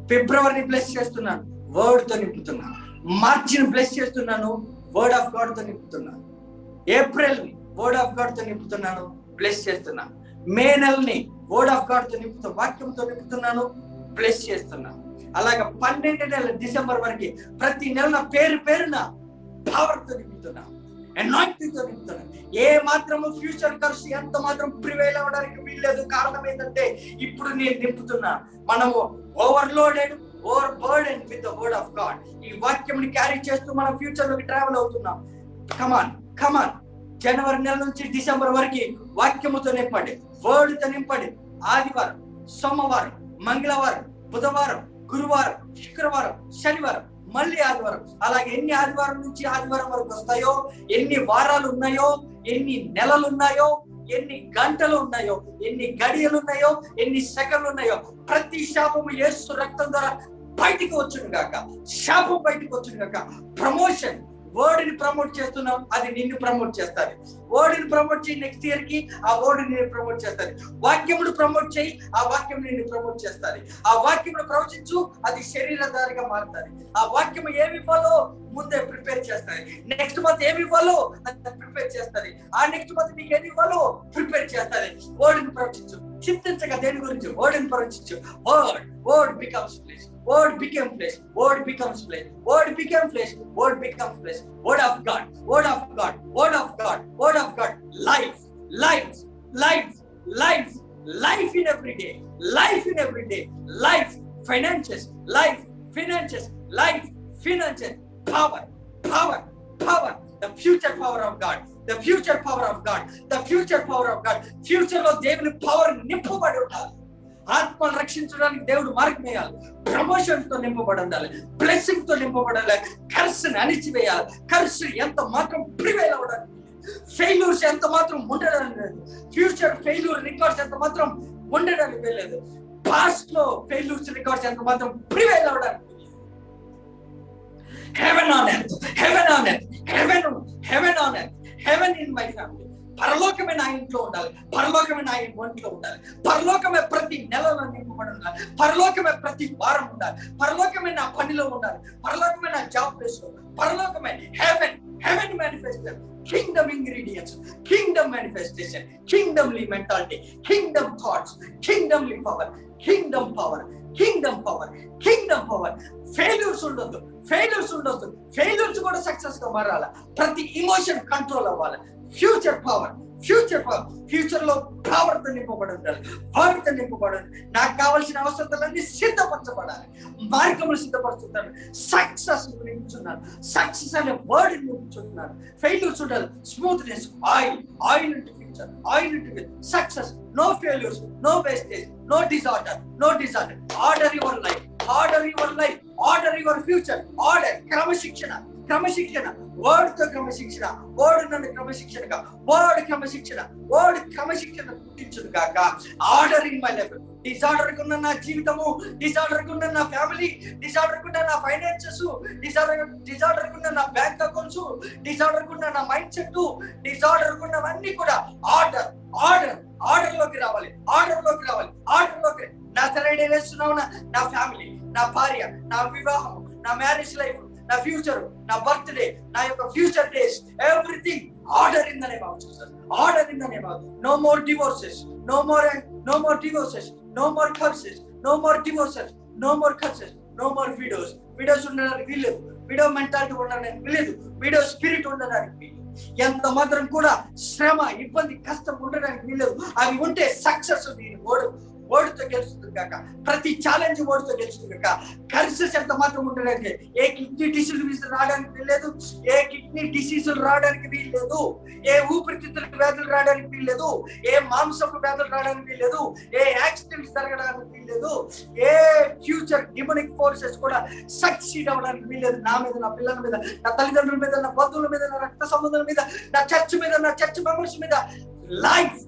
ఫిబ్రవరిని బ్లెస్ చేస్తున్నాను, వర్డ్ తో నింపుతున్నాను. మార్చిని బ్లెస్ చేస్తున్నాను, వర్డ్ ఆఫ్ గాడ్ తో నింపుతున్నాను. ఏప్రిల్ ని వర్డ్ ఆఫ్ గాడ్ తో నింపుతున్నాను, బ్లెస్ చేస్తున్నాను. మే నెలని వర్డ్ ఆఫ్ గాడ్ తో నింపుతూ, వాక్యంతో నింపుతున్నాను, బ్లెస్ చేస్తున్నాను. అలాగా 12 నెలల డిసెంబర్ వరకు ప్రతి నెల పేరున పవర్ తో నింపుతున్నాను, అనాయింటింగ్ తో నింపుతున్నాను. ఏ మాత్రము ఫ్యూచర్ ఖర్చు ఎంత మాత్రం ప్రివైల్ అవ్వడానికి వీల్లేదు. కారణం ఏంటంటే ఇప్పుడు నేను నింపుతున్నా. మనము overloaded, over burden with the word of God. ఈ వాక్యం క్యారీ చేస్తూ మనం ఫ్యూచర్ లోకి ట్రావెల్ అవుతున్నాం. కమాన్. జనవరి నెల నుంచి డిసెంబర్ వరకు వాక్యముతో నింపండి, వర్డ్ తో నింపండి. ఆదివారం, సోమవారం, మంగళవారం, బుధవారం, గురువారం, శుక్రవారం, శనివారం, మళ్ళీ ఆదివారం. అలాగే ఎన్ని ఆదివారం నుంచి ఆదివారం వరకు వస్తాయో, ఎన్ని వారాలు ఉన్నాయో, ఎన్ని నెలలు ఉన్నాయో, ఎన్ని గంటలు ఉన్నాయో, ఎన్ని గడియలు ఉన్నాయో, ఎన్ని సెకండ్లు ఉన్నాయో, ప్రతి శాపము యేసు రక్తం ద్వారా బయటికి వచ్చును గాక. శాపం బయటికి వచ్చును గాక. ప్రమోషన్, వర్డ్ ని ప్రమోట్ చేస్తున్నాం, అది నిన్ను ప్రమోట్ చేస్తారు. వర్డ్ ని ప్రమోట్ చేయి, నెక్స్ట్ ఇయర్ కి ఆ వర్డ్ ని ప్రమోట్ చేస్తారు. వాక్యమును ప్రమోట్ చేయి, ఆ వాక్యం నిన్ను ప్రమోట్ చేస్తారు. ఆ వాక్యమును ప్రవచించు, అది శరీరధారిగా మారుతుంది. ఆ వాక్యం ఏమి ఇవ్వాలో ముందే ప్రిపేర్ చేస్తారు. నెక్స్ట్ మంత్ ఏమి ఇవ్వాలో అది ప్రిపేర్ చేస్తారు. ఆ నెక్స్ట్ మంత్ నీకు ఏమి ఇవ్వాలో ప్రిపేర్ చేస్తారు. వర్డ్ ని ప్రవచించు, చింతించక దేని గురించి, వర్డ్ ని ప్రవచించు. Word becomes flesh. Word became flesh. Word becomes flesh. Word became flesh. Word becomes flesh. Word of God. Word of God. Word of God. Word of God. Life. Life. Life. Life. life in every day, life in every day, life, finances, life, finances, life, finances, power, power, power, the future power of God, the future power of God, the future power of God. Future లో దేవుని power నింపబడి ఉండాలి. ఆత్మను రక్షించడానికి దేవుడు మార్గం వేయాలి. Promotion తో నింపబడి ఉండాలి, బ్లెస్సింగ్ తో నింపబడాలి, కర్స్ అణిచివేయాలి. కర్స్ ఎంత మాత్రం ప్రివైల్ అవ్వడానికి, ఫెయిల్యూర్స్ ఎంత మాత్రం ఉండడానికి లేదు, ఫ్యూచర్ ఫెయిల్యూర్ రికార్డ్స్ ఎంత మాత్రం ఉండడానికి లేదు, పాస్ట్ లో ఫెయిల్యూర్స్ రికార్డ్స్ ఎంత మాత్రం ప్రివైల్ అవ్వడానికి. Heaven on earth, heaven on earth, heaven, heaven on earth, heaven in my family. పరలోకమే నా ఇంట్లో ఉండాలి, పరలోకమే నా ఒంట్లో ఉండాలి, పరలోకమే ప్రతి నెలలో నింపబడి ఉండాలి, పరలోకమే ప్రతి వారం ఉండాలి, పరలోకమే నా పనిలో ఉండాలి, పరలోకమే నా జాబ్ ప్లేస్ లో, పరలోకమే. Heaven, heaven manifestation, kingdom ingredients, kingdom manifestation, kingdomly mentality, kingdom thoughts, kingdomly power, kingdom power, kingdom power, kingdom power. Failures ఉండొద్దు, ఫెయిల్యూర్స్ ఉండొద్దు, ఫెయిల్యూర్స్ కూడా సక్సెస్ గా మారాలి. ప్రతి ఇమోషన్ కంట్రోల్ అవ్వాలి. Future power, future power, future లో పవర్ తో నింపబడి ఉండాలి, వర్డ్ తో నింపబడి. నాకు కావాల్సిన అవసరాలన్నీ సిద్ధపరచబడాలి, మార్గములు సిద్ధపరుచుతున్నాను, సక్సెస్ నింపుతున్నాను, సక్సెస్ అనే వర్డ్ నింపుతున్నాను. ఫెయిల్యూర్స్ ఉండాలి, smoothness, oil, oil into future, oil into success. No failures, no wastage, no disorder, no disorder. Order your life, order your life, order your future. Order, క్రమశిక్షణ, క్రమశిక్షణ, వర్డ్ తో క్రమశిక్షణ, word నన్ను క్రమశిక్షణగా, word క్రమశిక్షణ, word క్రమశిక్షణ పుట్టించును గాక. Order in my life. Disorder కున్న నా జీవితము, డిజార్డర్ కున్న నా ఫ్యామిలీ, డిజార్డర్ కున్న నా ఫైనాన్సెస్, డిజార్డర్ కున్న నా బ్యాంక్ అకౌంట్స్, డిజార్డర్ కున్న నా మైండ్ సెట్, డిజార్డర్ కున్నవన్నీ కూడా ఆర్డర్, ఆర్డర్, ఆర్డర్ లోకి రావాలి, ఆర్డర్ లోకి రావాలి, ఆర్డర్ లోకి. నా సరైన వేస్తున్నావు నా ఫ్యామిలీ, నా భార్య, నా వివాహం, నా మ్యారేజ్ లైఫ్, నా ఫ్యూచర్, నా బర్త్డే, నా యొక్క future days, everything order in the name of Jesus, order in the name of. No more divorces, no more divorces, no more curses, no more divorces, no more curses, no more widows. Widows ఉండడానికి వీల్లేదు, widow mentality ఉండడానికి వీల్లేదు, widow spirit ఉండడానికి వీల్లేదు. ఎంత మాత్రం కూడా శ్రమ, ఇబ్బంది, కష్టం ఉండడానికి వీల్లేదు. అవి ఉంటే సక్సెస్ ఓడుతో గెలుస్తుంది కాక, ప్రతి ఛాలెంజ్ ఓడుతో గెలుస్తుంది కాక. కర్సెస్ ఎంత మాత్రం ఉండడానికి, ఏ కిడ్నీ డిసీజ్ రావడానికి వీల్లేదు, ఏ కిడ్నీ డిసీజులు రావడానికి వీల్లేదు, ఏ ఊపిరితిత్తుల వ్యాధులు రావడానికి వీల్లేదు, ఏ మాంసపు వ్యాధులు రావడానికి వీల్లేదు, ఏ యాక్సిడెంట్స్ జరగడానికి వీల్లేదు, ఏ ఫ్యూచర్ డిమోనిక్ ఫోర్సెస్ కూడా సక్సీడ్ అవ్వడానికి వీల్లేదు. నా మీద, నా పిల్లల మీద, నా తల్లిదండ్రుల మీద, నా బంధువుల మీద, నా రక్త సంబంధుల మీద, నా చర్చ్ మీద, నా చర్చ్ మెంబర్స్ మీద. Life,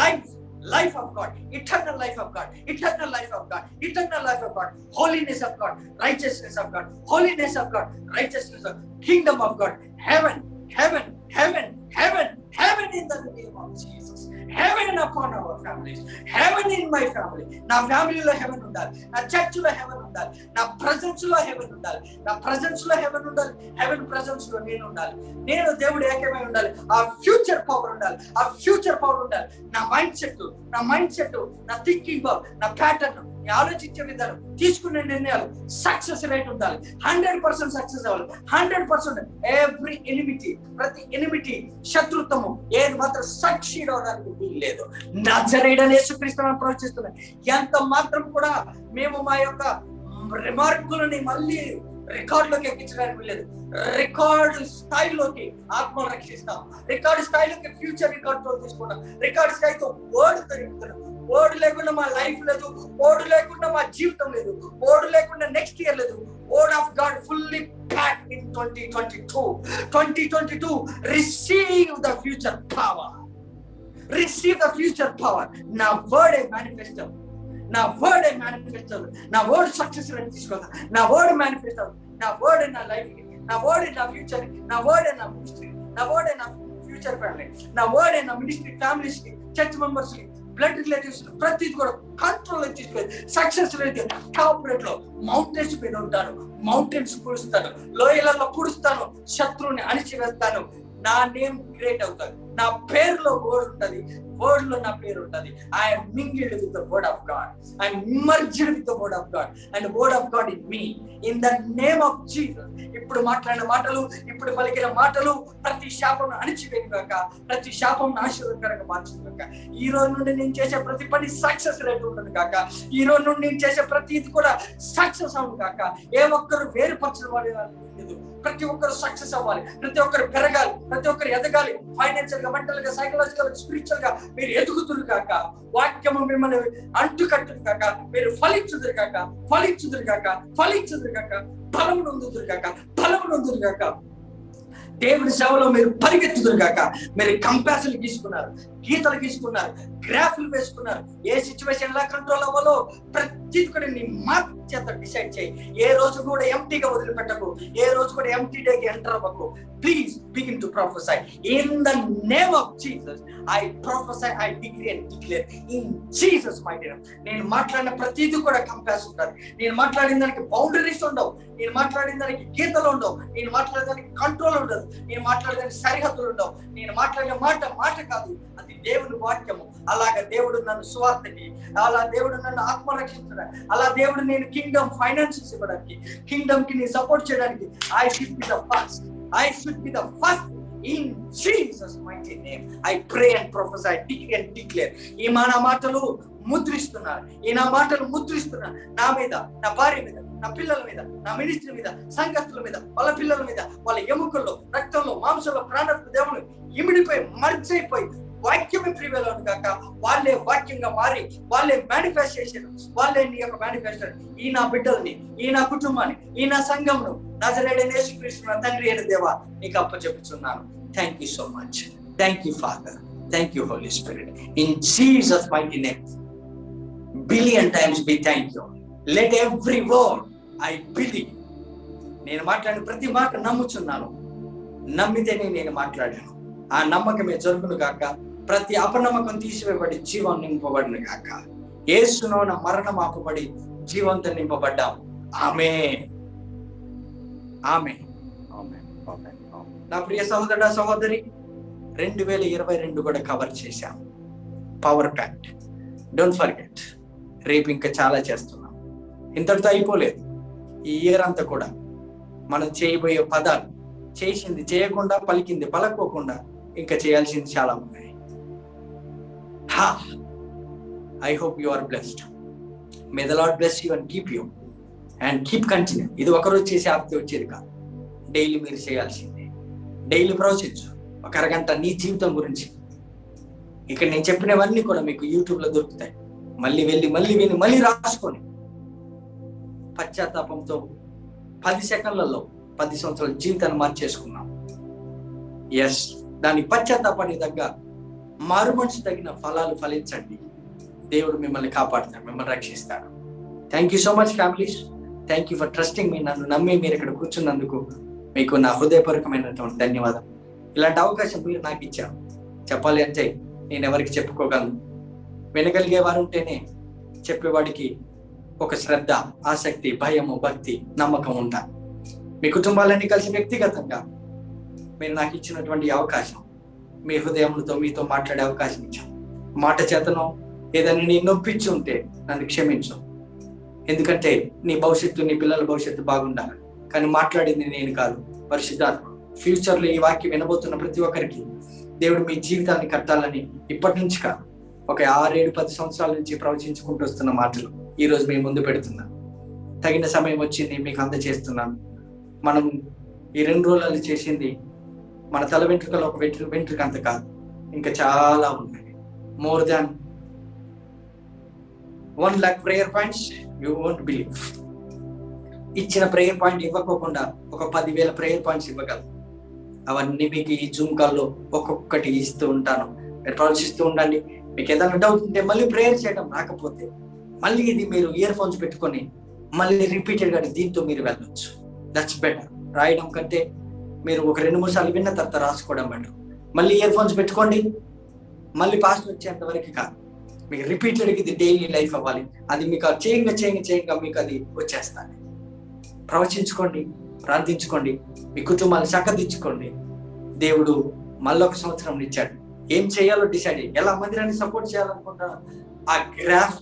life, life of God, eternal life of God, eternal life of God, eternal life of God, holiness of God, righteousness of God, holiness of God, righteousness of God, kingdom of God, heaven, heaven, heaven, heaven, heaven in the name of Jesus, heaven upon our families, heaven in my family. నా ఫ్యామిలీలో haven ఉండాలి, నా church లో haven ఉండాలి, నా presence లో haven ఉండాలి, నా ప్రెజెన్స్ లో హెవెన్ ఉండాలి, హెవెన్ ప్రెజెన్స్ లో నేను ఉండాలి, నేను దేవుడు ఏకమై ఉండాలి. ఆ ఫ్యూచర్ పవర్ ఉండాలి, ఆ ఫ్యూచర్ పవర్ ఉండాలి. నా మైండ్ సెట్, నా థింకింగ్ పవర్, నా ప్యాటర్న్, ఆలోచించే విధానం, తీసుకునే నిర్ణయాలు, సక్సెస్ రేట్ ఉండాలి. 100% సక్సెస్ అవ్వాలి, 100%. ఎవ్రీ ఎనిమిటీ, ప్రతి ఎనిమిటీ, శత్రుత్వము ఏది మాత్రం సక్సీడ్ అవడానికి వీల్లేదు. నజరేయుడైన యేసుక్రీస్తుని ప్రవచిస్తున్నాను. ఎంత మాత్రం కూడా మేము మా యొక్క రిమార్కులని మళ్ళీ రికార్డులోకి ఎక్కించడానికి వీల్లేదు. రికార్డు స్థాయిలోకి ఆత్మను రక్షిస్తాం, రికార్డు స్థాయిలోకి ఫ్యూచర్ రికార్డుతో తీసుకుంటాం, రికార్డు స్థాయితో వర్డ్ తిరుగుతున్నాం. ఓడు లేకుండా మా లైఫ్ లేదు, ఓడు లేకుండా మా జీవితం లేదు, ఓడు లేకుండా నెక్స్ట్ ఇయర్ లేదు. Word of God fully packed in 2022. 2022, receive the future power. Receive the future power. నా వర్డ్ మేనిఫెస్టో, నా వర్డ్ మేనిఫెస్టో, నా వర్డ్ సక్సెస్ రేట్ తీసుకోవాలి, నా వర్డ్ మేనిఫెస్టో, నా వర్డ్ నా లైఫ్, నా వర్డ్ నా ఫ్యూచర్, నా వర్డ్ నా మినిస్ట్రీ, నా వర్డ్ నా ఫ్యూచర్ ఫ్యామిలీ, నా వర్డ్ నా మినిస్ట్రీ ఫ్యామిలీస్ కి, చర్చ్ మెంబర్స్ కి, బ్లడ్ రిలేటివ్స్ ప్రతిది కూడా కంట్రోల్ తీసుకెళ్ళి సక్సెస్ రేట్ టాప్ రేట్ లో. మౌంటైన్స్ మీద ఉంటాను, మౌంటైన్స్ పూడుస్తాను, లోయలలో పూడుస్తాను, శత్రువుని అణిచివేస్తాను. నా నేమ్ క్రియేట్ అవుతుంది, నా పేరులో వర్డ్ ఉంటది, వర్డ్ లో నా పేరు ఉంటది. I'm mingled with the word of God, I'm immerged with the word of God, and word of God in me. In the name of Jesus, ఇప్పుడు మాట్లాడిన మాటలు, ఇప్పుడు పలికిన మాటలు ప్రతి శాపం అణిచివేయను గాక, ప్రతి శాపం ఆశీర్వాదకరంగా మార్చును గాక. ఈ రోజు నుండి నేను చేసే ప్రతి పని సక్సెస్ రేట్ ఉంటుంది గాక. ఈ రోజు నుండి నేను చేసే ప్రతి ఇది కూడా సక్సెస్ అవును గాక. ఏ ఒక్కరు వేరుపరచిన వాడు లేదు. ప్రతి ఒక్కరు సక్సెస్ అవ్వాలి, ప్రతి ఒక్కరు పెరగాలి, ప్రతి ఒక్కరు ఎదగాలి. ఫైనాన్షియల్ గా, మెంటల్ గా, సైకలాజికల్, స్పిరిచువల్ గా మీరు ఎదుగుతురు కాక. వాక్యము మిమ్మల్ని అంటుకట్టును కాక. మీరు ఫలించుదురు కాక, ఫలించుదురు కాక, ఫలించుదురు కాక. బలము నొందుదురు కాక, బలము నొందుదురు కాక. దేవుని సేవలో మీరు పరిగెత్తుదురు కాక. మీరు కంపాసులు గీసుకున్నారు, గీతలు గీసుకున్నారు, గ్రాఫ్లు వేసుకున్నారు. ఏ సిచ్యువేషన్ ఎలా కంట్రోల్ అవ్వాలో ప్రతి కూడా నీ మాట చేత డిసైడ్ చేయి. ఏ రోజు కూడా ఎంటీగా వదిలిపెట్టకు, ఏ రోజు కూడా ఎంటీ డేకి ఎంటర్ అవ్వకు. Please begin to prophesy in the name of Jesus. I prophesy, I decree and declare in Jesus mighty name. నేను మాట్లాడిన ప్రతిదీ కూడా కంపాస్ ఉంటుంది. నేను మాట్లాడిన దానికి బౌండరీస్ ఉండవు, నేను మాట్లాడిన దానికి గీతలు ఉండవు, నేను మాట్లాడిన దానికి కంట్రోల్ ఉండదు, నేను మాట్లాడిన దానికి సరిహద్దులు ఉండవు. నేను మాట్లాడిన మాట కాదు, అది దేవుని వాక్యము. అలాగా దేవుడు నన్ను సువార్తకి, అలా దేవుడు నన్ను ఆత్మ రక్షించడానికి, అలా దేవుడు నేను కింగ్డమ్ ఫైనాన్సెస్ ఇవ్వడానికి, కింగ్డమ్ కి నేను సపోర్ట్ చేయడానికి I should be the first. I should be the first in Jesus mighty name. I pray and prophesy, decree and declare. ఈ మాటలు ముద్రిస్తున్నారు, ఈ నా మాటలు ముద్రిస్తున్నారు నా మీద, నా భార్య మీద, నా పిల్లల మీద, నా మినిస్ట్రీ మీద, సంఘస్థుల మీద, వాళ్ళ పిల్లల మీద, వాళ్ళ ఎముకల్లో, రక్తంలో, మాంసంలో, ప్రాణాత్మ దేవుడు ఇమిడిపోయి మర్చైపోయి వాక్యమే ప్రివేల్ అవును కాక. వాళ్ళే వాక్యంగా మారి, వాళ్ళే మేనిఫెస్టేషన్, వాళ్ళే నీ యొక్క మేనిఫెస్టేషన్. ఈ నా బిడ్డల్ని, ఈ నా కుటుంబాన్ని, ఈ నా సంఘంను నజరేయుడైన యేసుక్రీస్తు నా తండ్రి అయిన దేవా నీకు అప్పచెప్పుచున్నాను. Thank you so much. Thank you father. Thank you holy spirit. In Jesus mighty name billion times be thank you. Let every word I believe. నేను మాట్లాడిన ప్రతి మాట నమ్ముచున్నాను. నమ్మితేనే నేను మాట్లాడాను. ఆ నమ్మకమే జరుగును గాక. ప్రతి అపనమ్మకం తీసివేయబడి జీవం నింపబడిన గాక. యేసులో నా మరణం ఆపబడి జీవంతో నింపబడ్డాం. ఆమేన్, ఆమేన్, ఆమేన్, ఆమేన్. నా ప్రియ సహోదరుడా, సహోదరి, 2022 కూడా కవర్ చేశాం. Power pact, don't forget. రేపు ఇంకా చాలా చేస్తున్నాం. ఇంతటితో అయిపోలేదు. ఈ ఇయర్ అంతా కూడా మనం చేయబోయే పదాలు, చేసింది చేయకుండా, పలికింది పలకోకుండా ఇంకా చేయాల్సింది చాలా ఉన్నాయి. I hope you are blessed. May the Lord bless you and keep you and keep continue. ఇది ఒకరోజు చేసి ఆపితే వచ్చేది కాదు. డైలీ మీరు చేయాల్సిందే. డైలీ ప్రవచించు. ఒక అరగంట నీ జీవితం గురించి. ఇక్కడ నేను చెప్పినవన్నీ కూడా మీకు యూట్యూబ్ లో దొరుకుతాయి. మళ్ళీ వెళ్ళి, మళ్ళీ విని, మళ్ళీ రాసుకొని పశ్చాత్తాపంతో 10 సెకండ్లలో 10 సంవత్సరాల జీవితాన్ని మార్చేసుకున్నాం. ఎస్, దాని పశ్చాత్తాపానికి తగ్గ మారు మనసు తగిన ఫలాలు ఫలించండి. దేవుడు మిమ్మల్ని కాపాడుతాడు, మిమ్మల్ని రక్షిస్తాడు. Thank you so much families. Thank you for trusting me. నన్ను నమ్మి మీరు ఇక్కడ కూర్చున్నందుకు మీకు నా హృదయపూర్వకమైనటువంటి ధన్యవాదం. ఇలాంటి అవకాశం మీరు నాకు ఇచ్చారు. చెప్పాలి అంటే నేను ఎవరికి చెప్పుకోగలను. వినగలిగే వారు ఉంటేనే చెప్పేవాడికి ఒక శ్రద్ధ, ఆసక్తి, భయము, భక్తి, నమ్మకం ఉంటాను. మీ కుటుంబాలన్నీ కలిసి వ్యక్తిగతంగా మీరు నాకు ఇచ్చినటువంటి అవకాశం, మీ హృదయంతో మీతో మాట్లాడే అవకాశం ఇచ్చాను. మాట చేతను ఏదైనా నేను నొప్పించి ఉంటే నన్ను క్షమించు. ఎందుకంటే నీ భవిష్యత్తు, నీ పిల్లల భవిష్యత్తు బాగుండాలి. కానీ మాట్లాడింది నేను కాదు, పరిశుద్ధాత్మ. ఫ్యూచర్ లో ఈ వాక్యం వినబోతున్న ప్రతి ఒక్కరికి దేవుడు మీ జీవితాన్ని కట్టాలని ఇప్పటి నుంచి కాదు, ఒక 6, 7, 10 సంవత్సరాల నుంచి ప్రవచించుకుంటూ వస్తున్న మాటలు ఈ రోజు మీ ముందు పెడుతున్నాను. తగిన సమయం వచ్చింది, మీకు అందజేస్తున్నాను. మనం ఈ 2 రోజులు చేసింది మన తల వెంట్రుకలు ఒక వెంట్రుక అంత కాదు, ఇంకా చాలా ఉన్నాయి. More than 1 lakh prayer points. You won't believe. ఇచ్చిన ప్రేయర్ పాయింట్ ఇవ్వకోకుండా ఒక 10,000 ప్రేయర్ పాయింట్స్ ఇవ్వగలరు. అవన్నీ మీకు ఈ జూమ్ కాల్లో ఒక్కొక్కటి ఇస్తూ ఉంటాను. మీరు ప్రవచిస్తూ ఉండండి. మీకు ఏదైనా డౌట్ ఉంటే, మళ్ళీ ప్రేయర్ చేయడం రాకపోతే, మళ్ళీ ఇది మీరు ఇయర్ ఫోన్స్ పెట్టుకొని మళ్ళీ రిపీటెడ్ గా దీంతో మీరు వెళ్ళొచ్చు. That's better. రాయడం కంటే మీరు ఒక 2-3 సార్లు విన్న తర్వాత రాసుకోవడం బెటర్. మళ్ళీ ఇయర్ ఫోన్స్ పెట్టుకోండి, మళ్ళీ పాస్ట్ వచ్చేంత వరకు కాదు. మీకు రిపీటెడ్గా ఇది డైలీ లైఫ్ అవ్వాలి. అది మీకు చేయంగా మీకు అది వచ్చేస్తాను. ప్రవచించుకోండి, ప్రార్థించుకోండి, మీ కుటుంబాన్ని చక్కదించుకోండి. దేవుడు మళ్ళొక సంవత్సరం ఇచ్చాడు. ఏం చేయాలో డిసైడ్ అయ్యి, ఎలా మందిరాన్ని సపోర్ట్ చేయాలనుకుంటా ఆ గ్రాఫ్,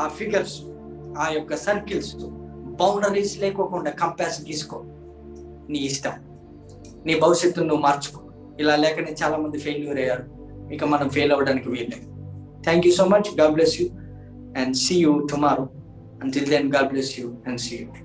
ఆ ఫిగర్స్, ఆ యొక్క సర్కిల్స్, బౌండరీస్ లేకోకుండా కంపాస్ గీసుకో. నీ ఇష్టం, నీ భవిష్యత్తును నువ్వు మార్చుకో. ఇలా లేకనే చాలా మంది ఫెయిల్యూర్ అయ్యారు. ఇక మనం ఫెయిల్ అవ్వడానికి వీల్లేదు. Thank you so much. God bless you and see you tomorrow. Until then, God bless you and see you.